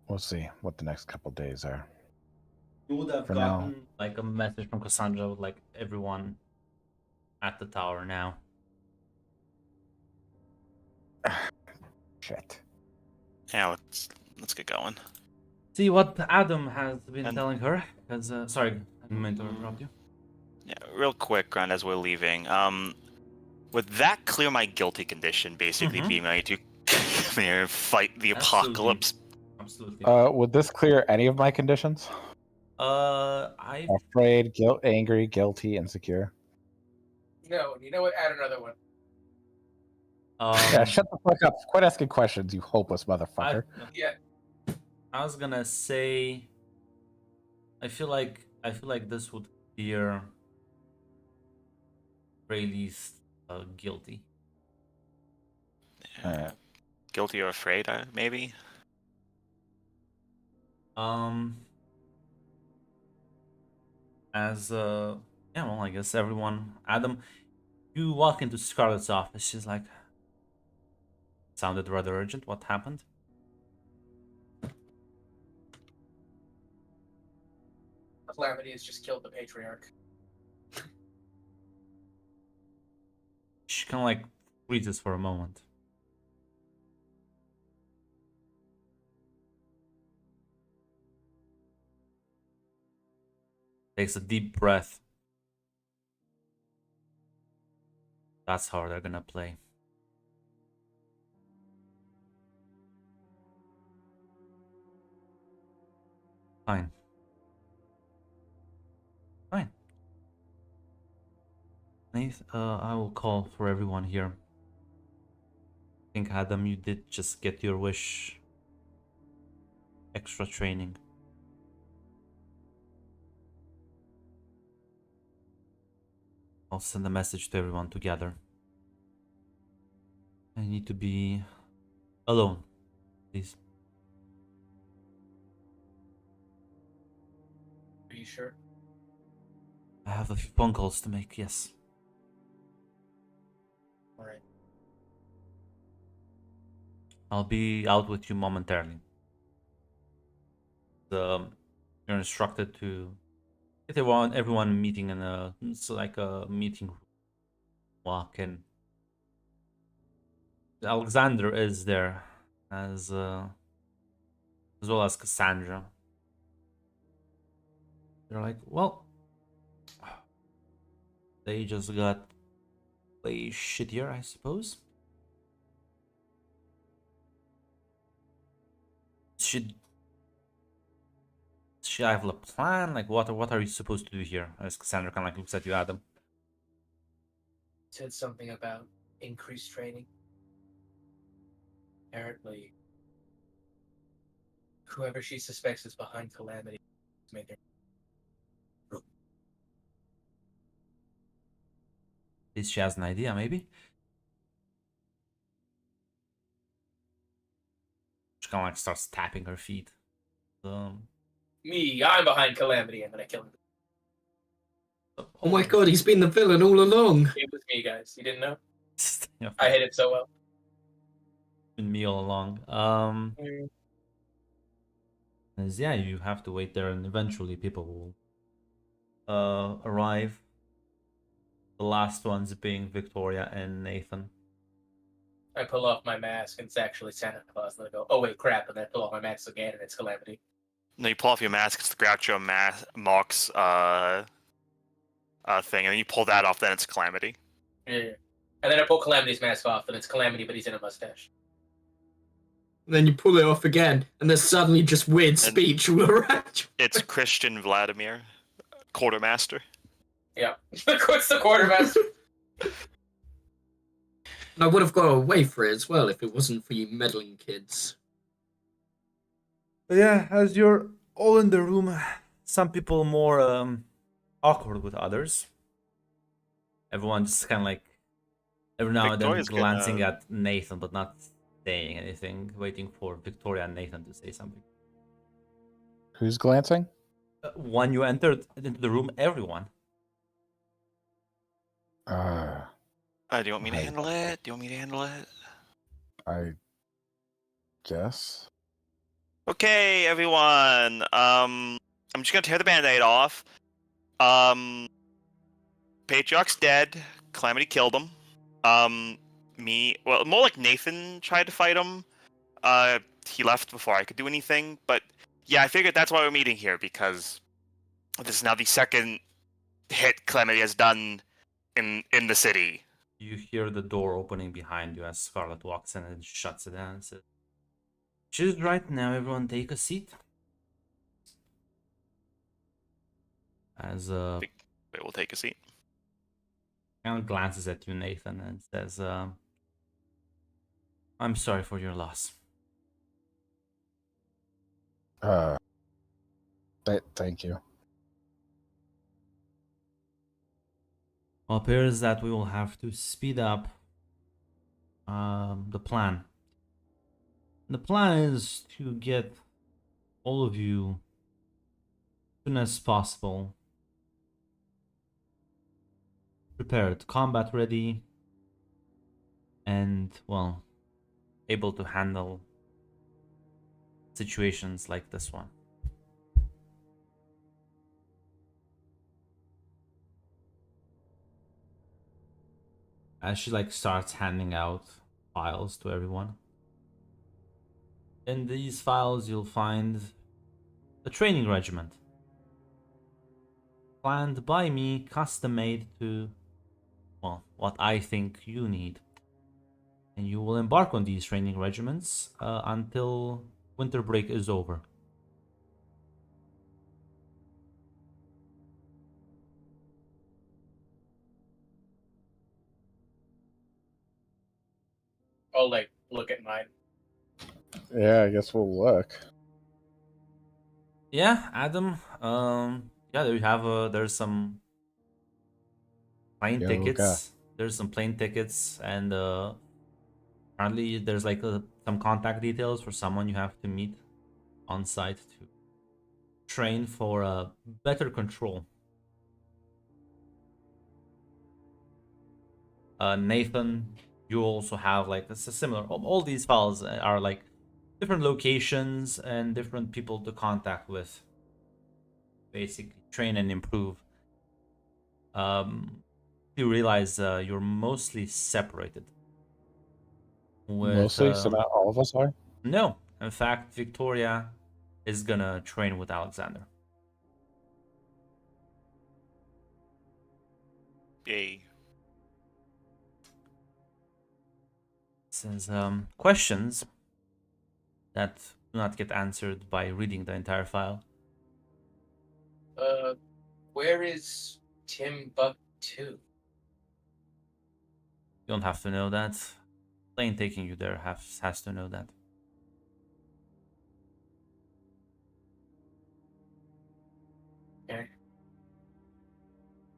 we'll see what the next couple days are. You would have For gotten now. like a message from Cassandra with like everyone at the tower now. Shit. Yeah, let's get going. See what Adam has been And- telling her. Because sorry, I didn't mean to interrupt you. Yeah, real quick, Grant, as we're leaving. Would that clear my guilty condition, basically Mhm. being ready to come here and fight the Absolutely. apocalypse? Absolutely. Would this clear any of my conditions? I Afraid, angry, guilty, insecure. No, you know what? Add another one. Yeah, shut the fuck up. Quit asking questions, you hopeless motherfucker. Yeah. I was gonna say. I feel like this would clear Rayleigh's guilty. Alright. Guilty or afraid, maybe? As yeah, well, I guess everyone. Adam, you walk into Scarlett's office. She's like, sounded rather urgent. What happened? Calamity has just killed the patriarch. She kind of like freezes for a moment. Takes a deep breath. That's how they're gonna play. Fine. Fine. Nath, I will call for everyone here. I think, Adam, you did just get your wish. Extra training. I'll send a message to everyone together. I need to be alone, please. Are you sure? I have a few phone calls to make, yes. All right. I'll be out with you momentarily. You're instructed to get everyone meeting in it's like a meeting room. Walk in. Alexander is there, as well as Cassandra. They're like, well, they just got way shittier, I suppose. Should I have a plan? Like, what are you supposed to do here? As Cassandra kind of like looks at you, Adam. Said something about increased training. Apparently, whoever she suspects is behind Calamity made their. At least she has an idea, maybe. She kind of like starts tapping her feet. Me, I'm behind Calamity, and then I kill him. Oh my god, he's been the villain all along. It was me, guys. You didn't know? Yeah, I hit it so well. been me all along. As yeah, you have to wait there, and eventually people will arrive. The last ones being Victoria and Nathan. I pull off my mask, and it's actually Santa Claus. And I go, oh wait, crap! And then I pull off my mask again, and it's Calamity. No, you pull off your mask, it's the Groucho Marx thing, and then you pull that off, then it's Calamity. Yeah. And then I pull Calamity's mask off, and it's Calamity, but he's in a mustache. And then you pull it off again, and there's suddenly just weird speech all around you. It's Christian Vladimir, quartermaster. Yeah. What's the quartermaster? And I would have got away for it as well if it wasn't for you meddling kids. But yeah, as you're all in the room, some people more awkward with others. Everyone just kind of like every now Victoria's and then glancing gonna- at Nathan, but not saying anything, waiting for Victoria and Nathan to say something. Who's glancing? When you entered into the room, everyone. Do you want me to Right. handle it? Do you want me to handle it? I guess. Okay, everyone. I'm just gonna tear the band-aid off. Patriarch's dead. Calamity killed him. More like Nathan tried to fight him. he left before I could do anything. But yeah, I figured that's why we're meeting here, because this is now the second hit Calamity has done in the city. You hear the door opening behind you as Scarlet walks in and shuts it down and says, "She's right. Now everyone take a seat." As We will take a seat. kind of glances at you, Nathan, and says, "I'm sorry for your loss." Thank you. Well, appears that we will have to speed up the plan. The plan is to get all of you as soon as possible prepared, combat ready, and, well, able to handle situations like this one. As she starts handing out files to everyone. In these files you'll find a training regiment planned by me, custom made to, well, what I think you need. And you will embark on these training regiments until winter break is over. I'll look at mine. Yeah, I guess we'll look. Yeah, Adam. Yeah, there you have. There's some plane Yoga. tickets. There's some plane tickets, and apparently there's some contact details for someone you have to meet on site to train for better control. Nathan, you also have it's a similar. All these files are different locations and different people to contact with. Basically, train and improve. You realize you're mostly separated. Mostly, so not all of us are? No, in fact, Victoria is gonna train with Alexander. Yay. Says questions that do not get answered by reading the entire file. Where is Timbuktu? You don't have to know that. Plane taking you there has to know that. Okay.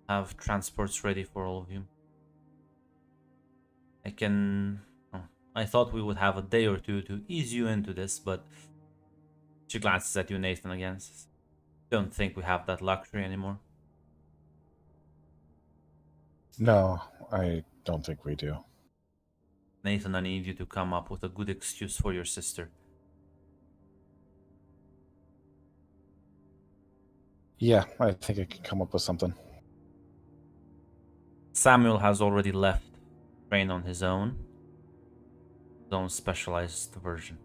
Have transports ready for all of you. I thought we would have a day or two to ease you into this, but she glances at you, Nathan, again. Says, don't think we have that luxury anymore. No, I don't think we do. Nathan, I need you to come up with a good excuse for your sister. Yeah, I think I can come up with something. Samuel has already left train on his own specialized version.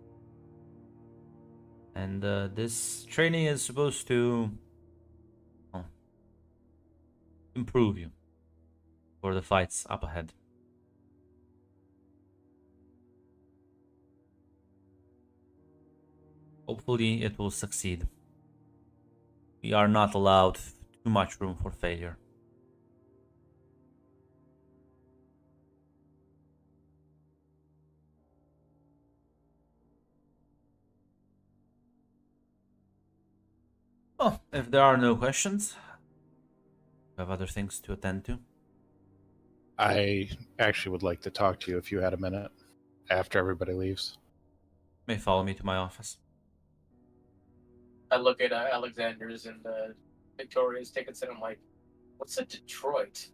And this training is supposed to improve you for the fights up ahead. Hopefully it will succeed. We are not allowed too much room for failure. Well, if there are no questions, we have other things to attend to. I actually would like to talk to you if you had a minute after everybody leaves. You may follow me to my office. I look at Alexander's and Victoria's tickets and I'm like, what's a Detroit?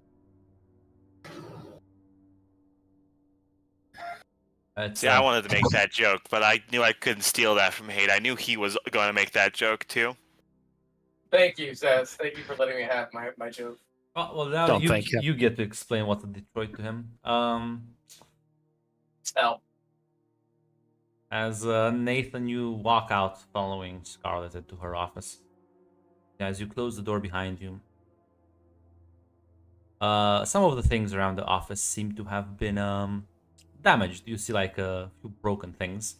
See, I wanted to make that joke, but I knew I couldn't steal that from Haight. I knew he was going to make that joke too. Thank you, Seth. Thank you for letting me have my joke. Oh, well, now Don't thank him. you get to explain what's a Detroit to him. Tell. As Nathan, you walk out following Scarlet into her office. As you close the door behind you, some of the things around the office seem to have been damaged. You see like a few broken things.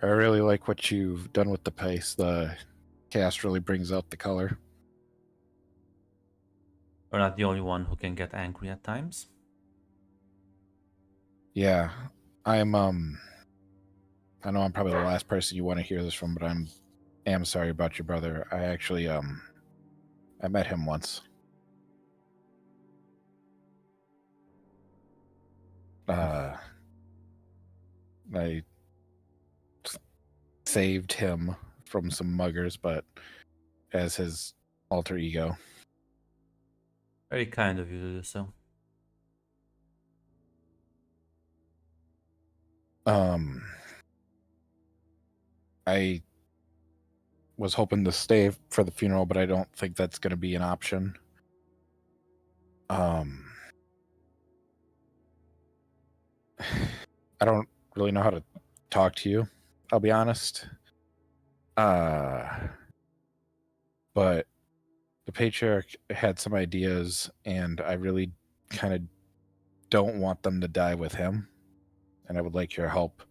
I really like what you've done with the paste. The cast really brings out the color. You're not the only one who can get angry at times. Yeah, I'm I know I'm probably the last person you want to hear this from, but am sorry about your brother. I actually I met him once. I saved him from some muggers, but as his alter ego. Very kind of you to do so. I was hoping to stay for the funeral, but I don't think that's going to be an option. I don't really know how to talk to you, I'll be honest. But the patriarch had some ideas, and I really kind of don't want them to die with him. And I would like your help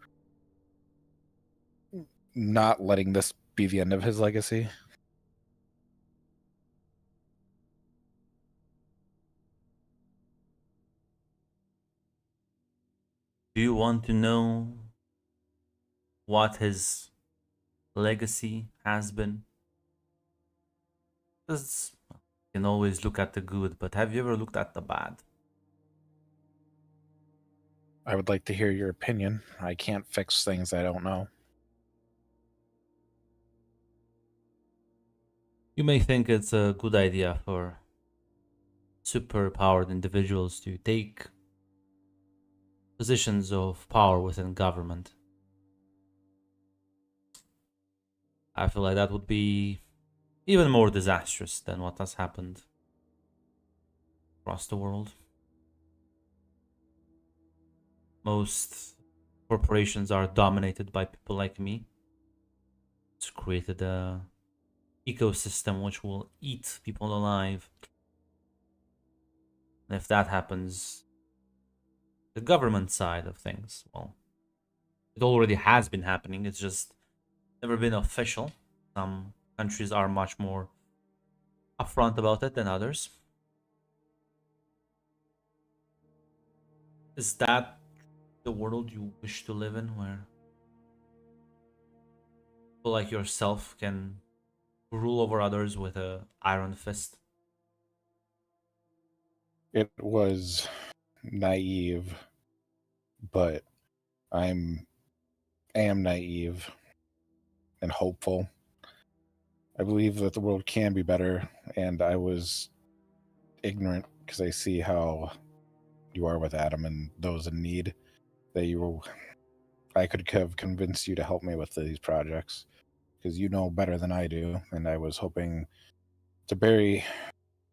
not letting this be the end of his legacy. Do you want to know what his legacy has been? Because you can always look at the good, but have you ever looked at the bad? I would like to hear your opinion. I can't fix things I don't know. You may think it's a good idea for superpowered individuals to take positions of power within government. I feel like that would be even more disastrous than what has happened across the world. Most corporations are dominated by people like me. It's created a ecosystem which will eat people alive. And if that happens, the government side of things, well, it already has been happening. It's just never been official. Some countries are much more upfront about it than others. Is that the world you wish to live in, where people like yourself can rule over others with an iron fist? It was naive, but I am naive and hopeful. I believe that the world can be better, and I was ignorant because I see how you are with Adam and those in need. I could have convinced you to help me with these projects because you know better than I do, and I was hoping to bury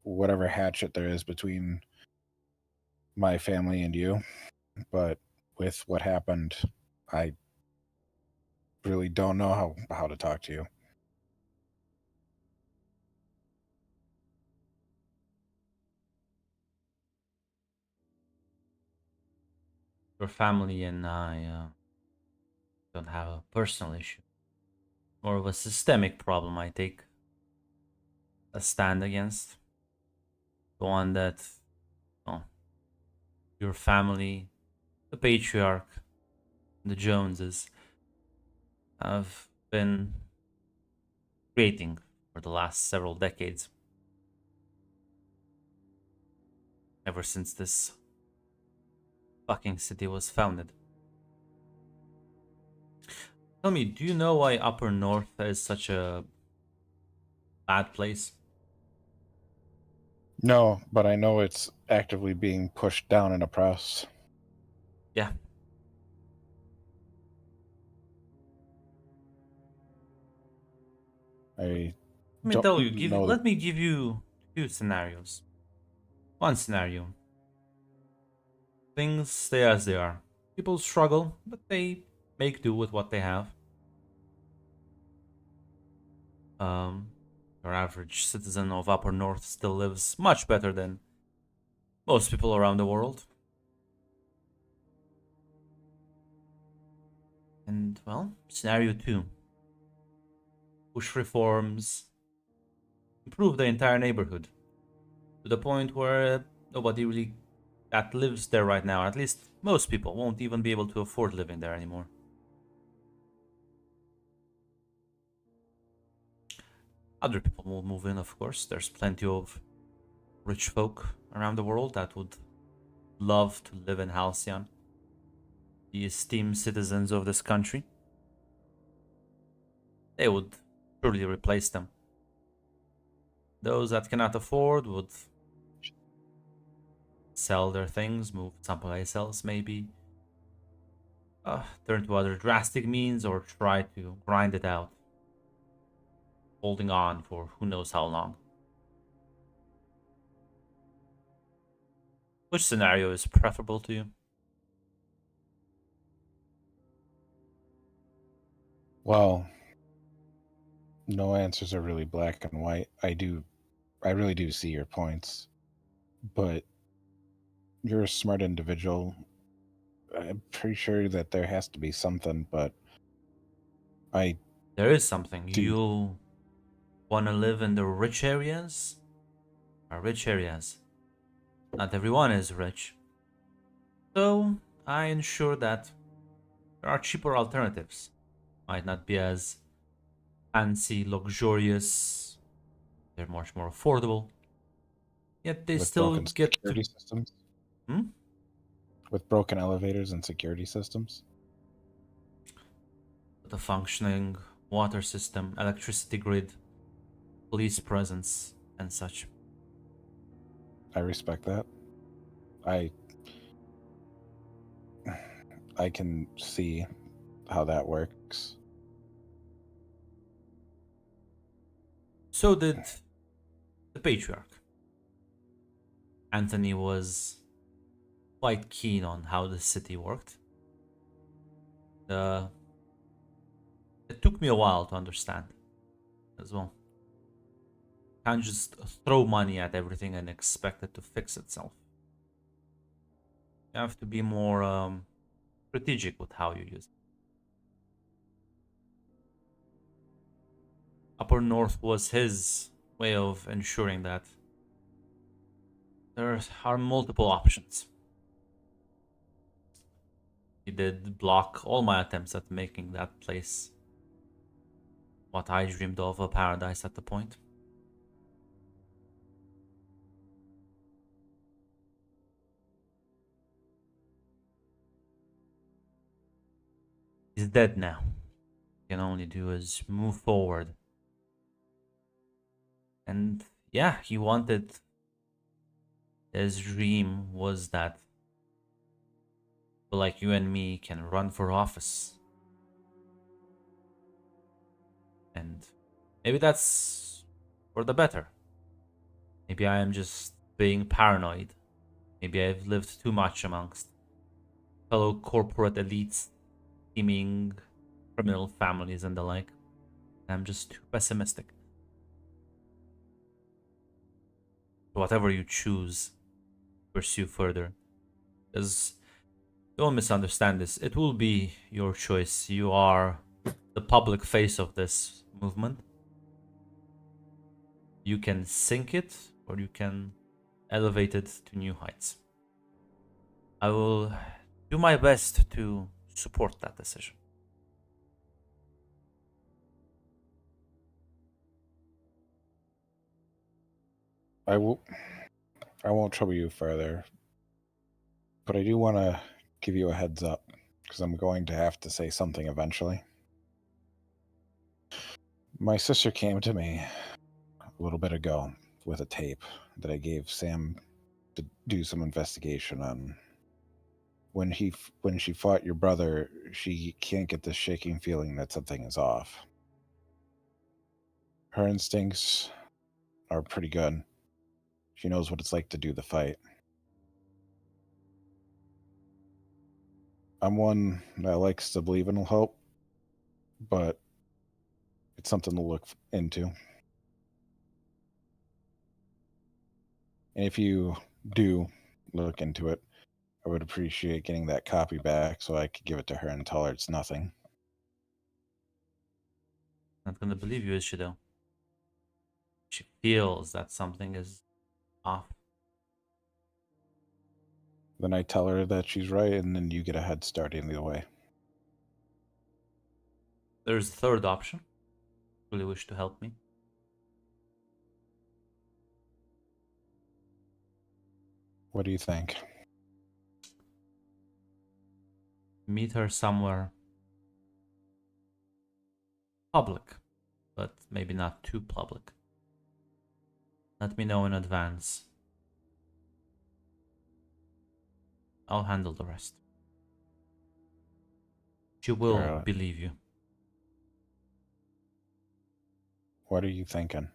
whatever hatchet there is between my family and you. But with what happened, I really don't know how to talk to you. Your family and I don't have a personal issue, more of a systemic problem I take a stand against. The one that, well, your family, the patriarch, the Joneses have been creating for the last several decades. Ever since this fucking city was founded. Tell me, do you know why Upper North is such a bad place? No, but I know it's actively being pushed down in a press. Yeah. Let me give you two scenarios. One scenario. things stay as they are. People struggle, but they make do with what they have. Your average citizen of Upper North still lives much better than most people around the world. And, well, scenario 2. Push reforms, improve the entire neighborhood to the point where nobody really that lives there right now, at least most people, won't even be able to afford living there anymore. Other people will move in, of course. There's plenty of rich folk around the world that would love to live in Halcyon, the esteemed citizens of this country. They would surely replace them. Those that cannot afford would sell their things, move someplace else maybe, turn to other drastic means, or try to grind it out, holding on for who knows how long. Which scenario is preferable to you? Well, no answers are really black and white. I really do see your points, but you're a smart individual. I'm pretty sure that there has to be something, but There is something. Do- You want to live in the rich areas? Rich areas. Not everyone is rich. So I ensure that there are cheaper alternatives. Might not be as fancy, luxurious. They're much more affordable. Yet they with still broken get security systems, Hmm? with broken elevators and security systems. the functioning water system, electricity grid, police presence, and such. I respect that. I can see how that works. So did the patriarch. Anthony was quite keen on how the city worked. It took me a while to understand as well. Can't just throw money at everything and expect it to fix itself. You have to be more strategic with how you use it. Upper North was his way of ensuring that there are multiple options. He did block all my attempts at making that place what I dreamed of, a paradise at the point. He's dead now. What he can only do is move forward. And yeah, he wanted, his dream was that people like you and me can run for office. And maybe that's for the better. Maybe I am just being paranoid. Maybe I've lived too much amongst fellow corporate elites, teeming criminal families and the like. I'm just too pessimistic. Whatever you choose, pursue further. Because don't misunderstand this. It will be your choice. You are the public face of this movement. You can sink it, or you can elevate it to new heights. I will do my best to support that decision. I won't trouble you further, but I do want to give you a heads up because I'm going to have to say something eventually. My sister came to me a little bit ago with a tape that I gave Sam to do some investigation on. When she fought your brother, she can't get this shaking feeling that something is off. Her instincts are pretty good. She knows what it's like to do the fight. I'm one that likes to believe in hope, but it's something to look into. And if you do look into it, I would appreciate getting that copy back so I could give it to her and tell her it's nothing. Not gonna believe you, is she though? She feels that something is off. Then I tell her that she's right, and then you get a head start either way. There's a third option. Really wish to help me. What do you think? Meet her somewhere public, but maybe not too public. Let me know in advance. I'll handle the rest. She will Alright. believe you. What are you thinking?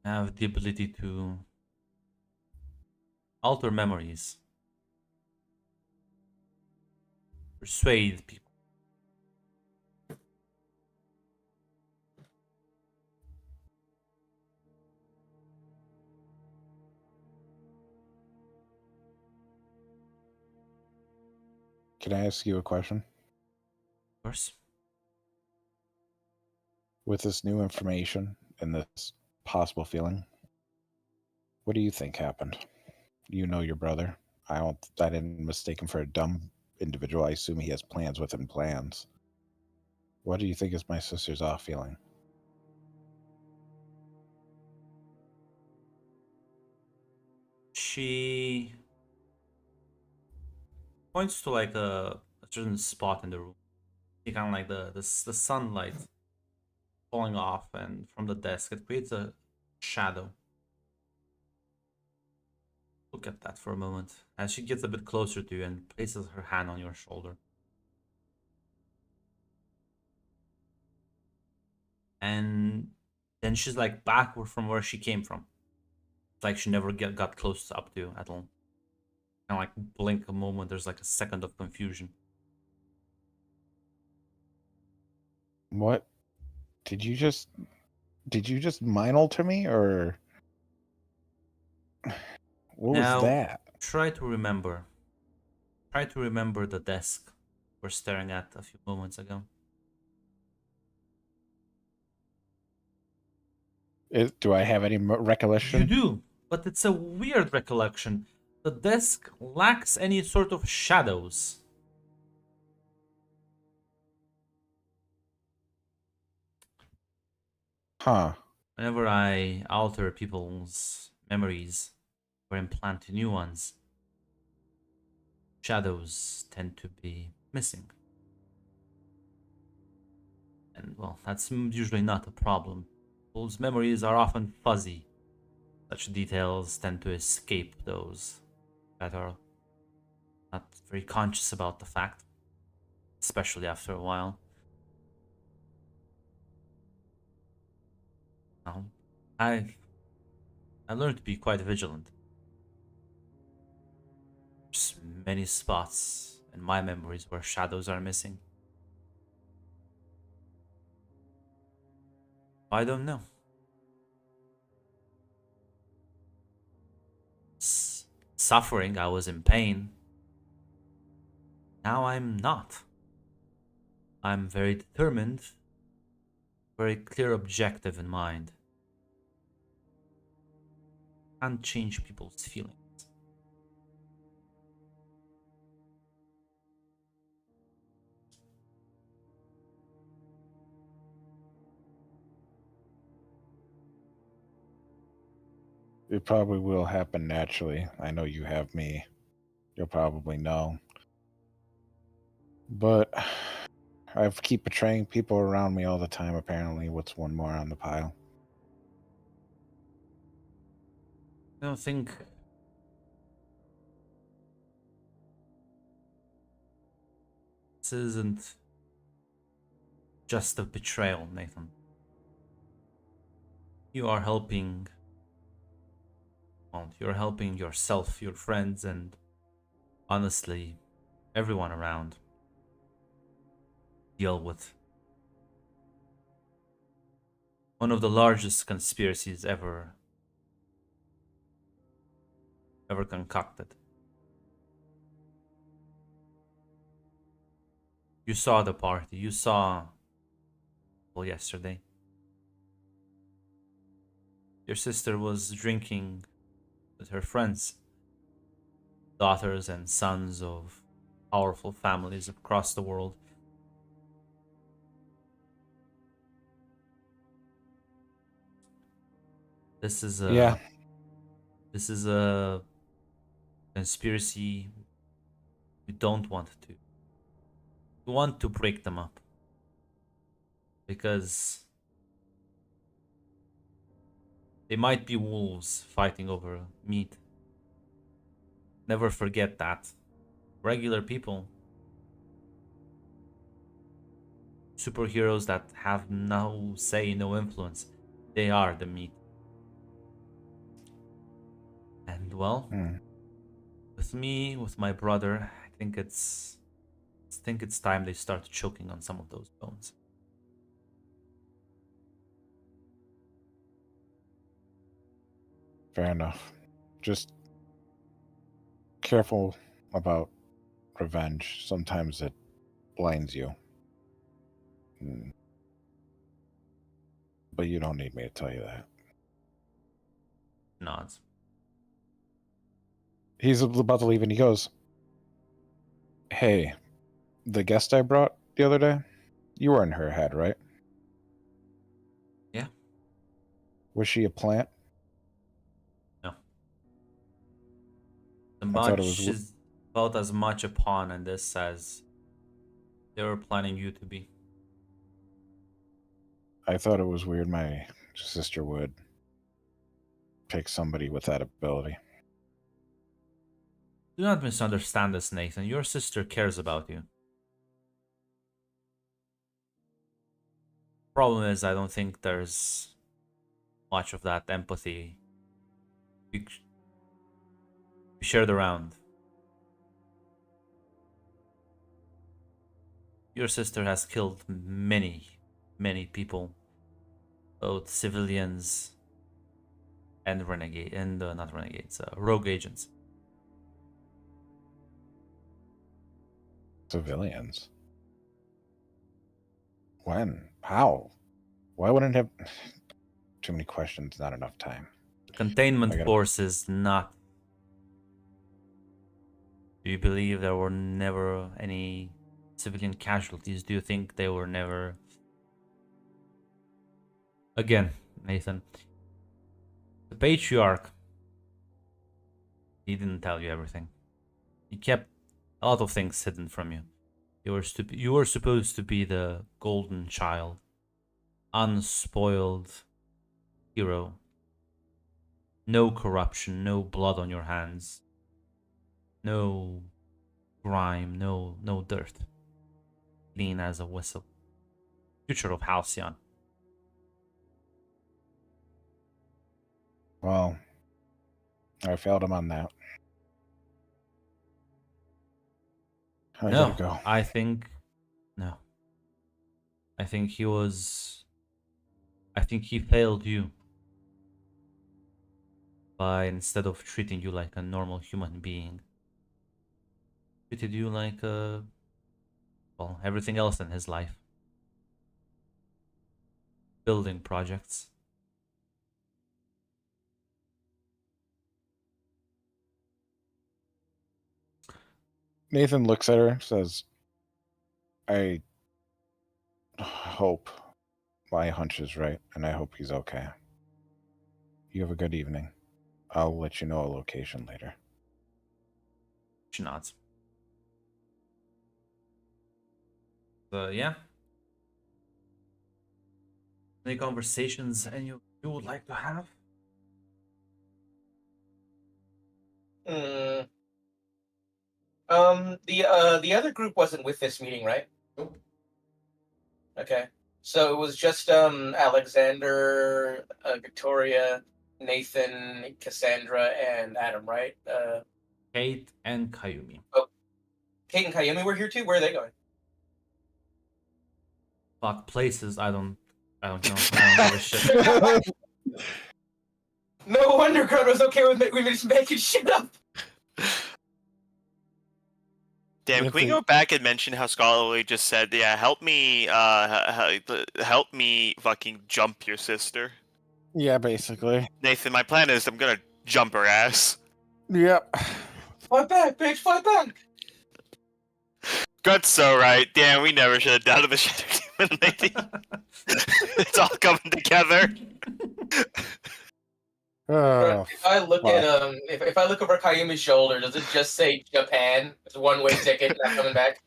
I have the ability to alter memories, persuade people. Can I ask you a question? Of course. With this new information and this possible feeling, what do you think happened? You know your brother. I didn't mistake him for a dumb individual. I assume he has plans within plans. What do you think is my sister's off feeling? She points to like a certain spot in the room. You kind of like the sunlight falling off, and from the desk it creates a shadow. Look at that for a moment as she gets a bit closer to you and places her hand on your shoulder. And then she's like backward from where she came from. It's like she never got close up to you at all. Kind of like blink a moment, there's like a second of confusion. What? Did you just mind alter me, or what Now, was that? Try to remember. Try to remember the desk we're staring at a few moments ago. Do I have any recollection? You do, but it's a weird recollection. The desk lacks any sort of shadows. Huh. Whenever I alter people's memories or implant new ones, shadows tend to be missing. And well, that's usually not a problem. People's memories are often fuzzy. Such details tend to escape those that are not very conscious about the fact, especially after a while. I learned to be quite vigilant. There's many spots in my memories where shadows are missing. I don't know. Suffering, I was in pain. Now I'm not. I'm very determined, very clear objective in mind. Can't change people's feelings. It probably will happen naturally. I know you have me. You'll probably know. But I keep betraying people around me all the time, apparently. What's one more on the pile? I don't think this isn't just a betrayal, Nathan. You are helping Well, you're helping yourself, your friends, and honestly, everyone around deal with one of the largest conspiracies ever concocted. You saw the party. You saw yesterday. Your sister was drinking with her friends, daughters and sons of powerful families across the world. This is a Yeah. this is a conspiracy we don't want to. We want to break them up because they might be wolves fighting over meat. Never forget that. Regular people, superheroes that have no say, no influence, they are the meat. And well, with me, with my brother, I think it's time they start choking on some of those bones. Fair enough. Just careful about revenge. Sometimes it blinds you. But you don't need me to tell you that. Nods. He's about to leave and he goes, "Hey, the guest I brought the other day, you were in her head, right? Yeah. Was she a plant?" No. The I thought it Mudge was is about as much a pawn in this as they were planning you to be. I thought it was weird my sister would pick somebody with that ability. Do not misunderstand this, Nathan. Your sister cares about you. Problem is, I don't think there's much of that empathy we shared around. Your sister has killed many, many people, both civilians and not renegades, rogue agents. Civilians? When? How? Why wouldn't it have... Too many questions, not enough time. The containment I gotta- force is not. Do you believe there were never any civilian casualties? Do you think they were never... Again, Nathan, the patriarch, he didn't tell you everything. He kept a lot of things hidden from you. You were supposed to be the golden child, unspoiled hero. No corruption, no blood on your hands, no grime, no dirt. Clean as a whistle. Future of Halcyon. Well, I failed him on that. I No, gotta go. I think no. I think he failed you by, instead of treating you like a normal human being, treated you like everything else in his life. Building projects. Nathan looks at her, says, "I hope my hunch is right, and I hope he's okay. You have a good evening. I'll let you know a location later." She nods. Yeah. Any conversations you would like to have? The other group wasn't with this meeting, right? Nope. Okay. So it was just Alexander, Victoria, Nathan, Cassandra, and Adam, right? Kate and Kayumi. Kate and Kayumi were here too. Where are they going? Fuck places. I don't know. I don't give a shit. No wonder Crowd was okay with me just making shit up. Damn, You can we think- go back and mention how Scholarly just said, yeah, help me fucking jump your sister. Yeah, basically. Nathan, my plan is I'm gonna jump her ass. Yep. Fight back, bitch! Fight back! That's so right. Damn, we never should have doubted the Shadow Demon Lady. It's all coming together. Oh, If I look at if I look over Kayumi's shoulder, does it just say Japan? It's a one-way ticket, not coming back.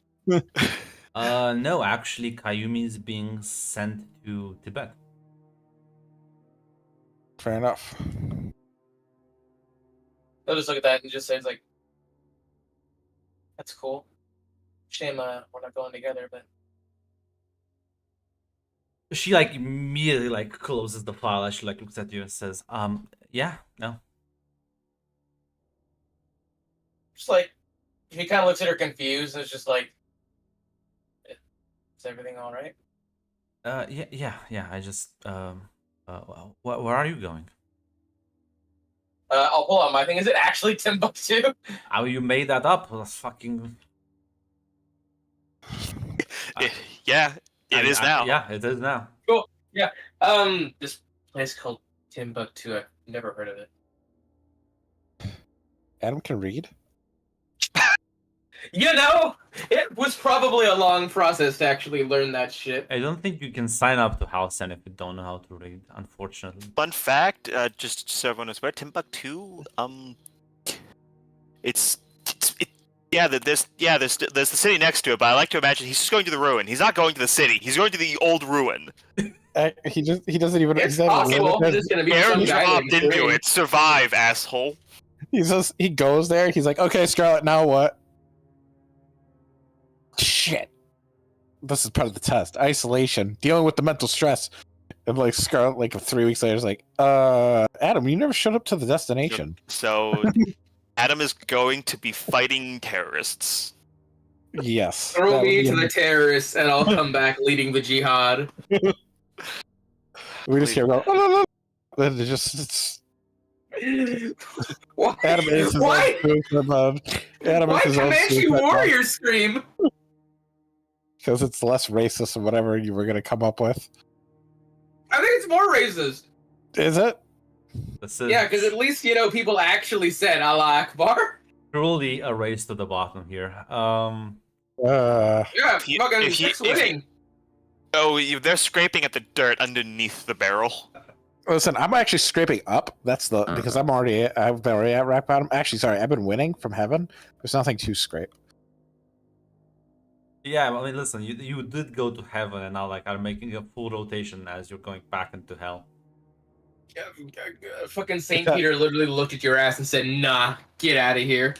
No, actually, Kayumi is being sent to Tibet. fair enough. I'll just look at that and just say it's like, that's cool. Shame we're not going together, but She like immediately like closes the file as she like looks at you and says, yeah, no. just like he kind of looks at her confused and it's just like, is everything all right? Yeah. I just where are you going? I'll pull out my thing. Is it actually Timbuktu? How you made that up? That's fucking. Yeah, it is now. Yeah, it is now. This place called Timbuktu. I've never heard of it. Adam can read. You know, it was probably a long process to actually learn that shit. I don't think you can sign up to Halcyon if you don't know how to read, unfortunately. Fun fact, just so everyone is aware, Timbuktu, there's the city next to it, but I like to imagine he's just going to the ruin. He's not going to the city. He's going to the old ruin. He doesn't even. It's he's not even possible. living It's there. gonna be Aaron some guy dropped named into Green. it. Survive, asshole. He goes there. He's like, okay, Scarlet, now what? Shit. This is part of the test. Isolation, dealing with the mental stress. And like Scarlet, like 3 weeks later, is like, Adam, you never showed up to the destination. So, Adam is going to be fighting terrorists. Yes. Throw that would me be to the am- terrorists, and I'll come back leading the jihad. we just hear go. "Oh, no, no." Then it's Why? Adam is his Why? own suicide. Adam Why is his own Comanche suicide warrior scream? because it's less racist than whatever you were gonna come up with. I think it's more racist. Is it? This is Yeah, because at least people actually said Allah Akbar. truly a race to the bottom here. Yeah, If you- fucking if you- six if you- winning. Oh, they're scraping at the dirt underneath the barrel. Listen, I'm actually scraping up. That's the because I've been already at rock bottom. Actually, sorry, I've been winning from heaven. There's nothing to scrape. Yeah, I mean, listen, you did go to heaven and now like are making a full rotation as you're going back into hell. Fucking Saint Peter literally looked at your ass and said, "Nah, get out of here."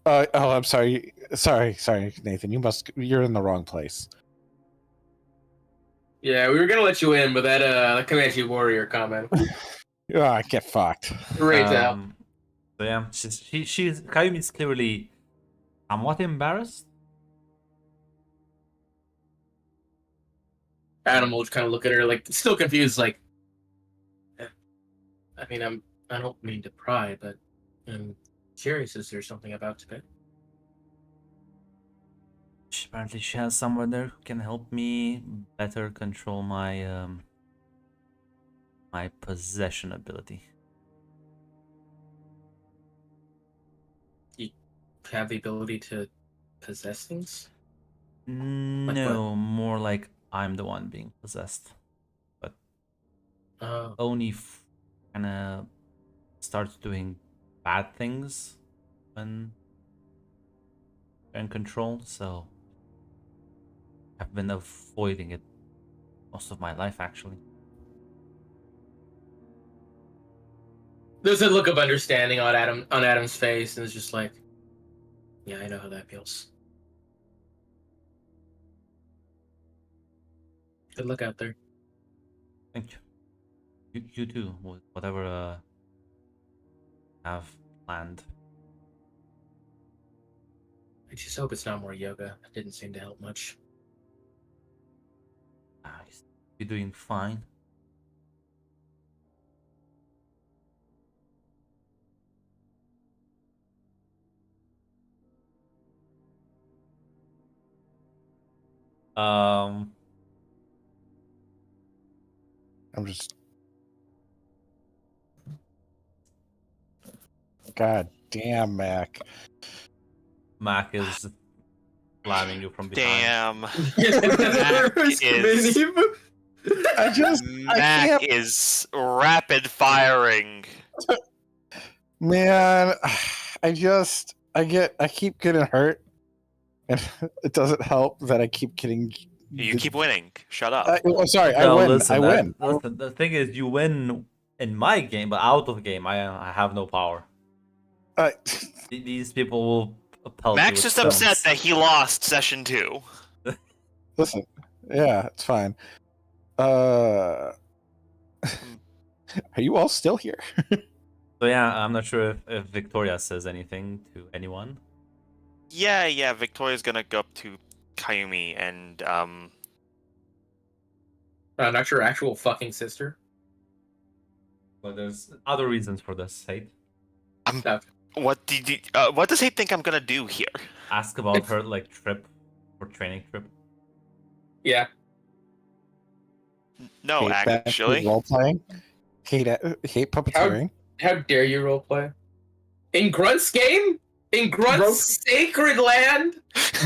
Oh, I'm sorry. Sorry, Nathan. You're in the wrong place. Yeah, we were gonna let you in, but that Comanche warrior comment. Get fucked. Right out. So yeah, she's Kayumi's clearly somewhat embarrassed. Adam will just kind of look at her like still confused, like. I mean, I don't mean to pry, but I'm curious. Is there something about Tibet? Apparently, she has someone there who can help me better control my my possession ability. You have the ability to possess things. No, more like I'm the one being possessed. Oh, Oni kind of starts doing bad things when they're in control, so I've been avoiding it most of my life, actually. there's a look of understanding on Adam's face, and it's just like, yeah, I know how that feels. Good luck out there. Thank you. You too. Whatever have planned. I just hope it's not more yoga. It didn't seem to help much. You're doing fine. Um, I'm just. God damn, Mac. Mac is slamming you from behind. Damn. Where's is- Minnie? I just. I Mac can't. is rapid firing. Man, I keep getting hurt, and it doesn't help that I keep getting. You keep winning. Shut up. Sorry, I No, win. listen, I win. listen, the thing is, you win in my game, but out of game, I have no power. Uh, These people will pelt you Mac's with just stones. upset that he lost session 2. listen, yeah, it's fine. Are you all still here? So yeah, I'm not sure if Victoria says anything to anyone. Yeah, Victoria's gonna go up to Kayumi and Not your actual fucking sister. But there's other reasons for this, hate. what does he think I'm gonna do here? Ask about her like trip or training trip. Yeah. No, actually. Role playing. Hate puppeteering. How dare you roleplay? In Grunt's game? In Grunt's sacred land?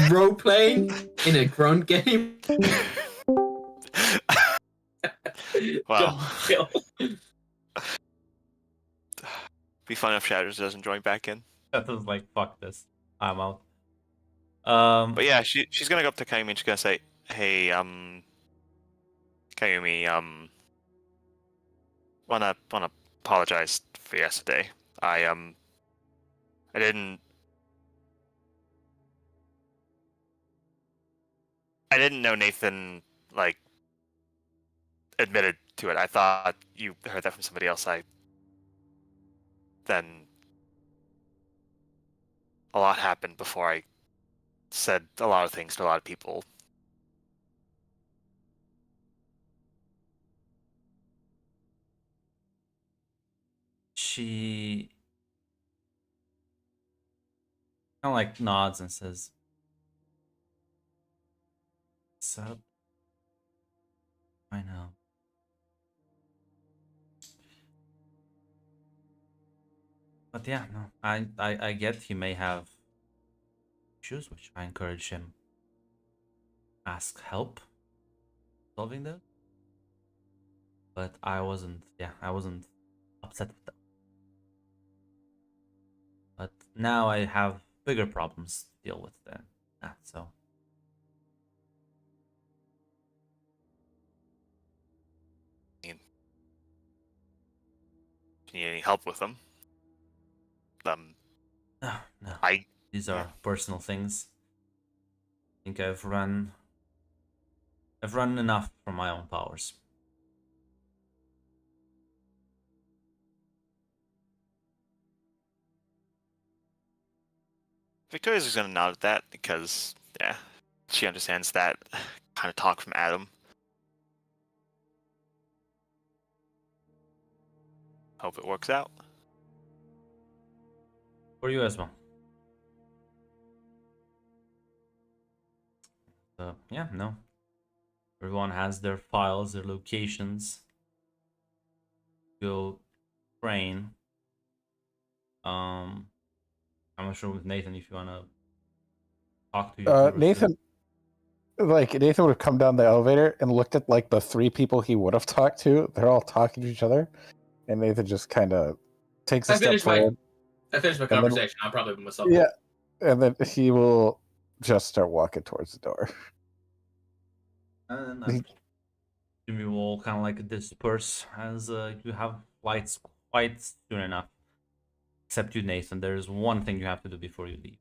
Role playing in a grunt game. Wow. Kill. Be fun if Shatters doesn't join back in. That was like, fuck this, I'm out. But yeah, she's gonna go up to Kayumi and she's gonna say, "Hey, Kayumi, wanna apologize for yesterday. I didn't know Nathan like admitted to it. I thought you heard that from somebody else. Then a lot happened before I said a lot of things to a lot of people. She kind of like nods and says, "What's up?" I know. But yeah, no, I get he may have issues, which I encourage him. Ask help solving that. But I wasn't upset with them. But now I have bigger problems to deal with than that, so. If you need any help with them, No, no. I These are personal things. I think I've run enough from my own powers. Victoria's just gonna nod at that because yeah, she understands that kind of talk from Adam. Hope it works out. For you as well. So yeah, no. Everyone has their files, their locations. Go train. I'm not sure with Nathan if you wanna talk to you. Nathan would have come down the elevator and looked at like the 3 people he would have talked to. They're all talking to each other, and Nathan just kind of takes a step forward. I finished my then- conversation. I'll probably put myself. Yeah, and then he will just start walking towards the door. And we will kind of like disperse as you have flights quite soon enough. Except you, Nathan. There's one thing you have to do before you leave.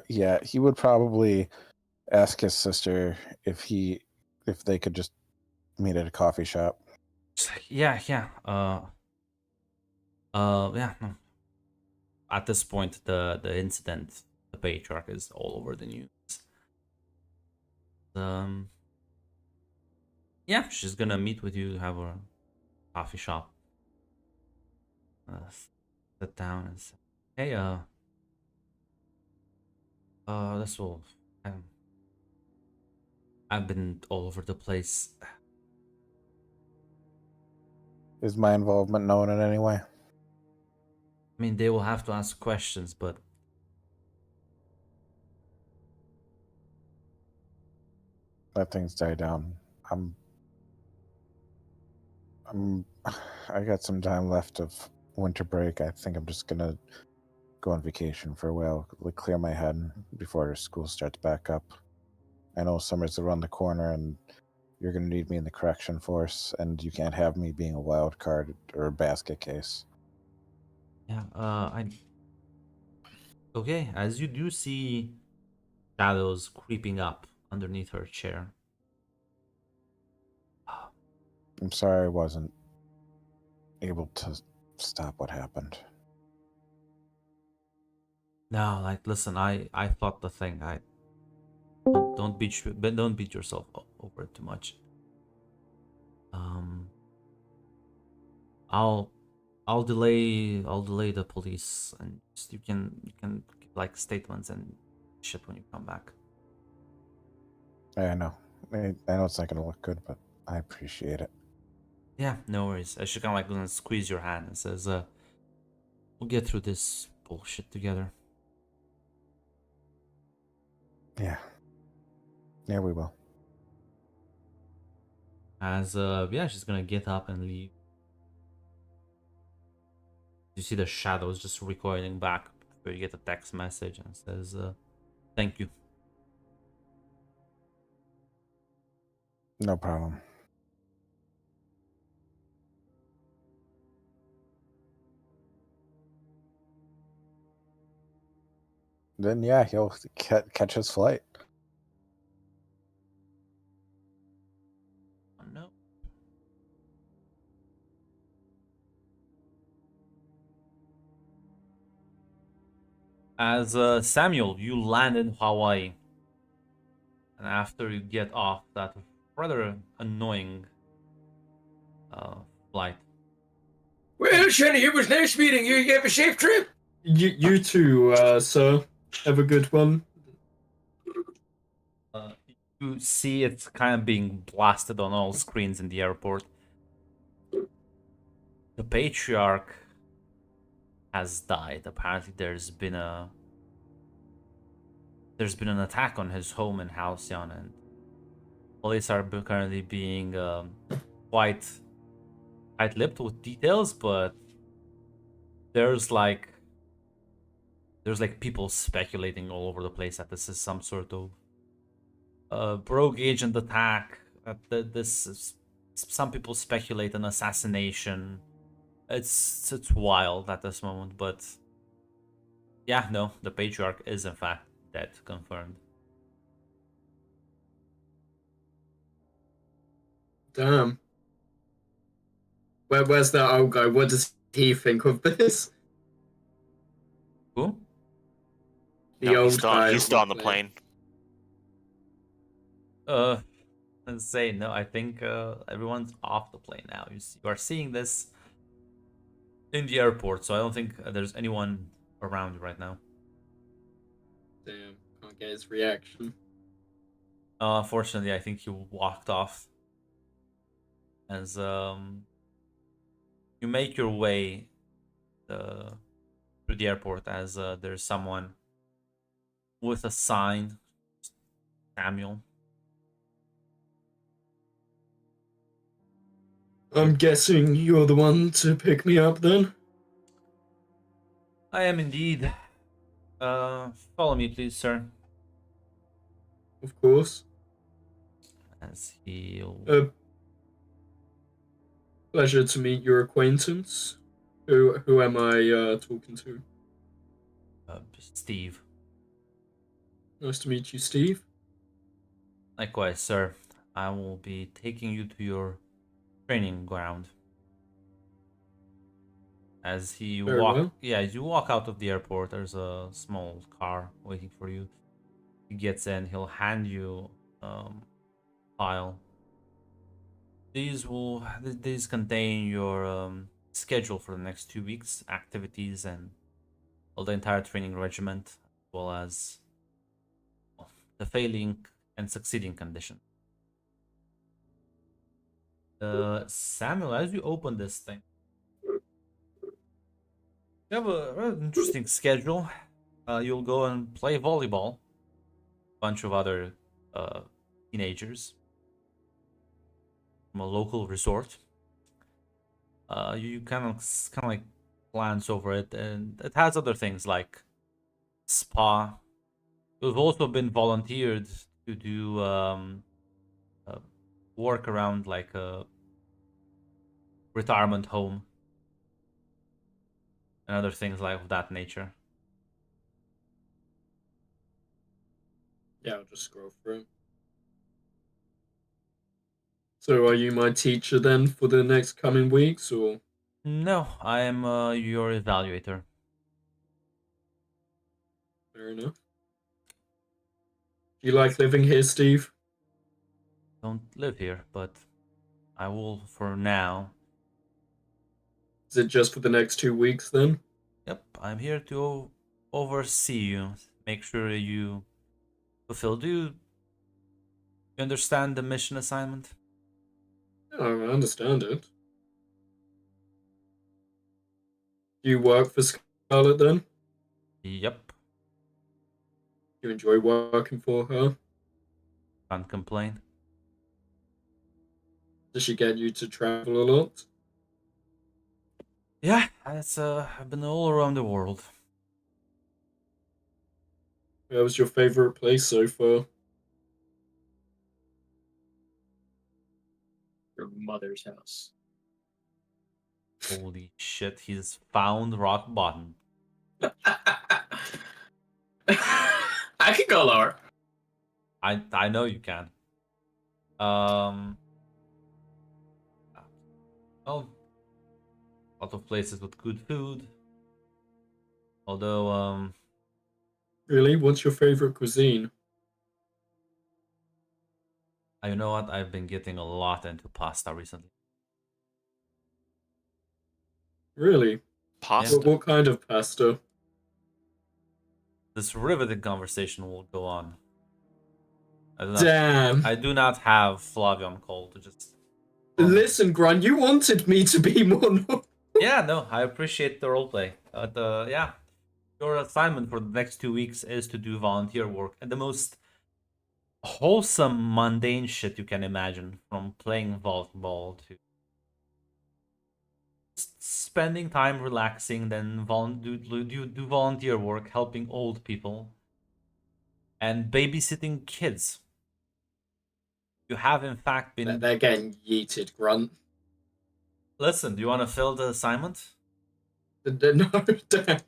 Yeah, he would probably ask his sister if he if they could just meet at a coffee shop. She's like, yeah. Yeah. No. At this point, the incident, the patriarch is all over the news. Yeah, she's gonna meet with you, have a coffee shop. Sit down and say, hey, that's all. I've been all over the place. Is my involvement known in any way? I mean, they will have to ask questions, but Let things die down. I got some time left of winter break. I think I'm just gonna go on vacation for a while, clear my head before school starts back up. I know summer's around the corner, and you're gonna need me in the correction force, and you can't have me being a wild card or a basket case. yeah, okay, as you do see shadows creeping up underneath her chair. I'm sorry I wasn't able to stop what happened. No, like, listen, I thought the thing. Don't beat yourself over it too much. I'll delay the police, and just, you can give, like, statements and shit when you come back. I know. I know it's not gonna look good, but I appreciate it. Yeah, no worries. She kind of like gonna squeeze your hand and says, we'll get through this bullshit together. Yeah. Yeah, we will. As yeah, she's gonna get up and leave. You see the shadows just recoiling back before you get a text message and says, thank you. No problem. Then yeah, he'll catch his flight. Oh, no. As Samuel, you land in Hawaii, and after you get off that rather annoying flight. Well, Shenny, it was nice meeting you. You have a safe trip. You too, sir. Have a good one. You see it's kind of being blasted on all screens in the airport. The patriarch has died. Apparently, there's been an attack on his home in Halcyon, and police are currently being quite tight-lipped with details, but there's like people speculating all over the place that this is some sort of rogue agent attack. Some people speculate an assassination. It's wild at this moment, but yeah, no, the patriarch is in fact dead, confirmed. Damn. Where's that old guy? What does he think of this? Who? The No, old he's still, guy. he's still on the plane. Let's say no. I think everyone's off the plane now. You are seeing this in the airport, so I don't think there's anyone around you right now. Damn, can't get his reaction. Unfortunately, I think he walked off. As you make your way through the airport, as there's someone with a sign, Samuel. I'm guessing you're the one to pick me up then? I am indeed. Follow me, please, sir. Of course. As he'll. Pleasure to meet your acquaintance. Who am I talking to? Steve. Nice to meet you, Steve. Likewise, sir. I will be taking you to your training ground. As he Very well. as you walk out of the airport, there's a small car waiting for you. He gets in, he'll hand you file. These contain your schedule for the next 2 weeks, activities, and all the entire training regiment, as well as the failing and succeeding condition. Samuel, as you open this thing, you have an interesting schedule. You'll go and play volleyball. Bunch of other teenagers from a local resort. You kind of like glance over it, and it has other things like spa. You've also been volunteered to do work around like a retirement home and other things like of that nature. Yeah, I'll just scroll through. So are you my teacher then for the next coming weeks, or? No, I am your evaluator. Fair enough. Do you like living here, Steve? Don't live here, but I will for now. Is it just for the next 2 weeks then? Yep, I'm here to oversee you, make sure you fulfill. Do you understand the mission assignment? Oh, I understand it. Do you work for Scarlet then? Yep, Do you enjoy working for her? can't complain. Does she get you to travel a lot? Yeah, I've been all around the world. Where was your favorite place so far? Your mother's house. Holy shit, he's found rock bottom. I could go lower. I know you can. Well, a lot of places with good food. Although, Really? What's your favorite cuisine? you know what? I've been getting a lot into pasta recently. Really? Pasta. What kind of pasta? This riveting conversation will go on. Damn. I do not have Flavion call to just. Listen, Grunt, you wanted me to be more. Yeah, no, I appreciate the roleplay. Yeah, your assignment for the next 2 weeks is to do volunteer work and the most wholesome, mundane shit you can imagine, from playing volleyball to spending time relaxing, then do volunteer work, helping old people, and babysitting kids. You have in fact been. They're getting yeeted, Grunt. Listen, do you want to fill the assignment? No, damn.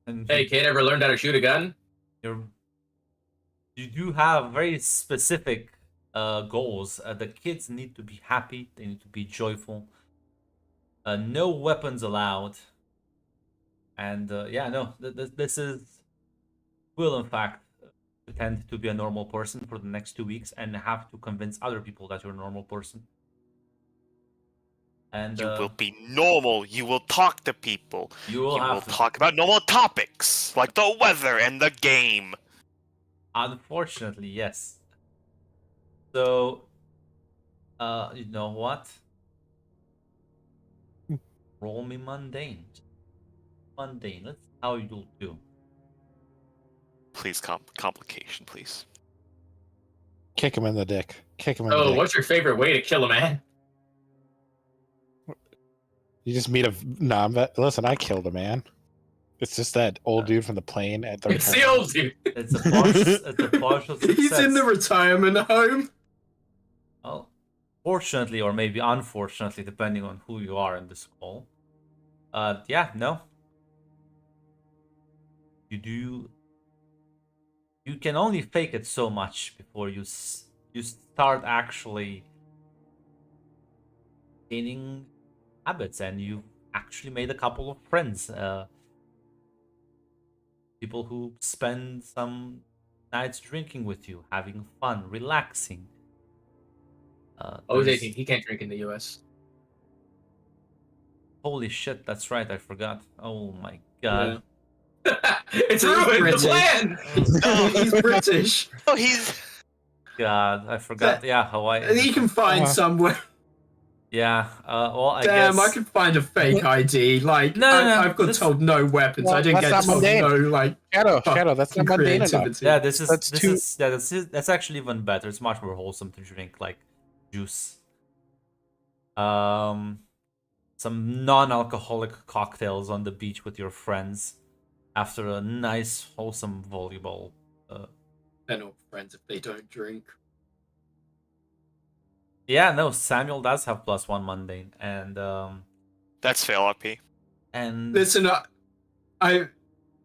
And Hey, kid, ever learned how to shoot a gun? you do have very specific goals. The kids need to be happy. They need to be joyful. No weapons allowed. And yeah, no, this is will in fact pretend to be a normal person for the next 2 weeks and have to convince other people that you're a normal person. And You will be normal. You will talk to people. you will You will have to. talk about normal topics like the weather and the game. Unfortunately, yes. So, you know what? Roll me mundane. Mundane. Let's see how you'll do. Please, complication, please. Kick him in the dick. Kick him in the Oh, dick. what's your favorite way to kill a man? You just meet a non-vet. Listen, I killed a man. It's just that old dude from the plane at the. It's the old dude. It's a partial success. He's in the retirement home. Well, fortunately, or maybe unfortunately, depending on who you are in this call. Yeah, no. You can only fake it so much before you you start actually gaining habits, and you actually made a couple of friends. People who spend some nights drinking with you, having fun, relaxing. Oh, he's There's- 18. He can't drink in the U.S. Holy shit, that's right, I forgot. Oh my god. It's He's ruined British. the plan. Oh, he's British. Oh, he's God, I forgot. Yeah, Hawaii. He can find somewhere. Yeah, well, I Damn, guess. I could find a fake ID. Like, No, no, no, I've got this- told no weapons. Well, I didn't that's get not told mundane. no, like, Shadow, that's not mundane enough. creativity. Yeah, this is That's this too- is yeah, that's actually even better. It's much more wholesome to drink like juice. Some non-alcoholic cocktails on the beach with your friends after a nice wholesome volleyball. They're not friends if they don't drink. Yeah, no, Samuel does have +1 mundane, and that's fail RP. Listen, I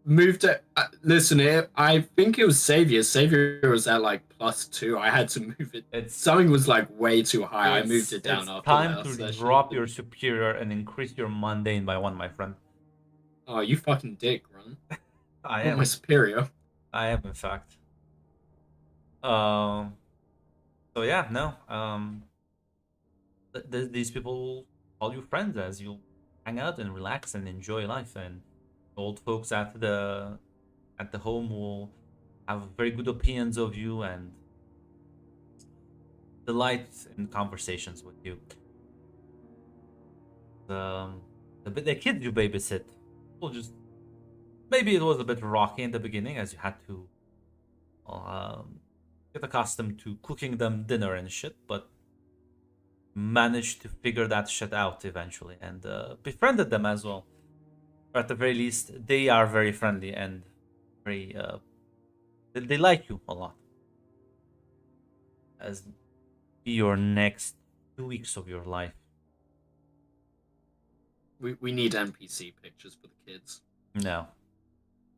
moved it. Listen, I think it was Savior. Savior was at like +2. I had to move it. it's Something was like way too high. I moved it down It's after time last to session. drop your superior and increase your mundane by 1, my friend. Oh, you fucking dick, Ron. I Not am. my superior. I am, in fact. So yeah, no. These people call you friends as you hang out and relax and enjoy life, and old folks at the home will have very good opinions of you and delight in conversations with you. The kids you babysit will just maybe it was a bit rocky in the beginning as you had to get accustomed to cooking them dinner and shit, but managed to figure that shit out eventually and befriended them as well. Or at the very least, they are very friendly and very they like you a lot. As be your next 2 weeks of your life. We need NPC pictures for the kids. No.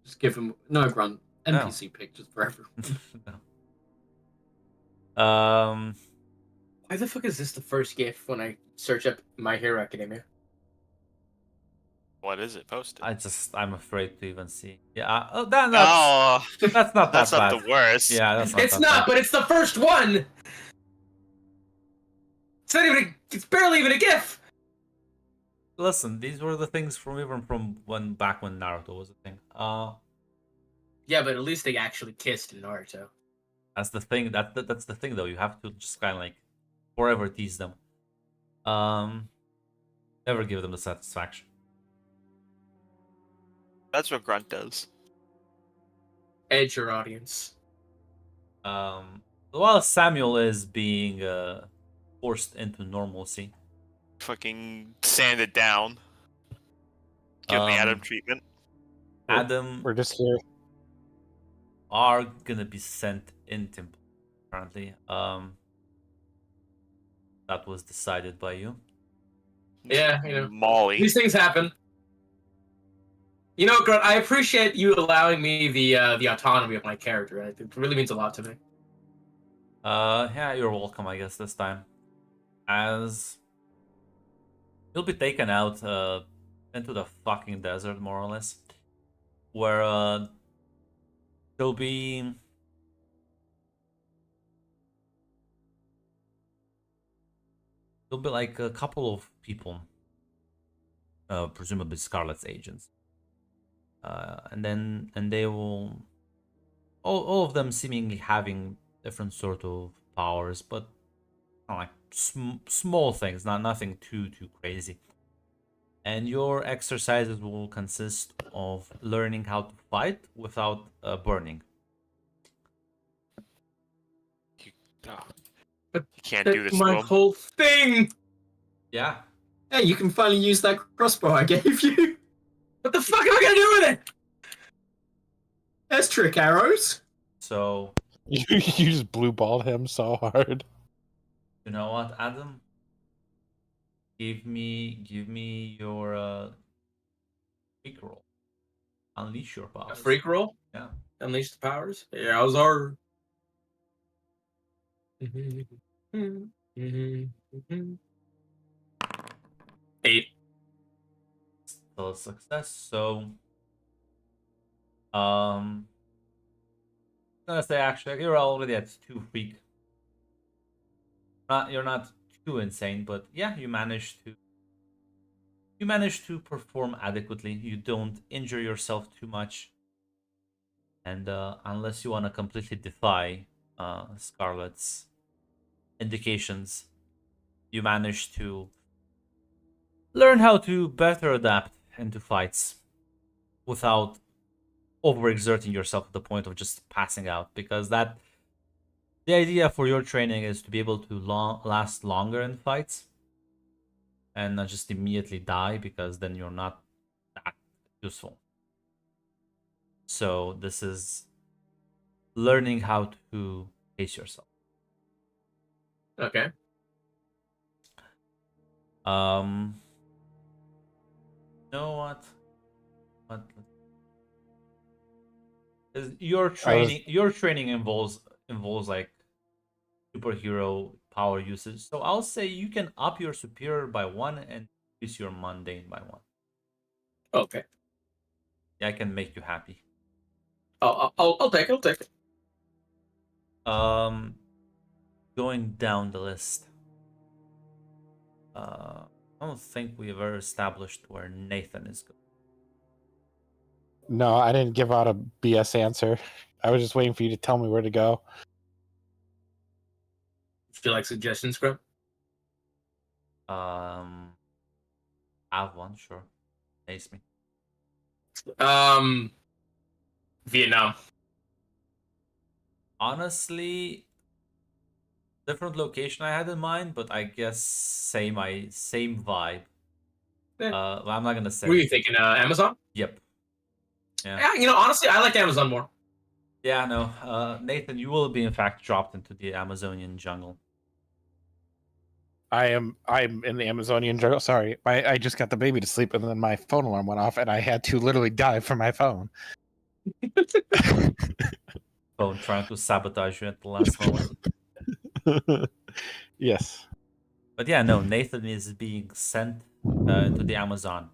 Just give them no grunt. No. NPC pictures for everyone. No. Why the fuck is this the first GIF when I search up My Hero Academia? What is it posted? I'm afraid to even see. Yeah. That's Oh, that's not that's that not bad. the worst. Yeah, that's not. It's that not, bad. but it's the first one. It's not even. It's barely even a GIF. Listen, these were the things from when Naruto was a thing. Yeah, but at least they actually kissed in Naruto. That's the thing. That's the thing, though. You have to just kind of like forever tease them. Never give them the satisfaction. That's what Grunt does. Edge your audience. While Samuel is being forced into normalcy, Fucking sand it down. Give me Adam Um, treatment. Adam We're just here. are gonna be sent in temple. Apparently, that was decided by you. Yeah, you know. Molly. These things happen. You know, Grunt, I appreciate you allowing me the autonomy of my character. It really means a lot to me. Yeah, you're welcome, I guess, this time. As you'll be taken out into the fucking desert, more or less, where there'll be like a couple of people, presumably Scarlet's agents, and they will all of them seemingly having different sort of powers, but like small things, nothing too crazy. And your exercises will consist of learning how to fight without burning. Oh, you can't That's do this to my him. whole thing. Yeah. Hey, you can finally use that crossbow I gave you. What the fuck am I gonna do with it? There's trick arrows. So You just blue balled him so hard. you know what, Adam? Give me your freak roll. Unleash your powers. A freak roll? Yeah. Unleash the powers? Yeah, I was our. Eight. Still a success. So, gonna say actually you're already at 2 week. You're not too insane, but yeah, you managed to perform adequately. You don't injure yourself too much, and unless you want to completely defy Scarlet's indications, you manage to learn how to better adapt into fights without overexerting yourself to the point of just passing out, because the idea for your training is to be able to last longer in fights and not just immediately die, because then you're not that useful. So this is learning how to pace yourself. Okay. You know what? Your training involves like superhero power usage. So I'll say you can up your superior by 1 and increase your mundane by 1. Okay. Yeah, I can make you happy. I'll take it. I'll take it. Going down the list. I don't think we ever established where Nathan is going. No, I didn't give out a BS answer. I was just waiting for you to tell me where to go. Would you like suggestions, Scrub? Have one, sure. Ace me. Vietnam. Honestly, different location I had in mind, but I guess same vibe. Yeah. Well, I'm not gonna say. Were you thinking Amazon? Yep. Yeah. Yeah, honestly, I like Amazon more. Yeah, no. Nathan, you will be in fact dropped into the Amazonian jungle. I'm in the Amazonian jungle. Sorry, I just got the baby to sleep, and then my phone alarm went off, and I had to literally dive for my phone. Phone trying to sabotage you at the last moment. Yes. But yeah, no. Nathan is being sent into the Amazon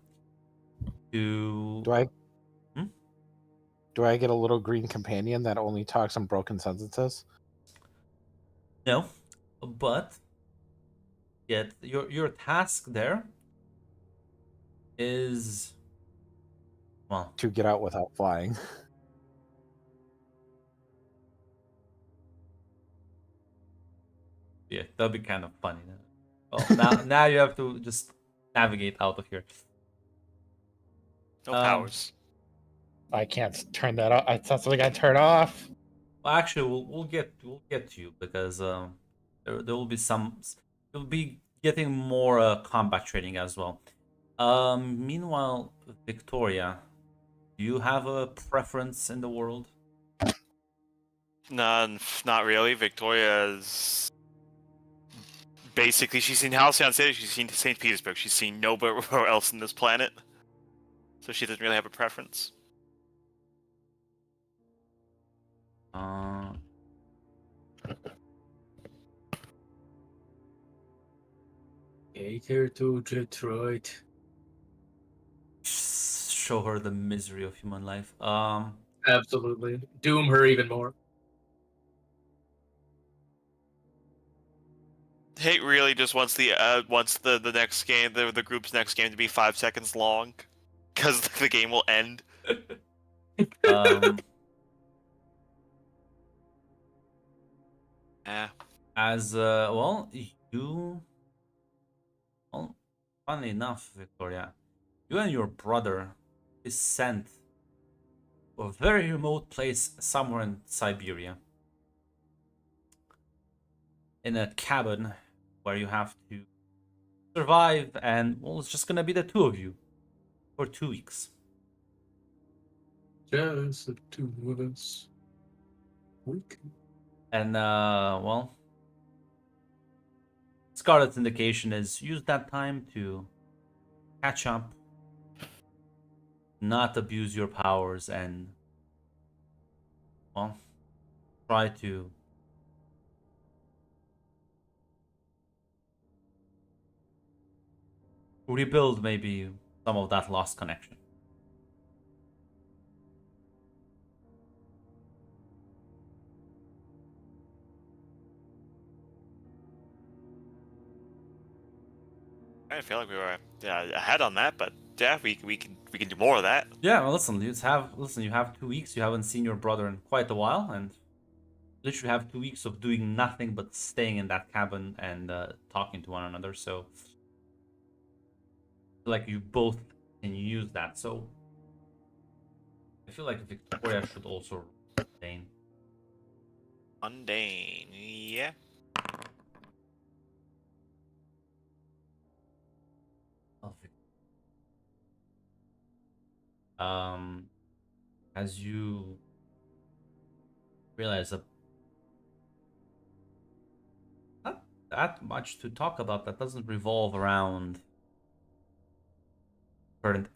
to. Do I get a little green companion that only talks in broken sentences? No, but yet your task there is, well, to get out without flying. Yeah, that'd be kind of funny. Well, now you have to just navigate out of here. No powers. I can't turn that off. It's not something I turn off. Well, actually, we'll get to you, because there will be you'll be getting more combat training as well. Meanwhile, Victoria, do you have a preference in the world? None, not really. Victoria's basically, she's seen Halcyon City, she's seen St. Petersburg, she's seen nowhere else on this planet, so she doesn't really have a preference. Take her to Detroit. Show her the misery of human life. Absolutely. Doom her even more. Hate really just wants the next game, the group's next game to be 5 seconds long, because the game will end. Yeah. As funnily enough, Victoria, you and your brother is sent to a very remote place somewhere in Siberia, in a cabin where you have to survive, and well, it's just gonna be the two of you for 2 weeks. Just the two of us. And well, Scarlet's indication is use that time to catch up, not abuse your powers, and well, try to rebuild maybe some of that lost connection. I feel like we were ahead on that, but yeah, we can do more of that. Yeah, well, listen, you have 2 weeks. You haven't seen your brother in quite a while, and literally have 2 weeks of doing nothing but staying in that cabin and talking to one another. So, like, you both can use that. So, I feel like Victoria should also retain. Mundane, yeah. As you realize that not that much to talk about that doesn't revolve around current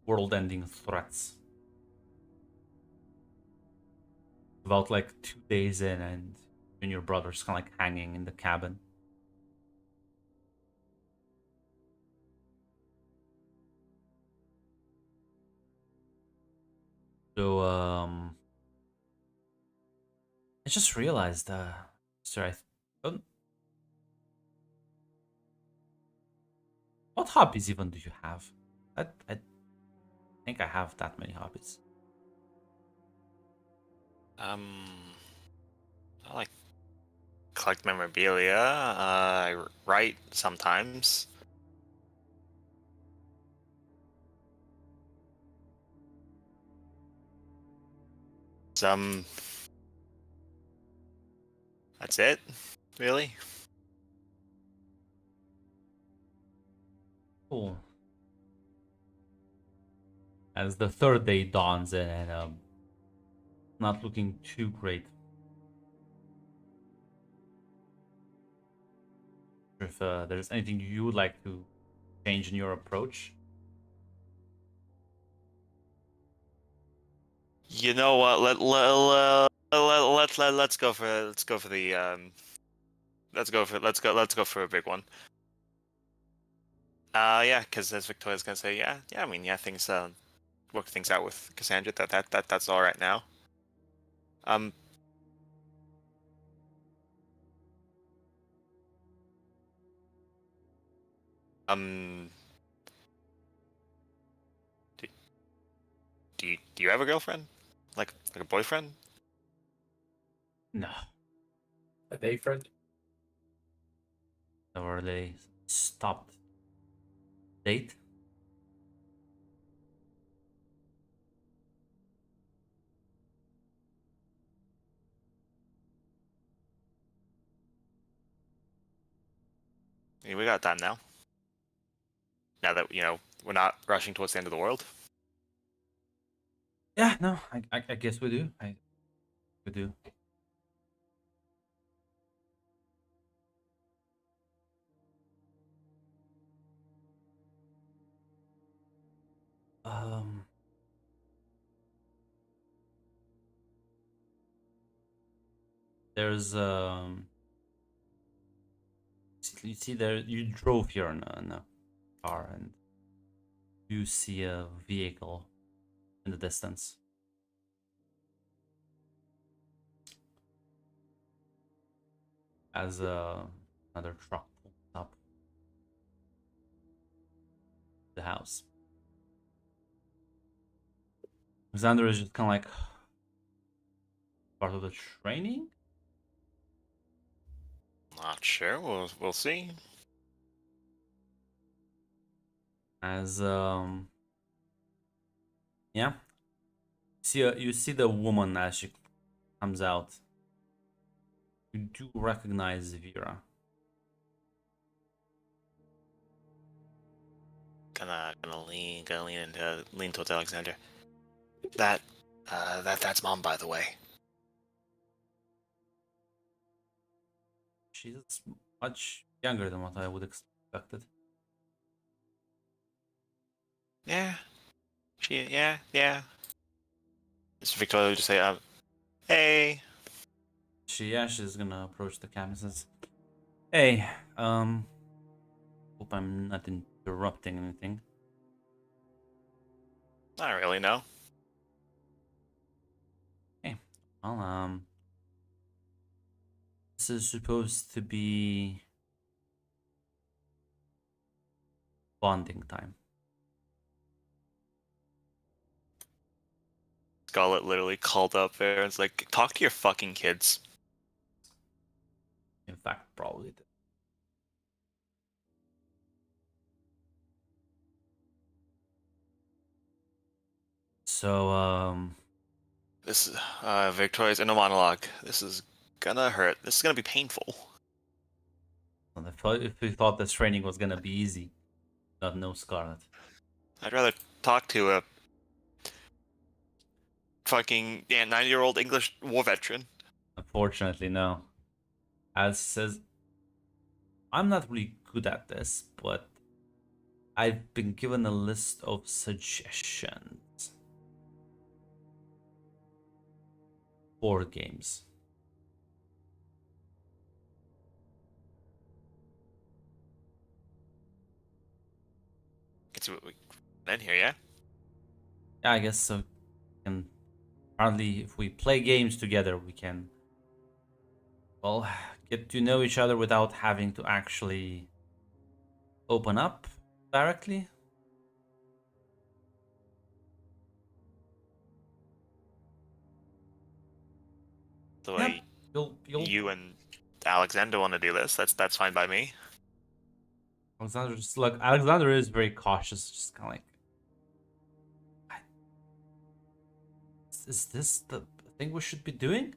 world-ending threats. About like 2 days in, and you and your brother's kind of like hanging in the cabin. So, I just realized, sir, don't. What hobbies even do you have? I think I have that many hobbies. I like collect memorabilia. I write sometimes. Some. That's it, really. Cool. As the third day dawns in, and not looking too great. If there's anything you would like to change in your approach. You know what? Let's go for the let's go for a big one. Yeah, because as Victoria's gonna say, yeah, I mean, yeah, things work things out with Cassandra. That's all right now. Um. Um. Do you have a girlfriend? Like a boyfriend? No. A day friend? Or they stopped date. I mean, we got time now. Now that we're not rushing towards the end of the world. Yeah, no, I guess we do. We do. There's you see there, you drove here in a car, and you see a vehicle in the distance. As another truck pulls up the house. Xander is just kind of like part of the training. Not sure. We'll see. As yeah, you see the woman as she comes out. You do recognize Vera. Gonna lean towards Alexander. That's Mom, by the way. She's much younger than what I would expected. Yeah. Yeah. It's Victoria to say, hey. She's gonna approach the cabin and says, "Hey, hope I'm not interrupting anything. Not really, no. Well, this is supposed to be bonding time. Scarlet literally called up there and was like, talk to your fucking kids. In fact, probably did. So, This is Victoria's inner monologue. This is gonna hurt. This is gonna be painful. if we thought this training was gonna be easy, not no Scarlet. I'd rather talk to a fucking 90-year-old English war veteran. Unfortunately, no. As says, I'm not really good at this, but I've been given a list of suggestions. Board games. Get to what we in here, yeah? Yeah, I guess so. And apparently, if we play games together, we can, well, get to know each other without having to actually open up directly. The Yep. way You'll you and Alexander want to do this, that's fine by me. Alexander just look. Alexander is very cautious, just kind of like, is this the thing we should be doing?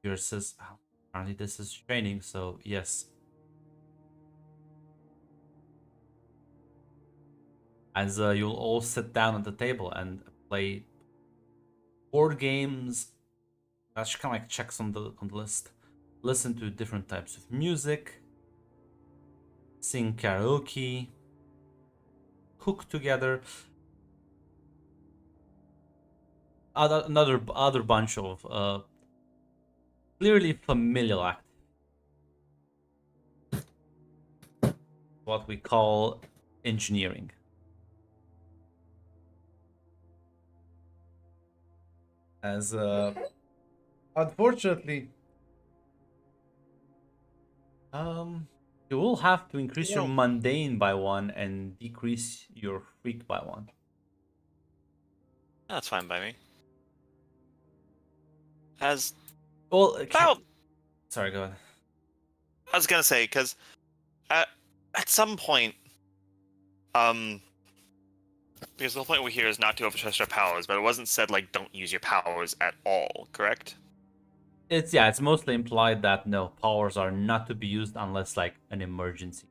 Yours says, oh, apparently this is training, so yes. As you'll all sit down at the table and play board games. That's kind of like checks on the list. Listen to different types of music. Sing karaoke. Cook together. Other bunch of clearly familial act. What we call engineering. As unfortunately, you will have to increase your mundane by 1 and decrease your freak by 1. That's fine by me. As Well, well, sorry, go ahead. I was gonna say, because at some point, because the whole point we hear is not to overtrust our powers, but it wasn't said like don't use your powers at all, correct? It's mostly implied that no, powers are not to be used unless like an emergency.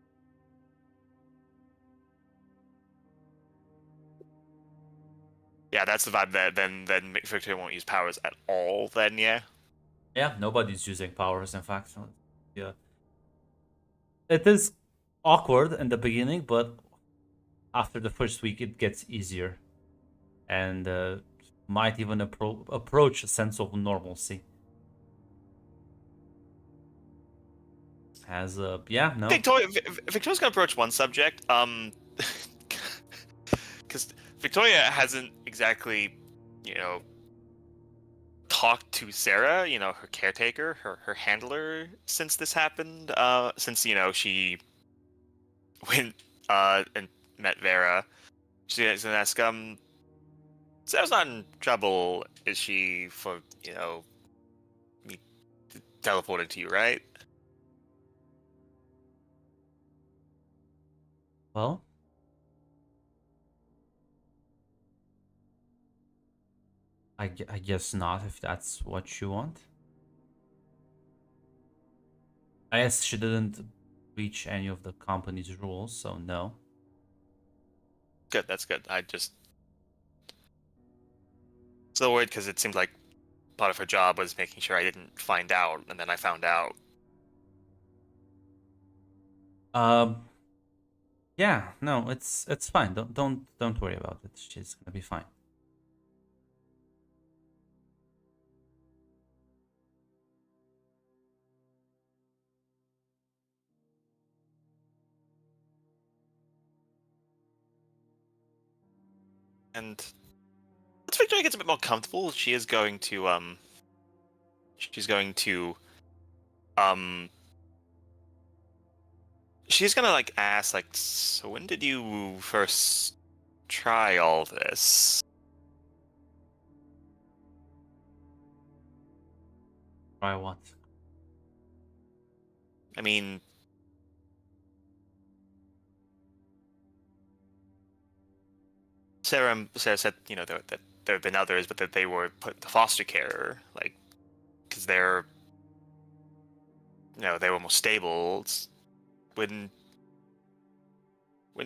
Yeah, that's the vibe. That then Victoria won't use powers at all. Then yeah. Yeah, nobody's using powers. In fact, yeah, it is awkward in the beginning, but after the first week, it gets easier, and might even approach a sense of normalcy. As yeah, no. Victoria's gonna approach one subject, because Victoria hasn't exactly, talked to Sarah, her caretaker, her handler, since this happened. Since she went and met Vera, she's gonna ask, Sarah's not in trouble, is she? For me teleporting to you, right? Well, I guess not, if that's what you want. I guess she didn't breach any of the company's rules, so no. Good, that's good. I just so worried because it seemed like part of her job was making sure I didn't find out, and then I found out. Yeah, no, it's fine. Don't worry about it. She's gonna be fine. And once Victoria gets a bit more comfortable, she is going to she's going to um she's gonna like ask like, so when did you first try all this? Try what? I mean, Sarah said, you know, that there have been others, but that they were put into foster care, like, because they're, you know, they were more stable. When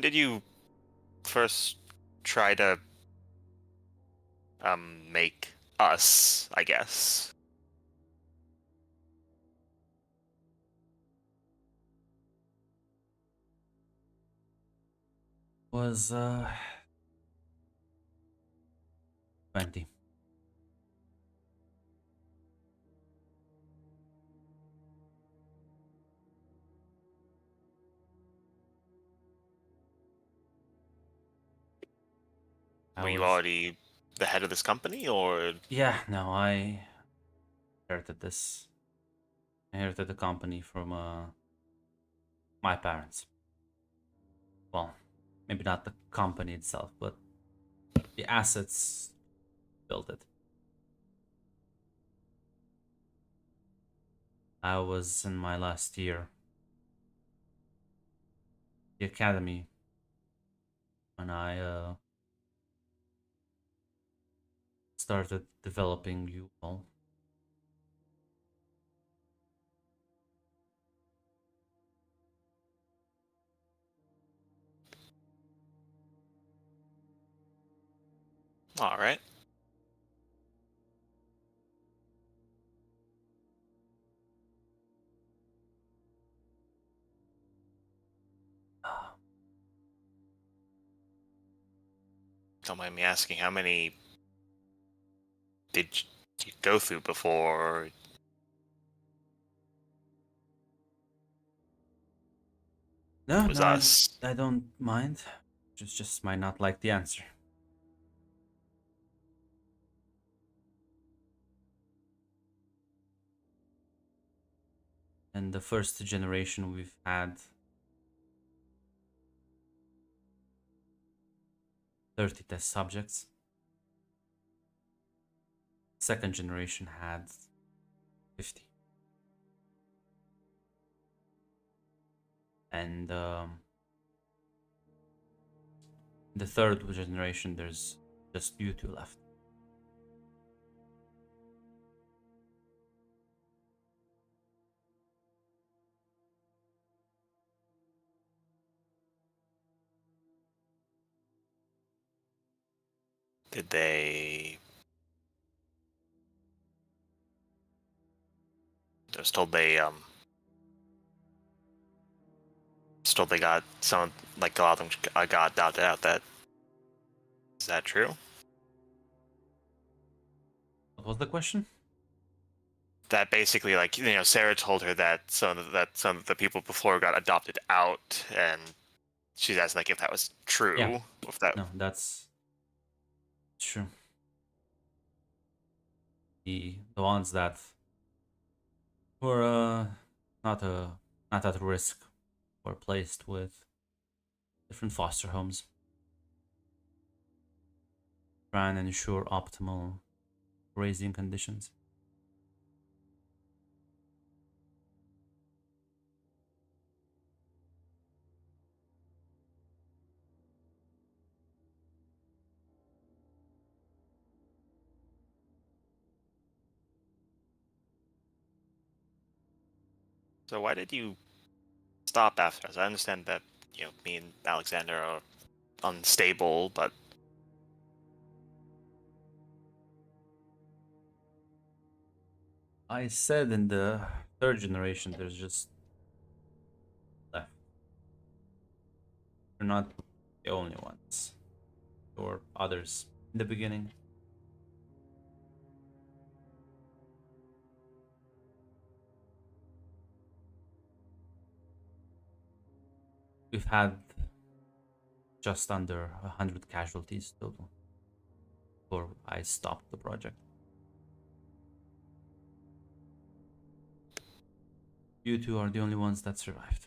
did you first try to make us, I guess? Was 20. I Were you was- already the head of this company, or Yeah, no, I inherited this. I inherited the company from my parents. Well, maybe not the company itself, but the assets built it. I was in my last year, the academy, when I started developing you all. all right? Don't mind me asking, how many did you go through before? No, Was no, us. I don't mind. Just might not like the answer. And the first generation we've had 30 test subjects. Second generation had 50. And the third generation, there's just you two left. Did they? I was told they got some, like a lot of them got adopted out. Is that true? What was the question? That basically, like, you know, Sarah told her that some of the people before got adopted out, and she's asking like if that was true. Yeah. If that No, that's true. The ones that were not at risk were placed with different foster homes. Try and ensure optimal raising conditions. So why did you stop after us? I understand that, you know, me and Alexander are unstable, but I said in the third generation, there's just left. You're not the only ones. There were others in the beginning. We've had just under 100 casualties total. before I stopped the project. You two are the only ones that survived.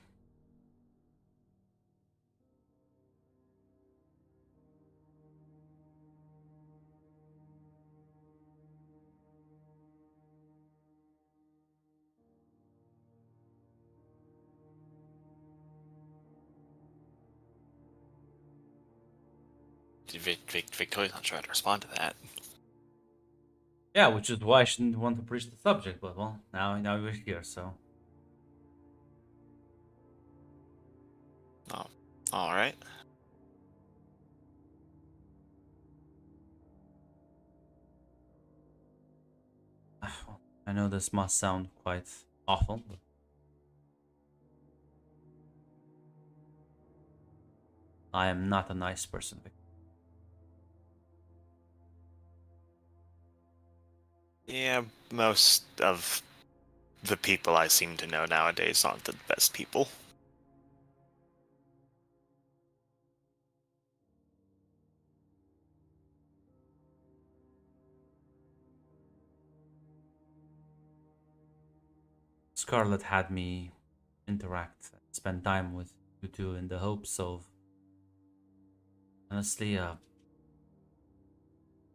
Victoria's not trying to respond to that. Yeah, which is why I shouldn't want to preach the subject, but well, now we're here, so. Oh, all right. I know this must sound quite awful, but I am not a nice person. Yeah, most of the people I seem to know nowadays aren't the best people. Scarlet had me interact and spend time with you two in the hopes of, honestly,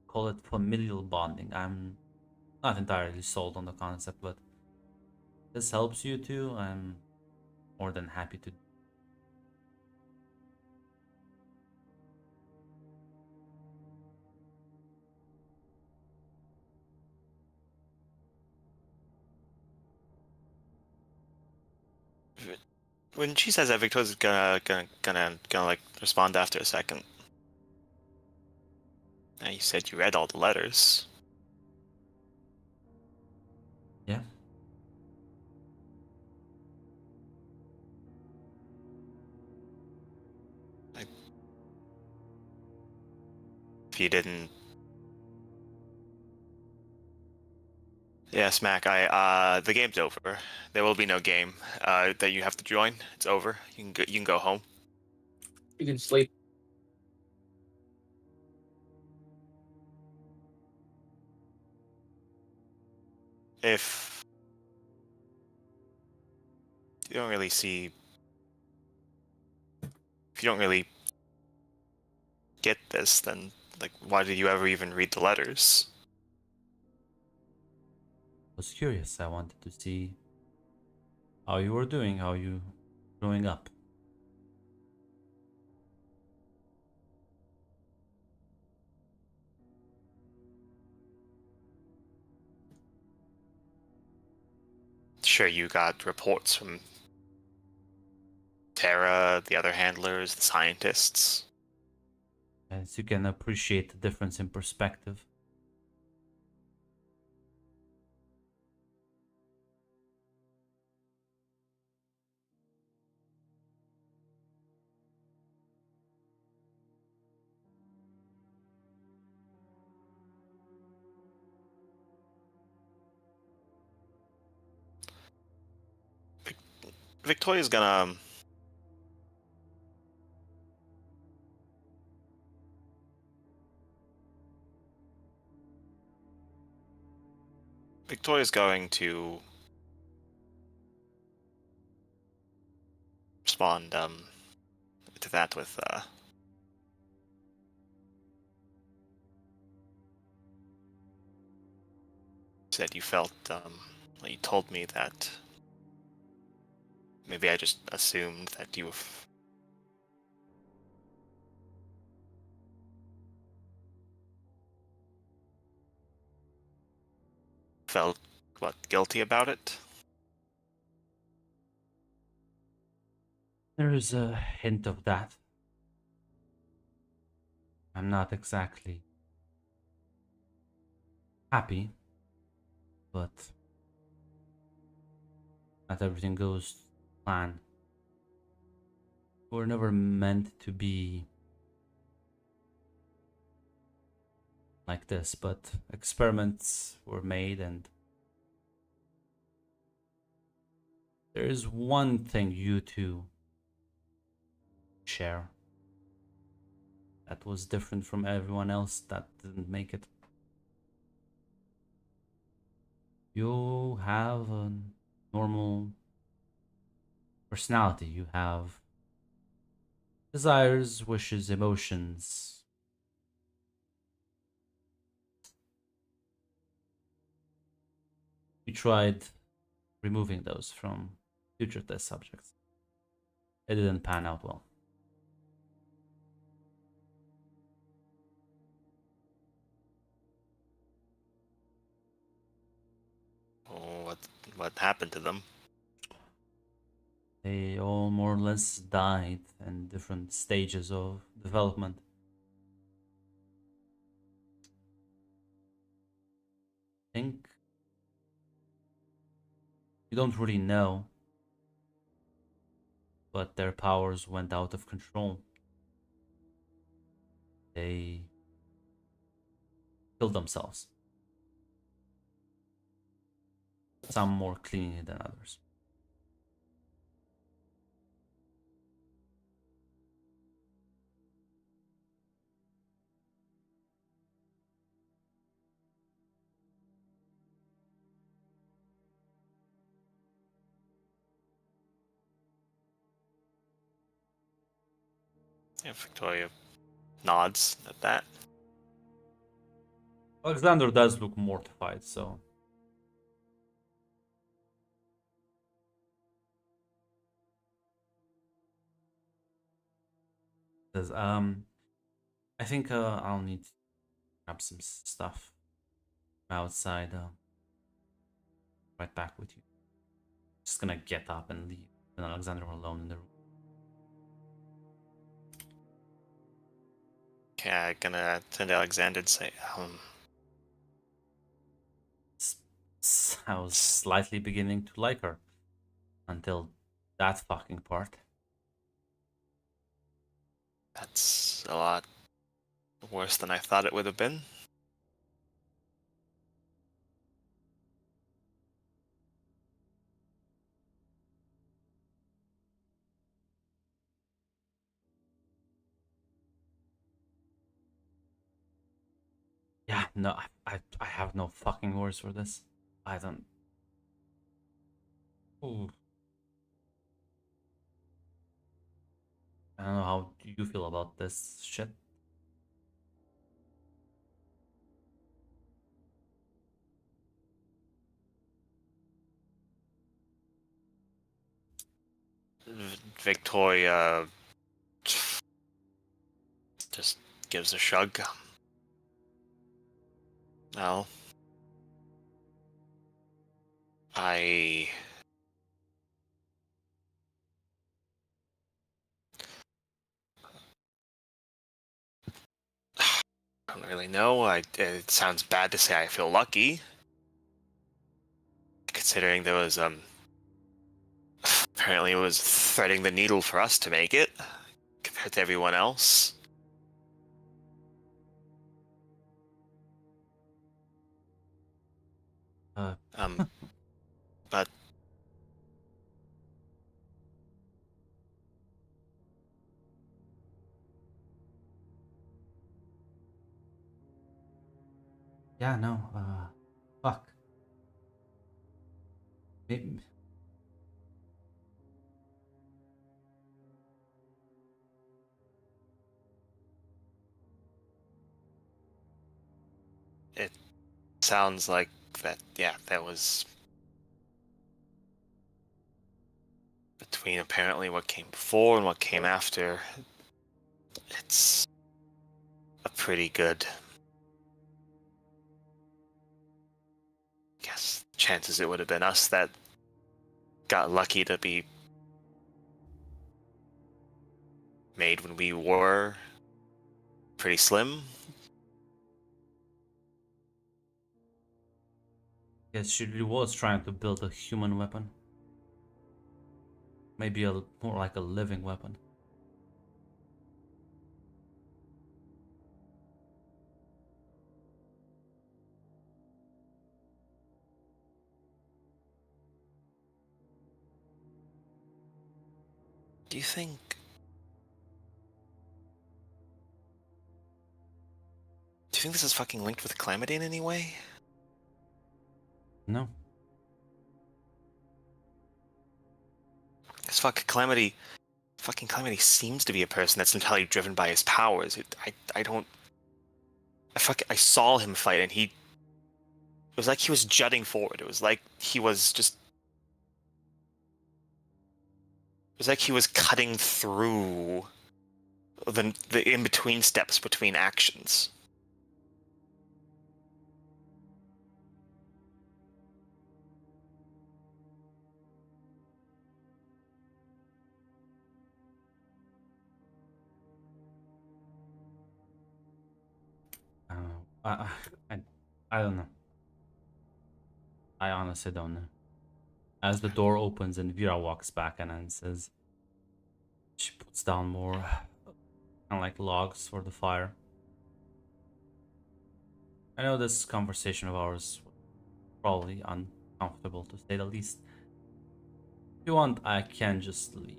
call it familial bonding. I'm not entirely sold on the concept, but this helps you two. I'm more than happy to. When she says that, Victoria's gonna like respond after a second. Now you said you read all the letters. Yeah. If you didn't, yeah, Smack. The game's over. There will be no game that you have to join. It's over. You can go home. You can sleep. If you don't really see, if you don't really get this, then like, why did you ever even read the letters? Was curious. I wanted to see how you were doing, how you growing up. Sure, you got reports from Terra, the other handlers, the scientists. As you can appreciate the difference in perspective. Victoria's gonna Victoria's going to respond to that with said you felt well, you told me that maybe I just assumed that you felt guilty about it. There is a hint of that. I'm not exactly happy, but not everything goes to plan. We're never meant to be like this, but experiments were made, and there is one thing you two share. that was different from everyone else that didn't make it. You have a normal personality. You have desires, wishes, emotions. We tried removing those from future test subjects. It didn't pan out well. Oh, what happened to them? They all more or less died in different stages of development. I think you don't really know, but their powers went out of control. They killed themselves. Some more cleanly than others. Yeah, Victoria nods at that. Alexander does look mortified, so says, I think I'll need to grab some stuff outside. Right back with you. Just gonna get up and leave, and Alexander alone in the room. Okay, I'm gonna turn to Alexander and say, I was slightly beginning to like her until that fucking part. that's a lot worse than I thought it would have been. Yeah, no, I have no fucking words for this. I don't. Ooh. I don't know how you feel about this shit. Victoria just gives a shrug. No. I don't really know. It sounds bad to say I feel lucky, considering there was apparently it was threading the needle for us to make it compared to everyone else. But Yeah, no, fuck. Maybe, it sounds like that. Yeah, that was between apparently what came before and what came after. It's a pretty good guess. Chances it would have been us that got lucky to be made when we were pretty slim. yes, she really was trying to build a human weapon. Maybe more like a living weapon. Do you think you think this is fucking linked with Calamity in any way? No. Because Calamity seems to be a person that's entirely driven by his powers. I don't. I saw him fight, and it was like he was jutting forward. It was like he was just. It was like he was cutting through the in between steps between actions. I, I, I don't know. I honestly don't know. As the door opens and Vera walks back and then says, she puts down more kind of like logs for the fire. I know this conversation of ours was probably uncomfortable to say the least. If you want, I can just leave.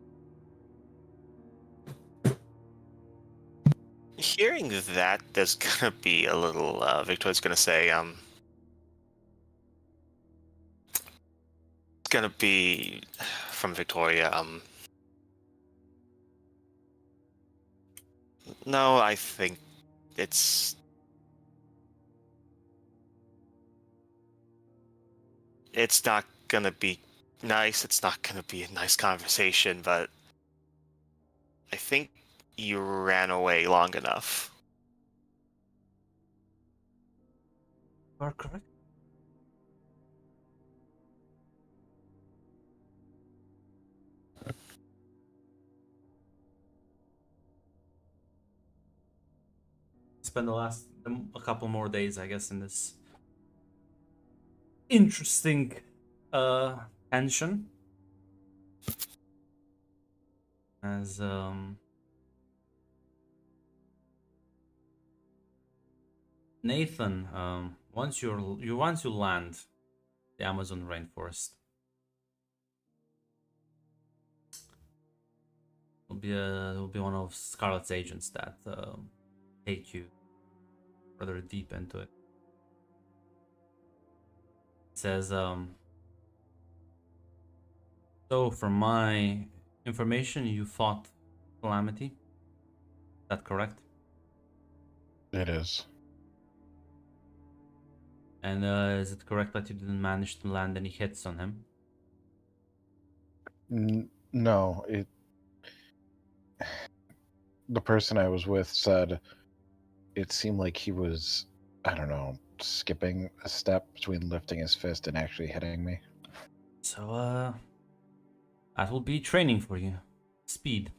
Hearing that, there's gonna be a little. Victoria's gonna say, it's gonna be from Victoria. No, I think it's. It's not gonna be nice. It's not gonna be a nice conversation, but I think you ran away long enough. You are correct. Spend a couple more days, I guess, in this interesting tension. As Nathan, once you land the Amazon rainforest, will be one of Scarlet's agents that take you further deep into it. It says, so from my information, you fought Calamity. Is that correct? It is. And is it correct that you didn't manage to land any hits on him? No, the person I was with said it seemed like he was, I don't know, skipping a step between lifting his fist and actually hitting me. So, that will be training for you. Speed.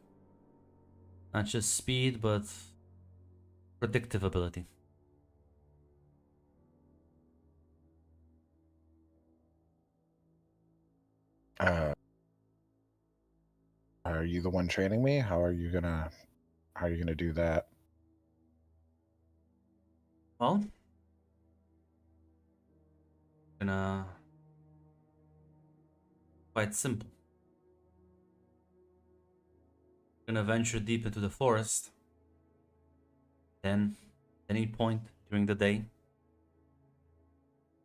Not just speed, but predictive ability. Are you the one training me? How are you gonna do that? Well, gonna quite simple. Gonna venture deep into the forest. Then, at any point during the day,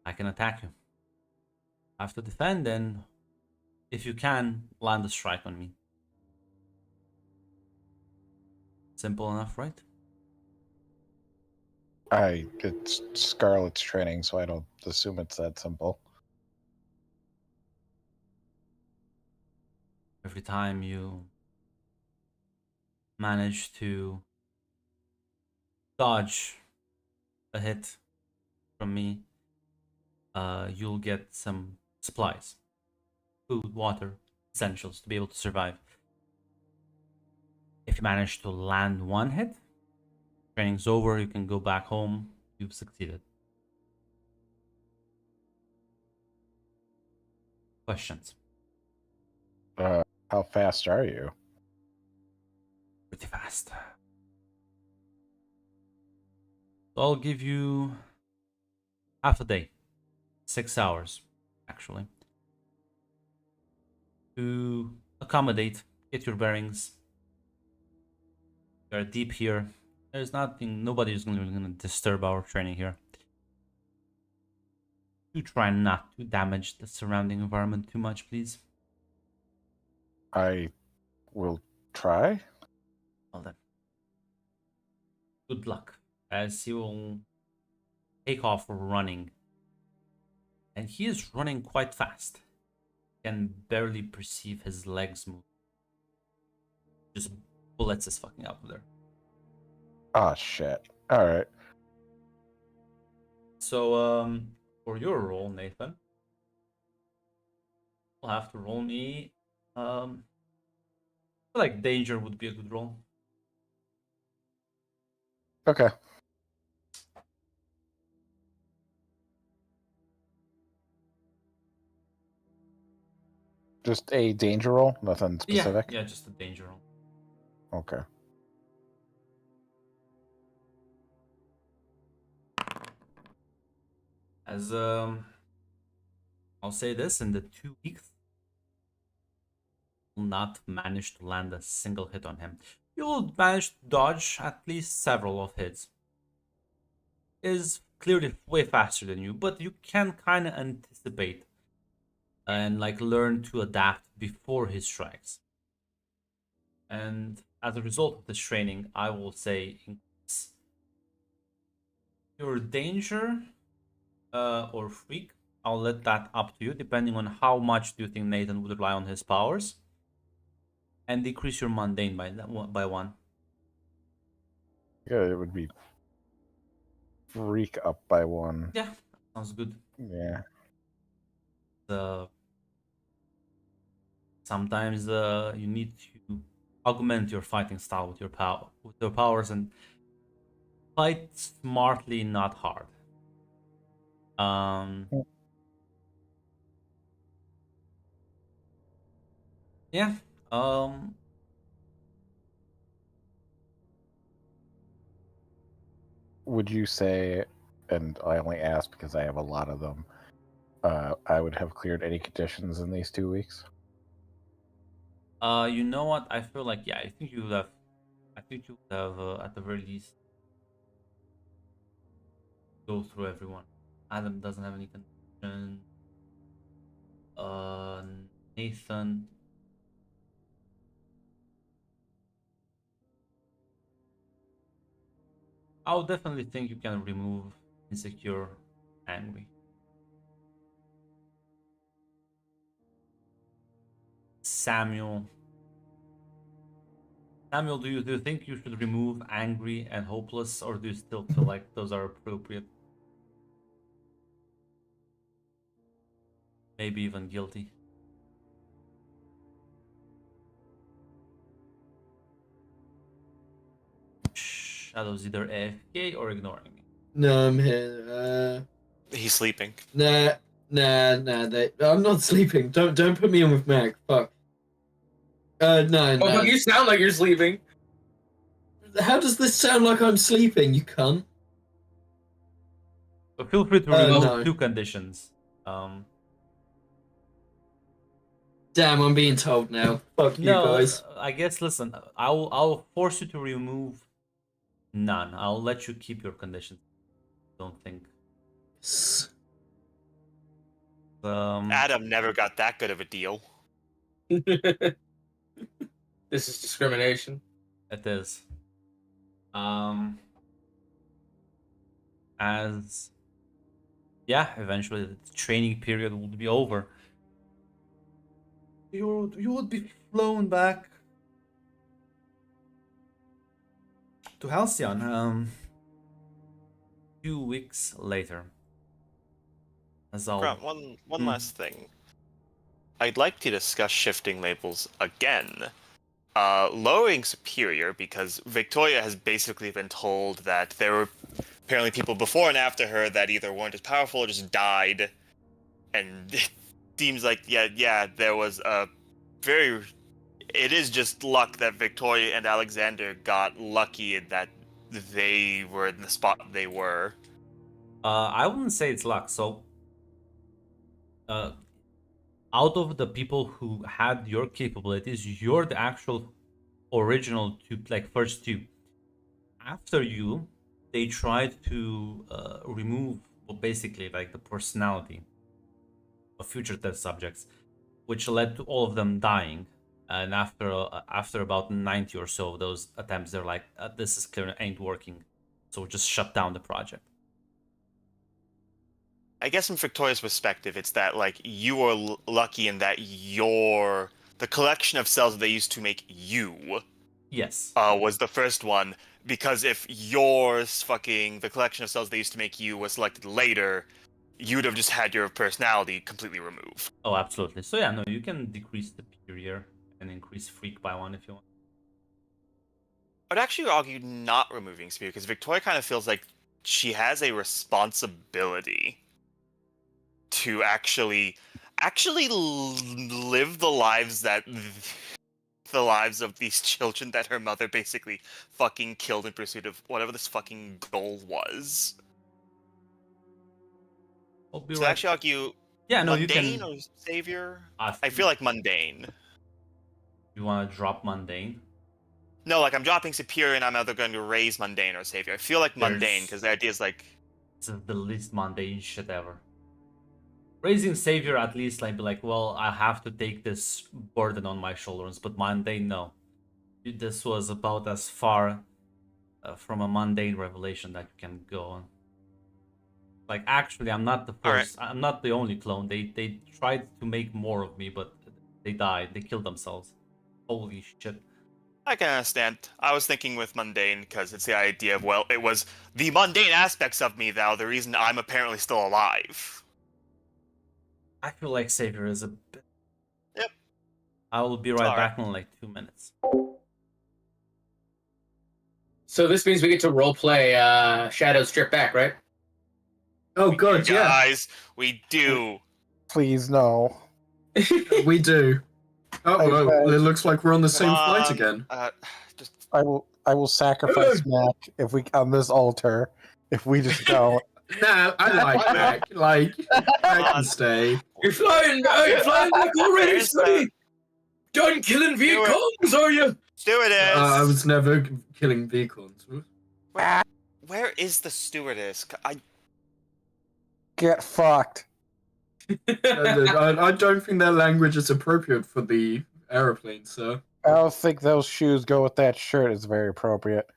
I can attack you. I have to defend, and if you can, land a strike on me. Simple enough, right? It's Scarlet's training, so I don't assume it's that simple. Every time you manage to dodge a hit from me, you'll get some supplies. Food, water, essentials to be able to survive. If you manage to land one hit, training's over, you can go back home, you've succeeded. Questions? How fast are you? Pretty fast. So I'll give you half a day. 6 hours, actually. To accommodate, get your bearings. You're deep here There's nothing. Nobody's gonna disturb our training here. Do try not to damage the surrounding environment too much, please. I will try. Well then. Good luck, as he will take off running. And he is running quite fast. Can barely perceive his legs move. Just bullets is fucking up there. Oh shit. Alright. So, for your roll, Nathan, you'll have to roll me. I feel like danger would be a good roll. Okay. Just a danger roll? Nothing specific? Yeah, just a danger roll. Okay. As I'll say this, in the 2 weeks, will not manage to land a single hit on him. You'll manage to dodge at least several of hits. Is clearly way faster than you, but you can kind of anticipate and like learn to adapt before his strikes. And as a result of this training, I will say increase your danger or freak. I'll let that up to you, depending on how much do you think Nathan would rely on his powers. And decrease your mundane by 1. Yeah, it would be freak up by 1. Yeah, sounds good. Yeah. Sometimes you need to augment your fighting style with your powers and fight smartly, not hard. Yeah. Would you say, and I only ask because I have a lot of them, I would have cleared any conditions in these 2 weeks? You know what? I feel like, yeah, I think you would have at the very least go through everyone. Adam doesn't have any condition. Nathan. I would definitely think you can remove insecure, angry. Samuel, do you think you should remove angry and hopeless, or do you still feel like those are appropriate? Maybe even guilty. Shadow's either AFK or ignoring me. No, I'm here. He's sleeping. Nah. I'm not sleeping. Don't put me in with Meg. Fuck. No. Oh, you sound like you're sleeping. How does this sound like I'm sleeping, you cunt? So feel free to remove no. 2 conditions. Damn, I'm being told now. Fuck you guys. I guess, listen, I'll force you to remove none. I'll let you keep your conditions. Don't think. Adam never got that good of a deal. This is discrimination. It is. As eventually the training period would be over. You would be flown back to Halcyon 2 weeks later. As Grant, one last thing. I'd like to discuss shifting labels again. Lowering Superior, because Victoria has basically been told that there were apparently people before and after her that either weren't as powerful or just died. And it seems like, there was a it is just luck that Victoria and Alexander got lucky that they were in the spot they were. I wouldn't say it's luck. So, out of the people who had your capabilities, you're the actual original 2, like first 2. after you, they tried to remove, well, basically, like the personality of future test subjects, which led to all of them dying. And after about 90 or so of those attempts, they're like, this is clear, ain't working, so just shut down the project. I guess from Victoria's perspective, it's that like you are lucky in that the collection of cells that they used to make you Yes. was the first one, because if the collection of cells they used to make you was selected later, you'd have just had your personality completely removed. Oh, absolutely. So yeah, no, you can decrease the superior and increase freak by 1 if you want. I'd actually argue not removing Spear, because Victoria kind of feels like she has a responsibility to actually live the lives of these children that her mother basically fucking killed in pursuit of whatever this fucking goal was. I'll be So right. I actually argue Yeah, no, you mundane can. or savior. I I feel like mundane. You want to drop mundane? No, like I'm dropping superior and I'm either going to raise mundane or savior. I feel like mundane There's- because the idea is like It's the least mundane shit ever. Raising savior, at least, like, be like, well, I have to take this burden on my shoulders, but mundane, no. This was about as far from a mundane revelation that you can go on. Like, actually, I'm not the first. I'm not the only clone. They tried to make more of me, but they died. They killed themselves. Holy shit. I can understand. I was thinking with mundane because it's the idea of, well, it was the mundane aspects of me, though, the reason I'm apparently still alive. I feel like savior is a bit. Yep. I will be right Alright. back in like 2 minutes. So this means we get to roleplay Shadow Strip Back, right? Oh god, yeah, Guys, we do. Please no. we do. Oh, Hey, well, guys. it looks like we're on the same Come flight on. again. Just I will sacrifice Mac if we on this altar if we just don't. Nah, I like Mac. Like, Mac can stay. You're flying back already, There's Sonny! Done killing Viet Do it. Congs, are you? stewardess. I was never killing Vicons. Where is the stewardess? Get fucked. I don't think their language is appropriate for the aeroplane, sir. I don't think those shoes go with that shirt. It's very appropriate.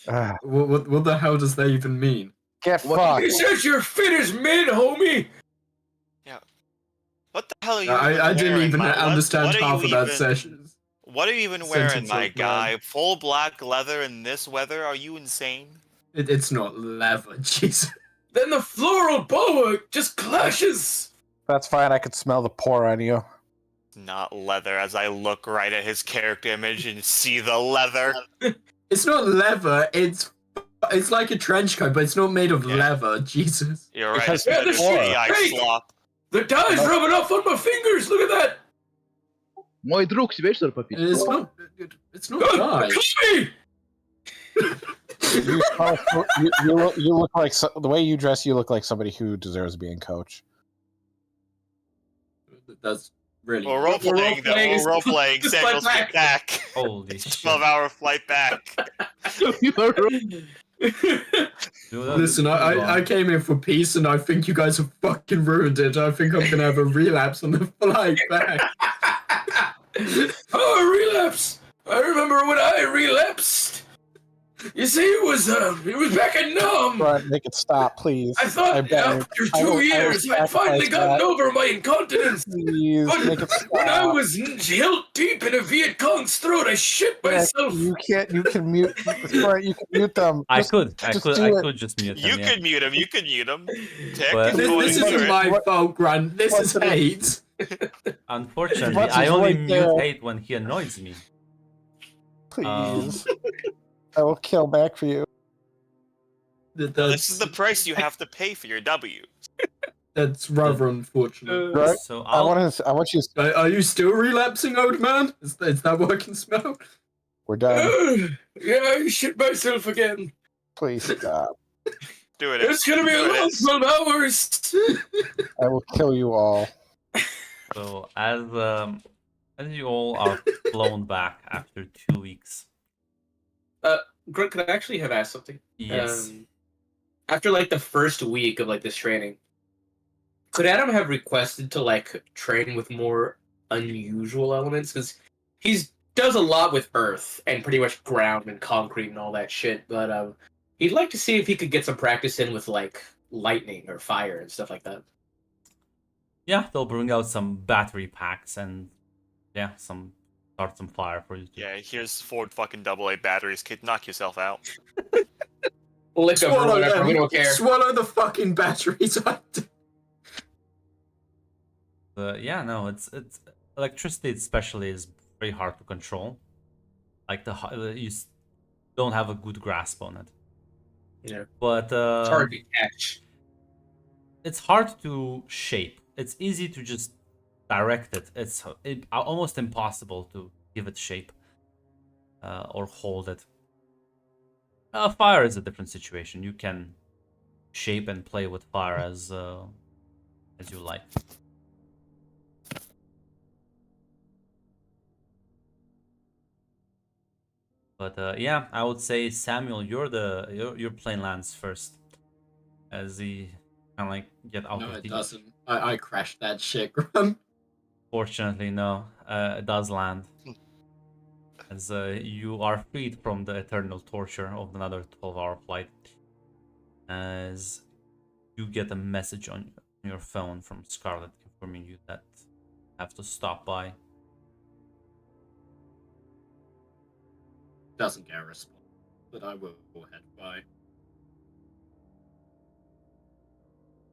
Ah, What the hell does that even mean? get He fucked. says your fit is mid, homie! What the hell are you? I didn't wearing, even my- understand what are half you of that even- session. What are you even wearing, Sentence my of guy? man. Full black leather in this weather? Are you insane? It's not leather, Jesus. Then the floral boa just clashes! That's fine. I could smell the pour on you. Not leather. As I look right at his character image and see the leather. It's not leather. It's like a trench coat, but it's not made of Yeah. leather. Jesus. You're right. Because It's Yeah, this shitty shit's eye fake. slop. The dye's rubbing off on my fingers, look at that! Мой друг себе что попить. It's not. It's not dye. Come You, you look like the way you dress. You look like somebody who deserves being coach. That's really. We're role playing, though. role-playing is- We're role playing. just Samuel's like back. Holy shit. 12-hour flight back. You are wrong. Dude, that Listen, is too I long. came here for peace, and I think you guys have fucking ruined it. I think I'm gonna have a relapse on the flight back. Oh, relapse! I remember when I relapsed. You see, it was back in Nam. Right, make it stop, please. I thought I beg you. after I 2 will years I'd finally sacrifice gotten that. over my incontinence. Please But make it when I stop. was hilt deep in a Viet Cong's throat, I shit Mac, myself. you can't. You can mute. Right, you can mute them. I Just- could just do it. just mute You him, yeah. could mute him. You could mute him. But- Technically, This What- isn't my what- fault, Grant. This is what's- hate. Unfortunately, What's I his only right mute there? hate when he annoys me. Please. I will kill back for you. this is the price you have to pay for your W. That's rather unfortunate. Right? So I I'll, want you. Are you still relapsing, old man? Is that what I can smell? We're done. Yeah, I shit myself again. Please stop. Do it. It's gonna be a long 12 hours. I will kill you all. so as you all are flown back after 2 weeks. Grunt, could I actually have asked something? Yes. After like the first week of like this training, could Adam have requested to like train with more unusual elements? Because he's does a lot with earth and pretty much ground and concrete and all that shit. But he'd like to see if he could get some practice in with like lightning or fire and stuff like that. Yeah, they'll bring out some battery packs and yeah, start some fire for you. Yeah, here's 4 fucking AA batteries, kid. Knock yourself out. Lick them or Swallow whatever. them. We don't care. Swallow the fucking batteries. Yeah, no, it's electricity especially is very hard to control. Like don't have a good grasp on it. Yeah. But It's hard to catch. it's hard to shape. It's easy to just direct it. It's almost impossible to give it shape or hold it. Fire is a different situation. You can shape and play with fire as you like. But yeah, I would say Samuel, you're playing Lance first, as he kind of like get out No, of it the. doesn't. I crashed that shit, Graham. Fortunately, no, it does land, as you are freed from the eternal torture of another 12-hour flight. As you get a message on your phone from Scarlet informing you that you have to stop by. Doesn't get a response, but I will head by.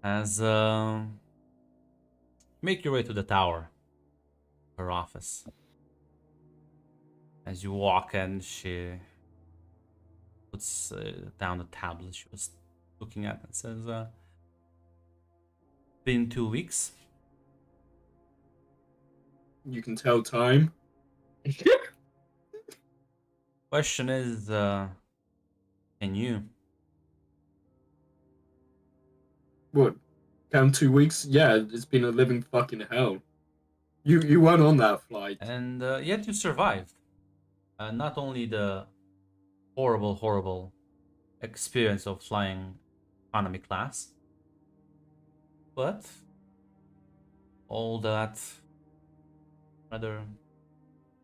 As make your way to the tower, her office. As you walk in, she puts down the tablet she was looking at and says, "Been 2 weeks." You can tell time. Question is, can you? What? Count 2 weeks? Yeah, it's been a living fucking hell. You weren't on that flight. And yet you survived. Not only the horrible experience of flying economy class, but all that rather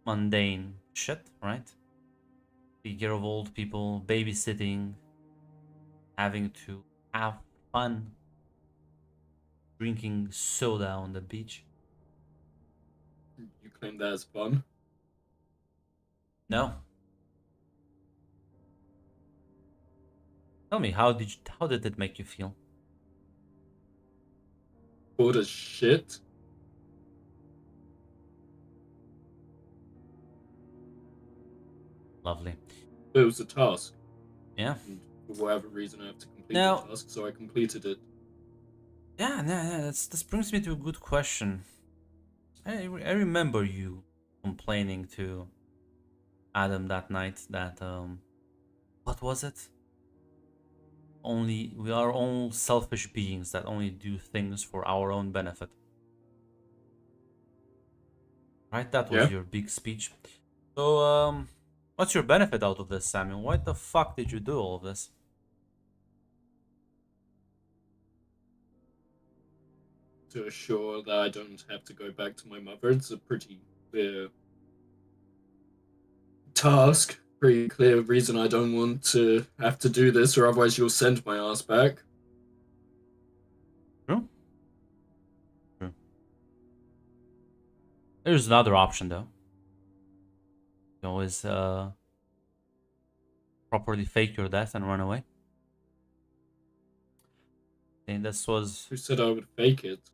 mundane shit, right? Take care of old people, babysitting, having to have fun, drinking soda on the beach. You claim that as fun. No. Tell me, how did it make you feel? Bored as shit. Lovely. It was a task. Yeah. And for whatever reason, I have to complete Now- the task, so I completed it. Yeah, this brings me to a good question. I remember you complaining to Adam that night that what was it? We are all selfish beings that only do things for our own benefit. Right? That was Yeah. your big speech. So what's your benefit out of this, Samuel? Why the fuck did you do all of this? To assure that I don't have to go back to my mother. It's a pretty clear task. Pretty clear reason I don't want to have to do this, or otherwise you'll send my ass back. True. There's another option though. You can always properly fake your death and run away. And this was Who said I would fake it?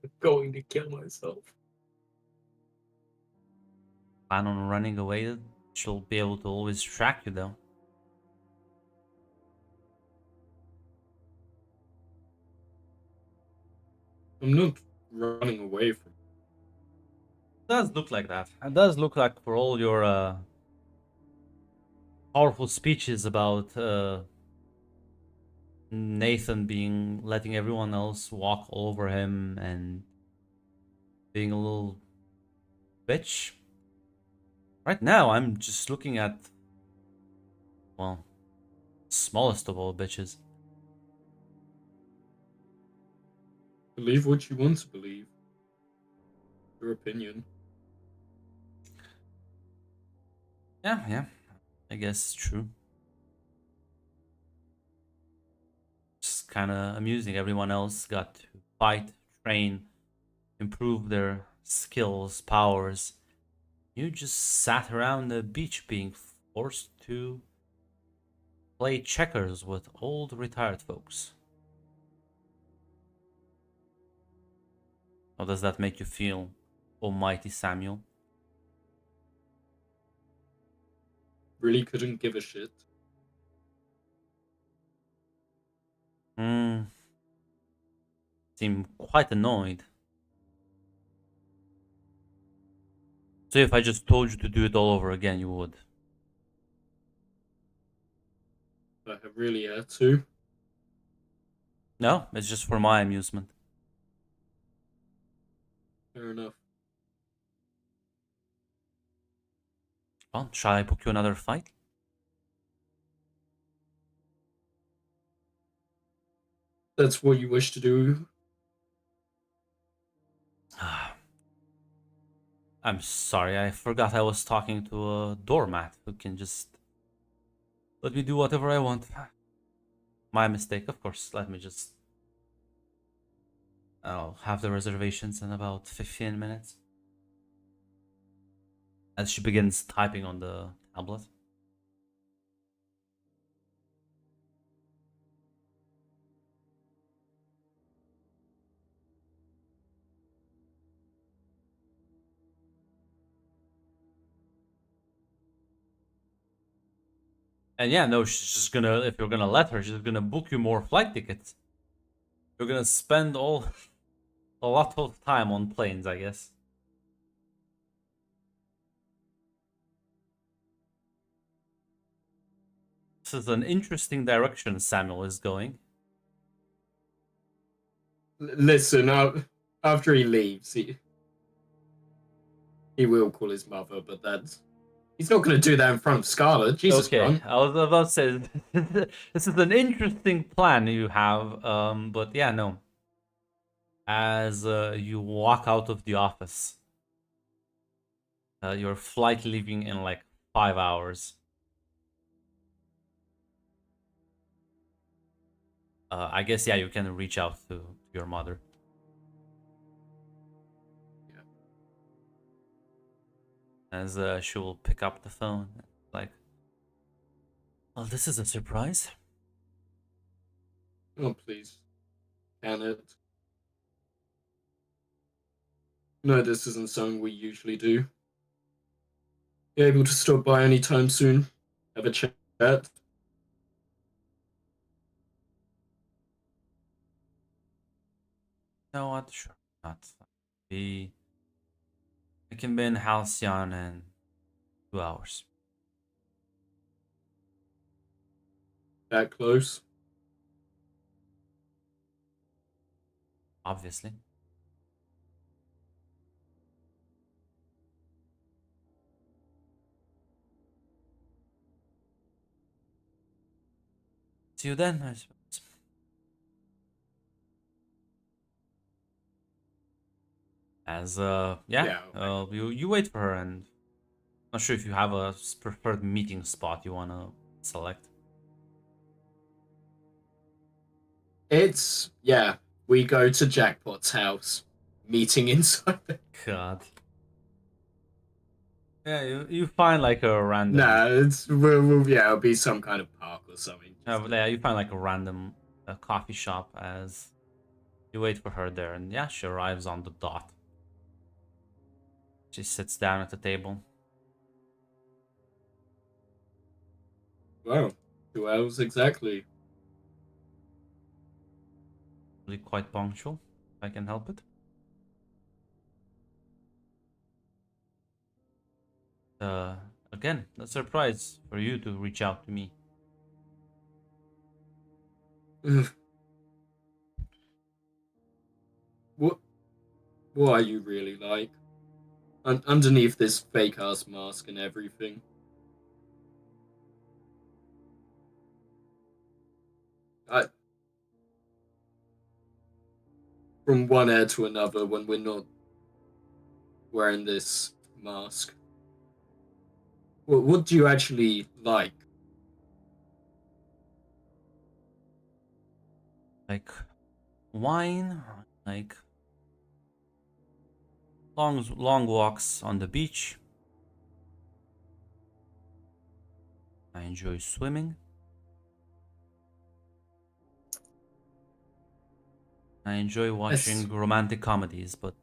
I'm going to kill myself. plan on running away. She'll be able to always track you though. I'm not running away from. It does look like that. It does look like for all your powerful speeches about Nathan letting everyone else walk all over him and being a little bitch. Right now, I'm just looking at, well, smallest of all bitches. Believe what you want to believe. Your opinion. Yeah, I guess it's true. Just kind of amusing. Everyone else got to fight, train, improve their skills, powers. You just sat around the beach being forced to play checkers with old retired folks. How does that make you feel, almighty Samuel? Really couldn't give a shit. Seem quite annoyed. So if I just told you to do it all over again, you would? I have really had to. No, it's just for my amusement. Fair enough. Well, shall I book you another fight? That's what you wish to do. I'm sorry, I forgot I was talking to a doormat who can just let me do whatever I want. My mistake, of course. Let me just... I'll have the reservations in about 15 minutes. As she begins typing on the tablet. And yeah, no, she's just gonna, if you're gonna let her, she's gonna book you more flight tickets. You're gonna spend a lot of time on planes, I guess. This is an interesting direction Samuel is going. Listen, after he leaves, he will call his mother, but he's not going to do that in front of Scarlet. Jesus, Okay, Ron. I was about to say, this is an interesting plan you have, but yeah, no. As you walk out of the office, your flight leaving in like 5 hours. I guess, yeah, you can reach out to your mother. Yeah. As she will pick up the phone, like, well, this is a surprise. Oh, please. Can it? No, this isn't something we usually do. You able to stop by anytime soon? Have a chat? No, what? Sure, not. Be. I can be in Halcyon in 2 hours. That close? Obviously. See you then, I suppose. As Yeah. you wait for her, and not sure if you have a preferred meeting spot you wanna select. Yeah. We go to Jackpot's house, meeting inside. God. Yeah, you find like a random. Nah, it'll be some kind of park or something. Yeah, you find like a random coffee shop as you wait for her there, and yeah, she arrives on the dot. She sits down at the table. Wow, 2 hours exactly. Really quite punctual, if I can help it. Again, a surprise for you to reach out to me. What are you really like? underneath this fake ass mask and everything. From one air to another when we're not wearing this mask. What do you actually like? Like wine, like long walks on the beach. I enjoy swimming. I enjoy watching romantic comedies, but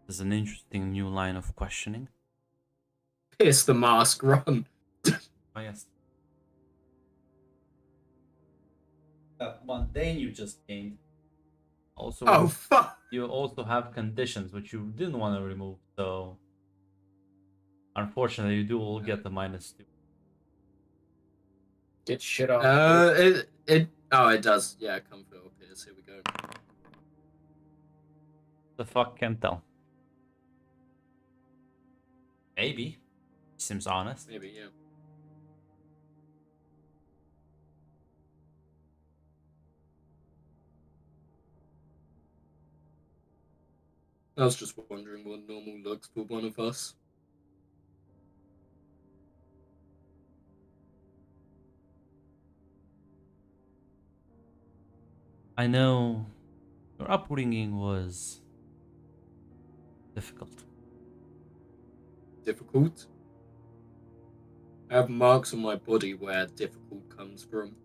there's an interesting new line of questioning. Pierce the mask, run. Oh yes. That mundane you just gained. Also, Oh fuck! you also have conditions which you didn't want to remove, so unfortunately you do all get the -2. Get shit off. It does. Yeah, comfort Pierce. Here we go. The fuck can't tell. Maybe. Seems honest. Maybe, yeah. I was just wondering what normal looks for one of us. I know your upbringing was difficult. Difficult? I have marks on my body where difficult comes from.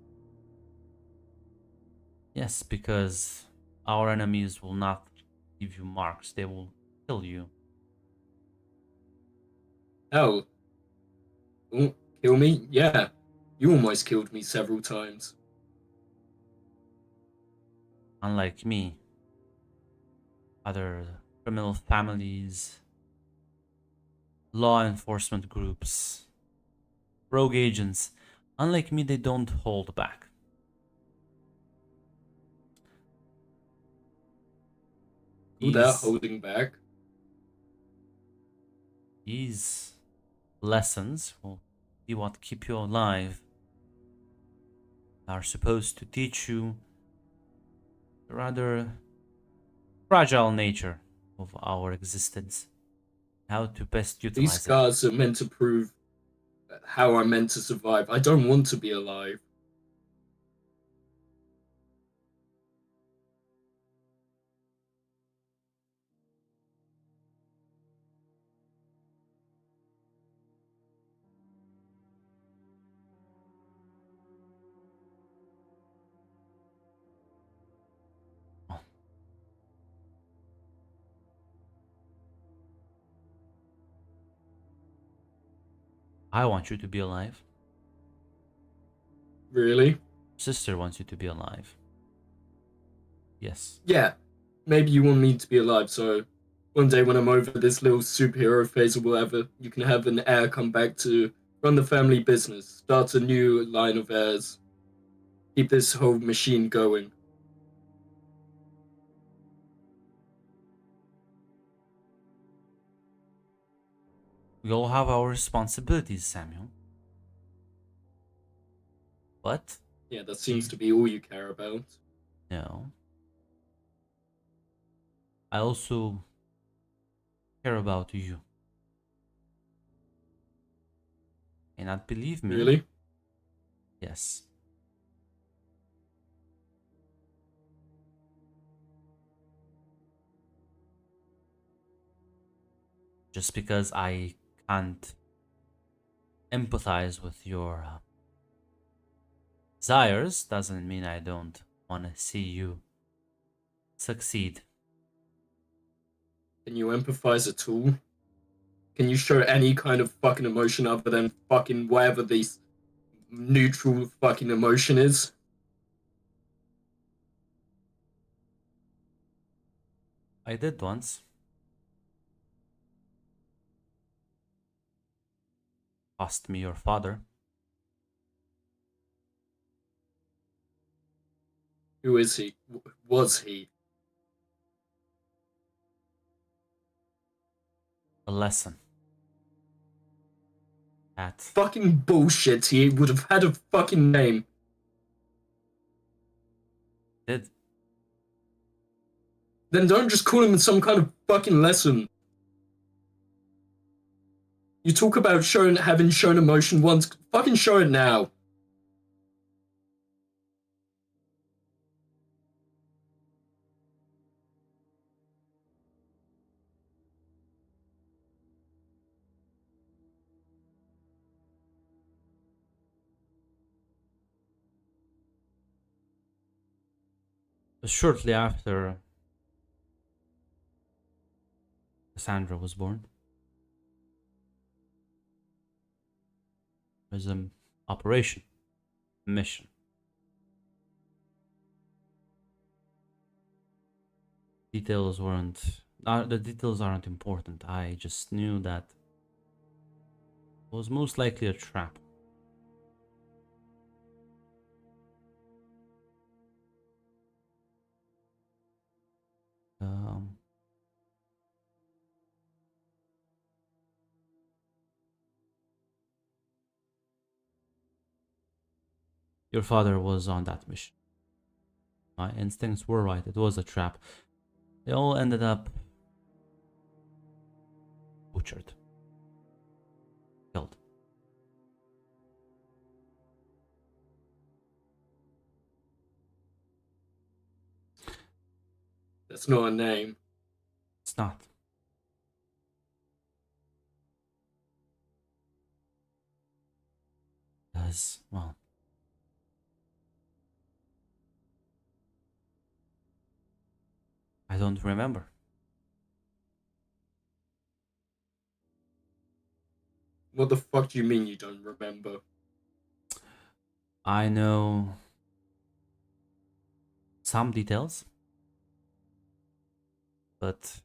Yes, because our enemies will not give you marks, they will kill you. Hell. Kill me? Yeah. You almost killed me several times. Unlike me, other criminal families, law enforcement groups, rogue agents, unlike me, they don't hold back. Without holding back. These lessons will be what keep you alive. Are supposed to teach you the rather fragile nature of our existence, how to best These utilize it. scars are meant to prove how I'm meant to survive. I don't want to be alive. I want you to be alive. Really? Sister wants you to be alive. Yes. Yeah. Maybe you want me to be alive, so one day when I'm over this little superhero phase or whatever, you can have an heir come back to run the family business, start a new line of heirs, keep this whole machine going. We all have our responsibilities, Samuel. But Yeah, that seems to be all you care about. no. I also care about you. And not believe me? Really? Yes. Just because I can't empathize with your desires doesn't mean I don't want to see you succeed. Can you empathize at all? Can you show any kind of fucking emotion other than fucking whatever this neutral fucking emotion is? I did once. Cost me your father. Who is he? Was he? a lesson. That Fucking bullshit. He would have had a fucking name. did. Then don't just call him some kind of fucking lesson. You talk about having shown emotion once. Fucking show it now. Shortly after Cassandra was born, there was an operation, mission. Details weren't. The details aren't important. I just knew that it was most likely a trap. Um, your father was on that mission. My instincts were right. It was a trap. They all ended up butchered, killed. That's not a name. It's not. As well. I don't remember. What the fuck do you mean you don't remember? I know some details, but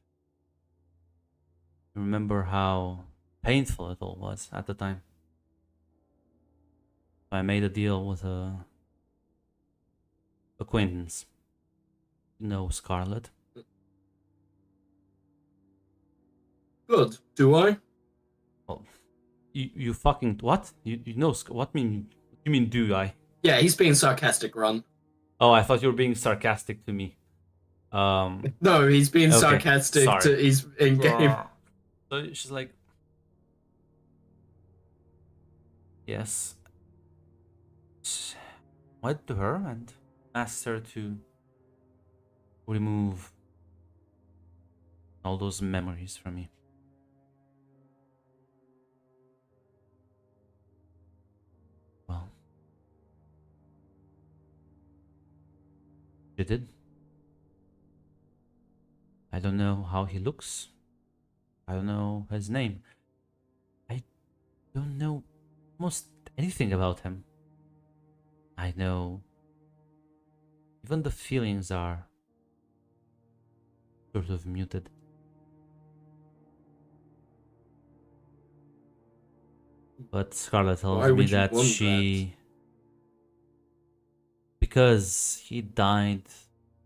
remember how painful it all was at the time. I made a deal with a acquaintance. You know Scarlet. Good. Do I? Well, you fucking what? You know what you mean do I? Yeah, he's being sarcastic, Ron. Oh, I thought you were being sarcastic to me. No, he's being Okay, sarcastic sorry. to he's in game. So she's like, yes. Went to her and asked her to remove all those memories from me. Well, she did. I don't know how he looks. I don't know his name. I don't know almost anything about him. I know even the feelings are sort of muted. But Scarlett tells Why me would you that want she... Because he died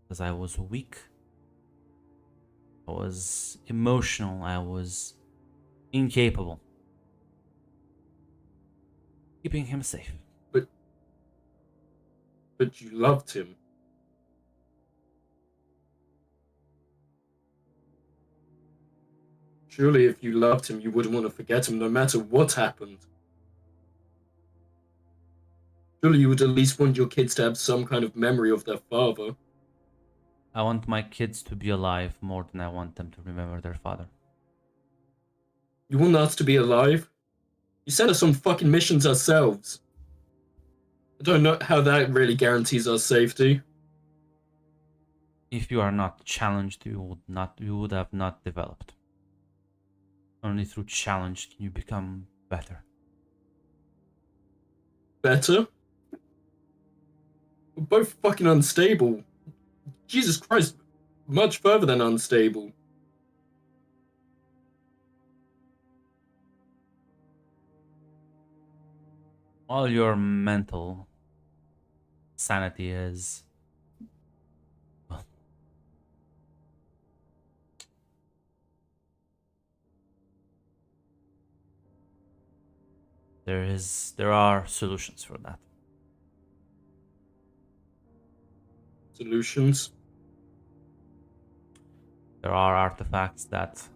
because I was weak. I was emotional. I was incapable. Keeping him safe. But you loved him. Surely if you loved him, you wouldn't want to forget him no matter what happened. Surely you would at least want your kids to have some kind of memory of their father. I want my kids to be alive more than I want them to remember their father. You want us to be alive? You sent us on fucking missions ourselves. I don't know how that really guarantees our safety. If you are not challenged, you would have not developed. Only through challenge can you become better. Better? We're both fucking unstable. Jesus Christ, much further than unstable. All your mental sanity is... well, There are solutions for that. Solutions. There are artifacts that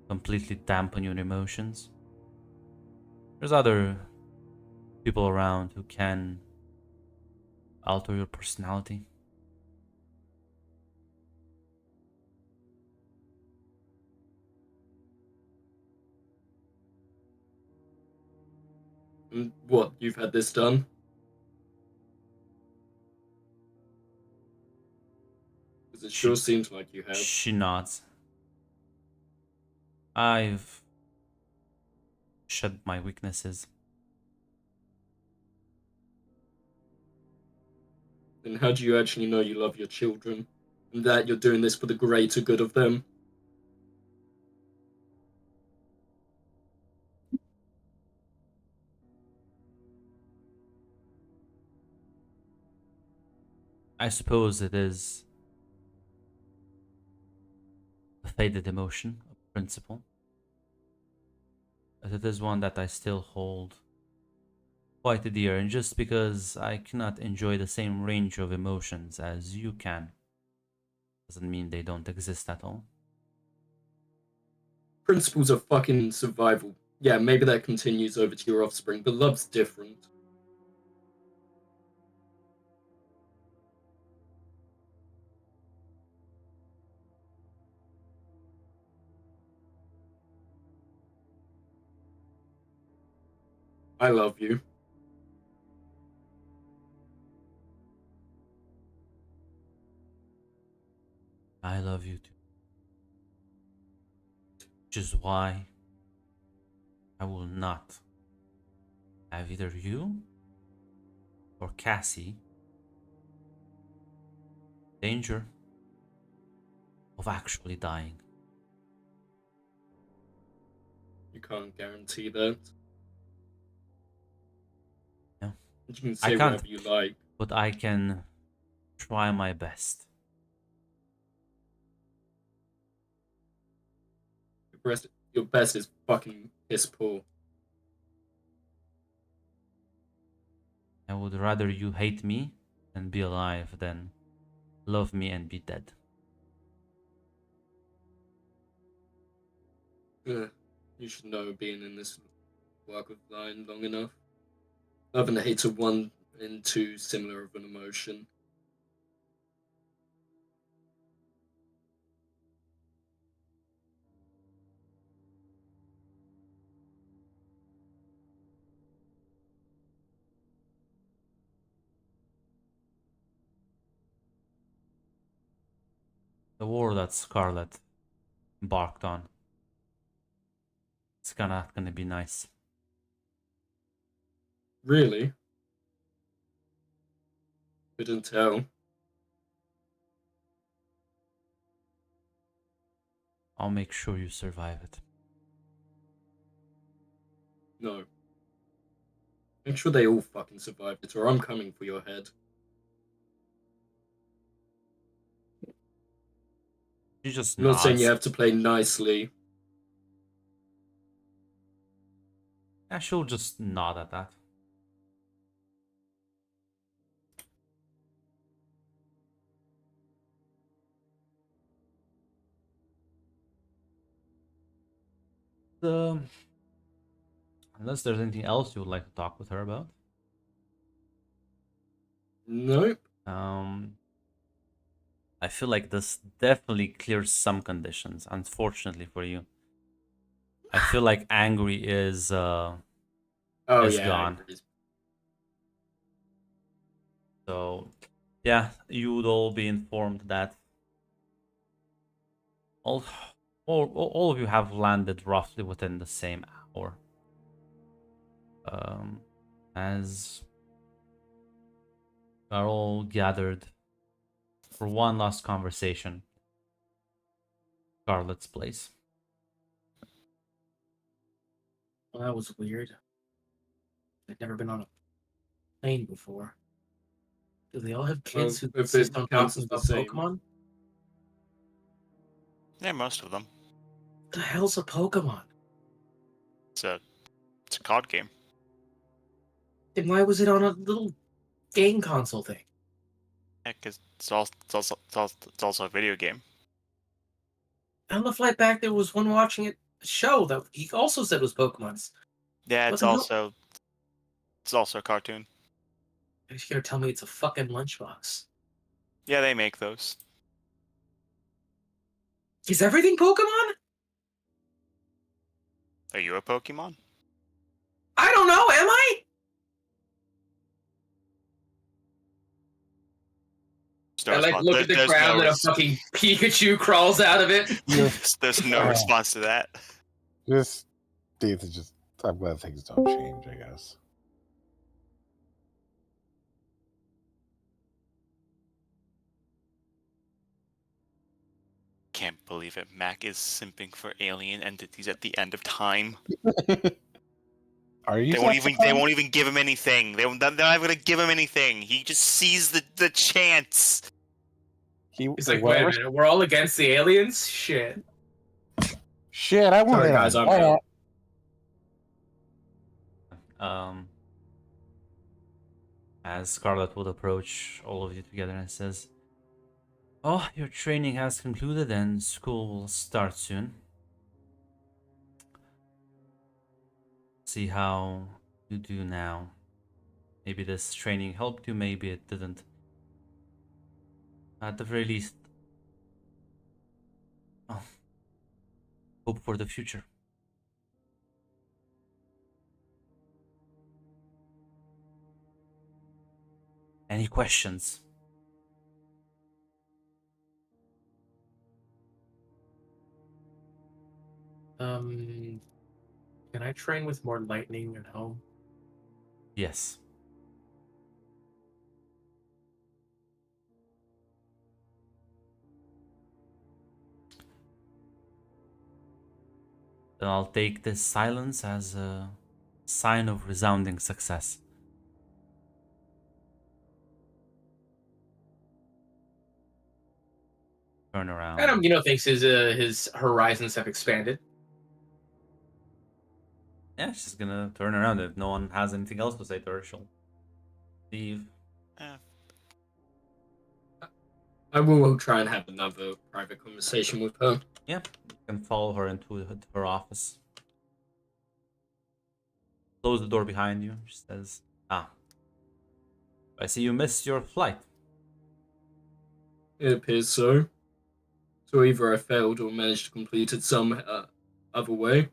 completely dampen your emotions. There's other people around who can alter your personality. And what, you've had this done? Because it sure seems like you have. She nods. I've shed my weaknesses. Then how do you actually know you love your children? And that you're doing this for the greater good of them? I suppose it is a faded emotion, a principle. But it is one that I still hold quite dear, and just because I cannot enjoy the same range of emotions as you can, doesn't mean they don't exist at all. Principles of fucking survival. Yeah, maybe that continues over to your offspring, but love's different. I love you. I love you too. Which is why I will not have either you or Cassie danger of actually dying. You can't guarantee that. No. You can I say can't. whatever you like. But I can try my best. Your best is fucking piss poor. I would rather you hate me and be alive than love me and be dead. You should know, being in this walk of line long enough. Love and hate are one and too similar of an emotion. The war that Scarlet embarked on, it's not gonna be nice. Really? Couldn't tell. I'll make sure you survive it. No. Make sure they all fucking survive it, or I'm coming for your head. She just I'm not saying nods. you have to play nicely. Yeah, she'll just nod at that. Unless there's anything else you would like to talk with her about. Nope. I feel like this definitely clears some conditions, unfortunately for you. I feel like angry is Oh is yeah. gone. So yeah, you would all be informed that all of you have landed roughly within the same hour. As are all gathered for one last conversation. Scarlet's place. Well, that was weird. I've never been on a plane before. Do they all have kids Well, who if it insist on counts talking as the about same. Pokemon? Yeah, most of them. What the hell's a Pokemon? It's a It's a card game. Then why was it on a little game console thing? Yeah, because it's also a video game. On the flight back, there was one watching a show that he also said was Pokemon's. Yeah, What it's the hell? also a cartoon. You're gonna tell me it's a fucking lunchbox? Yeah, they make those. Is everything Pokemon? Are you a Pokemon? I don't know. Am I? There's I no like response- look there- at the there's crowd no and a res- fucking Pikachu crawls out of it. There's no response to that. Just these are just. I'm glad things don't change. I guess. Can't believe it. Mac is simping for alien entities at the end of time. Are you? They won't even give him anything. They're not gonna give him anything. He just sees the chance. He's like, wait a minute, we're all against the aliens? Shit. Shit, I want Sorry, it. guys, I'm out. As Scarlet would approach all of you together and says, "Oh, your training has concluded and school will start soon. See how you do now. Maybe this training helped you, maybe it didn't. At the very least, oh, hope for the future." Any questions? Can I train with more lightning at home? Yes. Then I'll take this silence as a sign of resounding success. Turn around. Adam, thinks his horizons have expanded. Yeah, she's gonna turn around. If no one has anything else to say to her, she'll leave. I will try and have another private conversation with her. Yeah, you can follow her into her office. Close the door behind you. She says, I see you missed your flight. It appears so. So either I failed or managed to complete it some other way.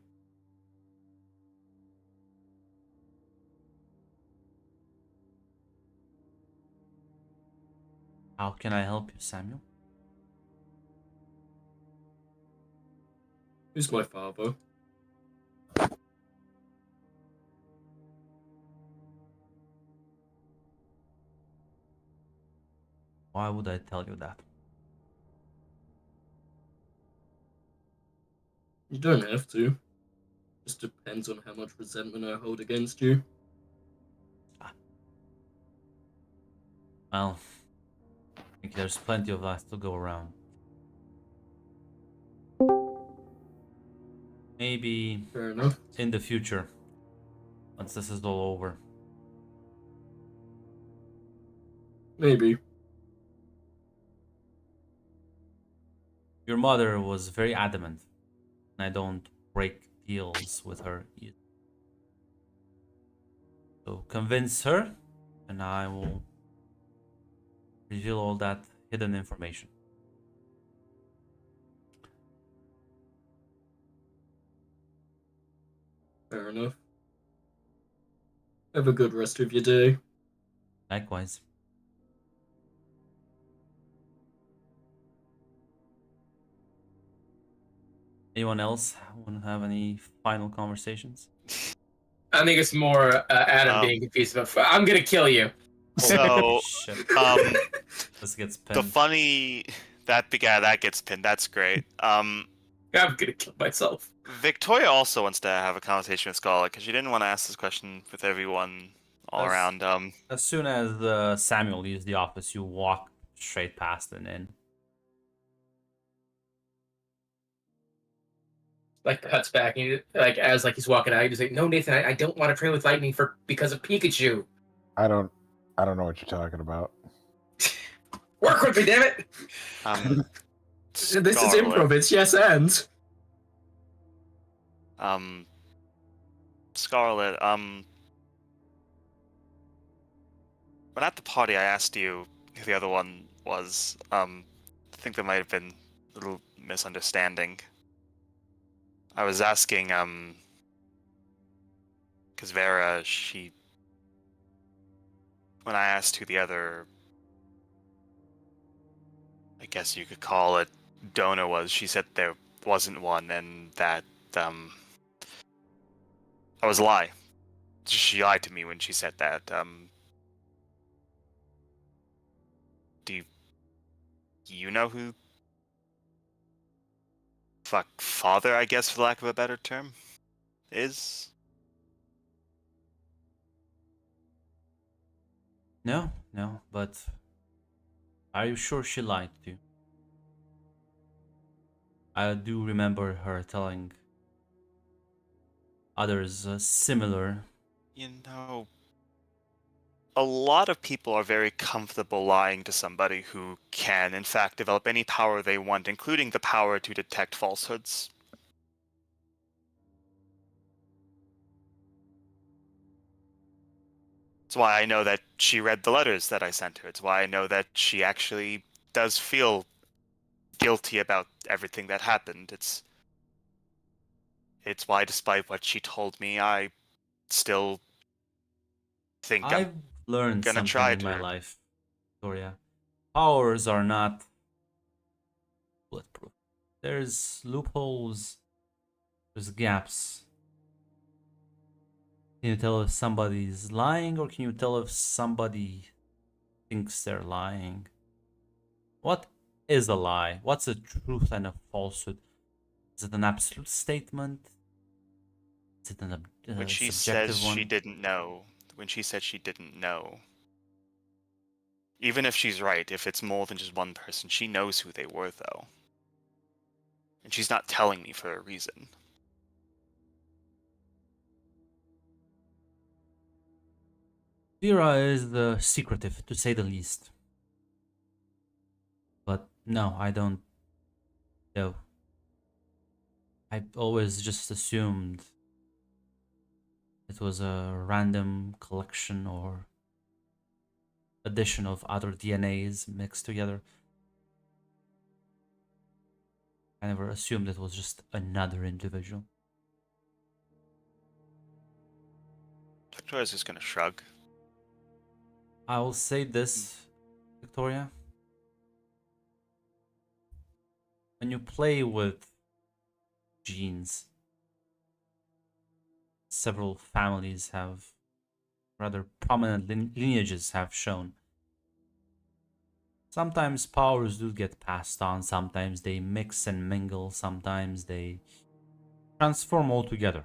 How can I help you, Samuel? Who's my father? Why would I tell you that? You don't have to. Just depends on how much resentment I hold against you. Well, I think there's plenty of that to go around. Maybe Fair enough. in the future, once this is all over. Maybe. Your mother was very adamant, and I don't break deals with her either. So convince her, and I will reveal all that hidden information. Fair enough. Have a good rest of your day. Likewise. Anyone else want to have any final conversations? I think it's more Adam being confused about. I'm gonna kill you. So, Shit, this gets the pinned. funny that gets pinned. That's great. I'm gonna kill myself. Victoria also wants to have a conversation with Scarlet because she didn't want to ask this question with everyone all That's- around. As soon as Samuel leaves the office, you walk straight past and in. like cuts back and like as like he's walking out, he's like, "No, Nathan, I don't want to train with Lightning because of Pikachu. I don't know what you're talking about. Work with me, damn it!" This is Scarlet, improv. It's yes and. Scarlet, when at the party I asked you who the other one was, I think there might have been a little misunderstanding. I was asking, because Vera, when I asked who the other, I guess you could call it, donor was, she said there wasn't one, and that, I was a lie. She lied to me when she said that. Do you know who father, I guess, for lack of a better term, is? No, but are you sure she lied to you? I do remember her telling others similar. You know, a lot of people are very comfortable lying to somebody who can, in fact, develop any power they want, including the power to detect falsehoods. It's why I know that she read the letters that I sent her. It's why I know that she actually does feel guilty about everything that happened. It's why, despite what she told me, I still think I've learned gonna something try in my to. life, Victoria. Powers are not bulletproof. There's loopholes, there's gaps. Can you tell if somebody's lying, or can you tell if somebody thinks they're lying? What is a lie? What's a truth and a falsehood? Is it an absolute statement? Is it an When she subjective says one? she didn't know, when she said she didn't know, even if she's right, if it's more than just one person, she knows who they were, though. And she's not telling me for a reason. Vera is secretive, to say the least. But no, I don't know. I always just assumed it was a random collection or addition of other DNAs mixed together. I never assumed it was just another individual. Victoria's just gonna shrug. I will say this, Victoria. When you play with genes, several families have rather prominent lineages have shown. Sometimes powers do get passed on, sometimes they mix and mingle, sometimes they transform altogether.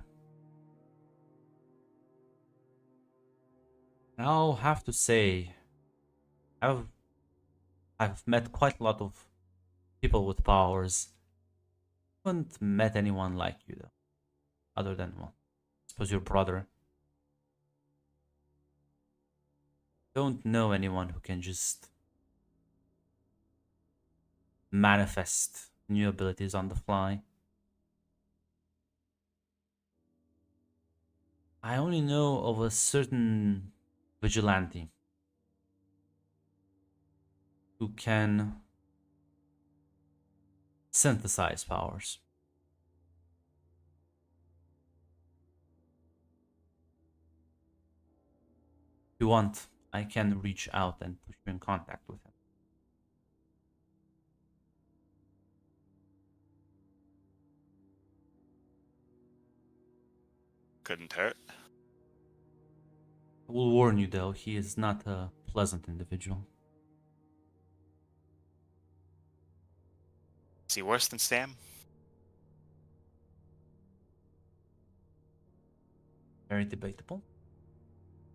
I'll have to say, I've met quite a lot of people with powers. Haven't met anyone like you though, other than, well, I suppose your brother. Don't know anyone who can just manifest new abilities on the fly. I only know of a certain vigilante who can synthesize powers. If you want, I can reach out and put you in contact with him. Couldn't hurt. I will warn you though, he is not a pleasant individual. Is he worse than Sam? Very debatable.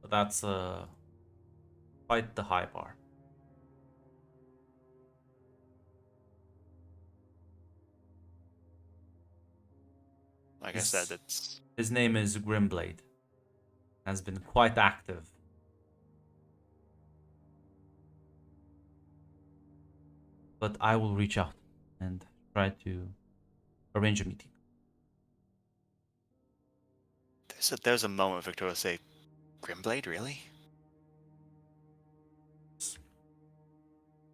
But that's quite the high bar. Like Yes. I said, it's His name is Grimblade. Has been quite active. But I will reach out and try to arrange a meeting. there's a moment Victoria will say, Grimblade, really?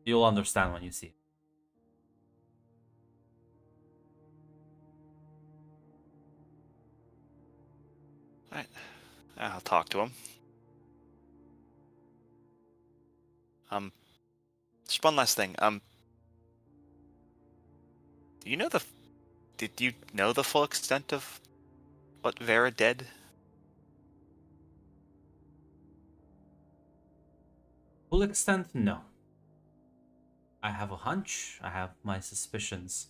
You'll understand when you see it. Alright. I'll talk to him. Just one last thing. Do you know did you know the full extent of what Vera did? Full extent, no. I have a hunch. I have my suspicions.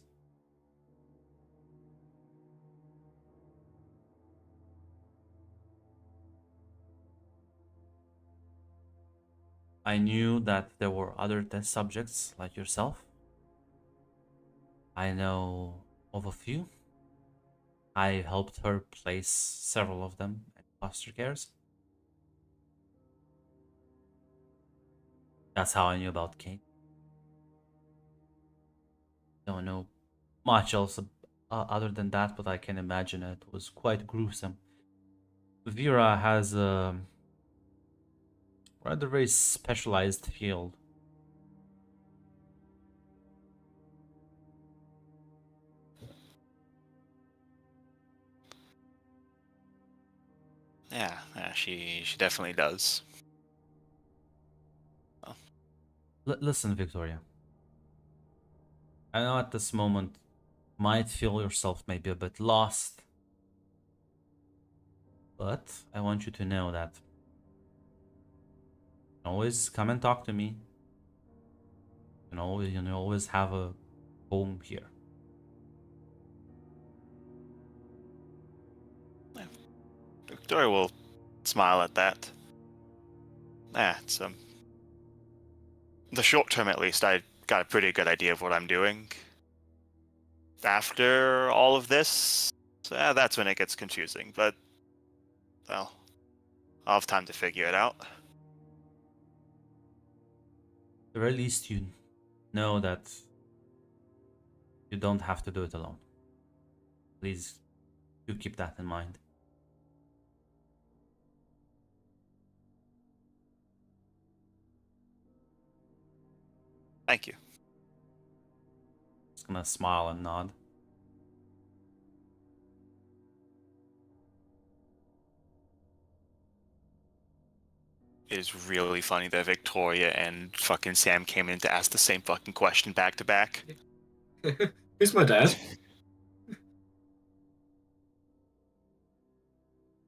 I knew that there were other test subjects like yourself. I know of a few. I helped her place several of them in foster cares. That's how I knew about Kate. Don't know much else other than that, but I can imagine it was quite gruesome. Vera has a rather very specialized field. Yeah, she definitely does. Listen, Victoria. I know at this moment you might feel yourself maybe a bit lost. But I want you to know that you can always come and talk to me. You always have a home here. Victoria will smile at that. It's the short term at least, I got a pretty good idea of what I'm doing. After all of this, that's when it gets confusing, but well, I'll have time to figure it out. At the very least, you know that you don't have to do it alone. Please do keep that in mind. Thank you. Just gonna smile and nod. It is really funny that Victoria and fucking Sam came in to ask the same fucking question back to back. Who's my dad?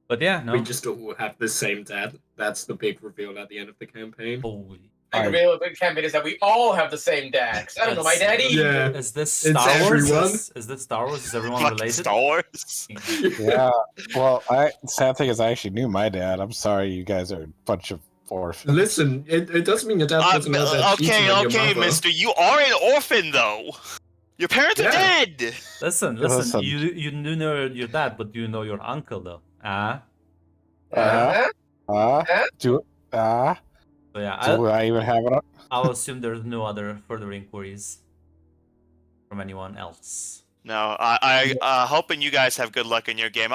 But yeah, no. We just all have the same dad. That's the big reveal at the end of the campaign. Holy. The reveal of the campaign is that we all have the same dad. 'Cause I don't know my daddy. Yeah. Is this It's Star Wars? everyone. Is this Star Wars? Is everyone Fucking related? Star Wars. Yeah. Well, sad thing is I actually knew my dad. I'm sorry, you guys are a bunch of orphans. Listen, it doesn't mean your dad wasn't out there cheating on your okay, mother. mister. You are an orphan, though. Your parents are Yeah. dead. Listen. Listen. You do know your dad, but do you know your uncle though? Do So yeah, I even have it? I'll assume there's no other further inquiries from anyone else. No, I hoping you guys have good luck in your game.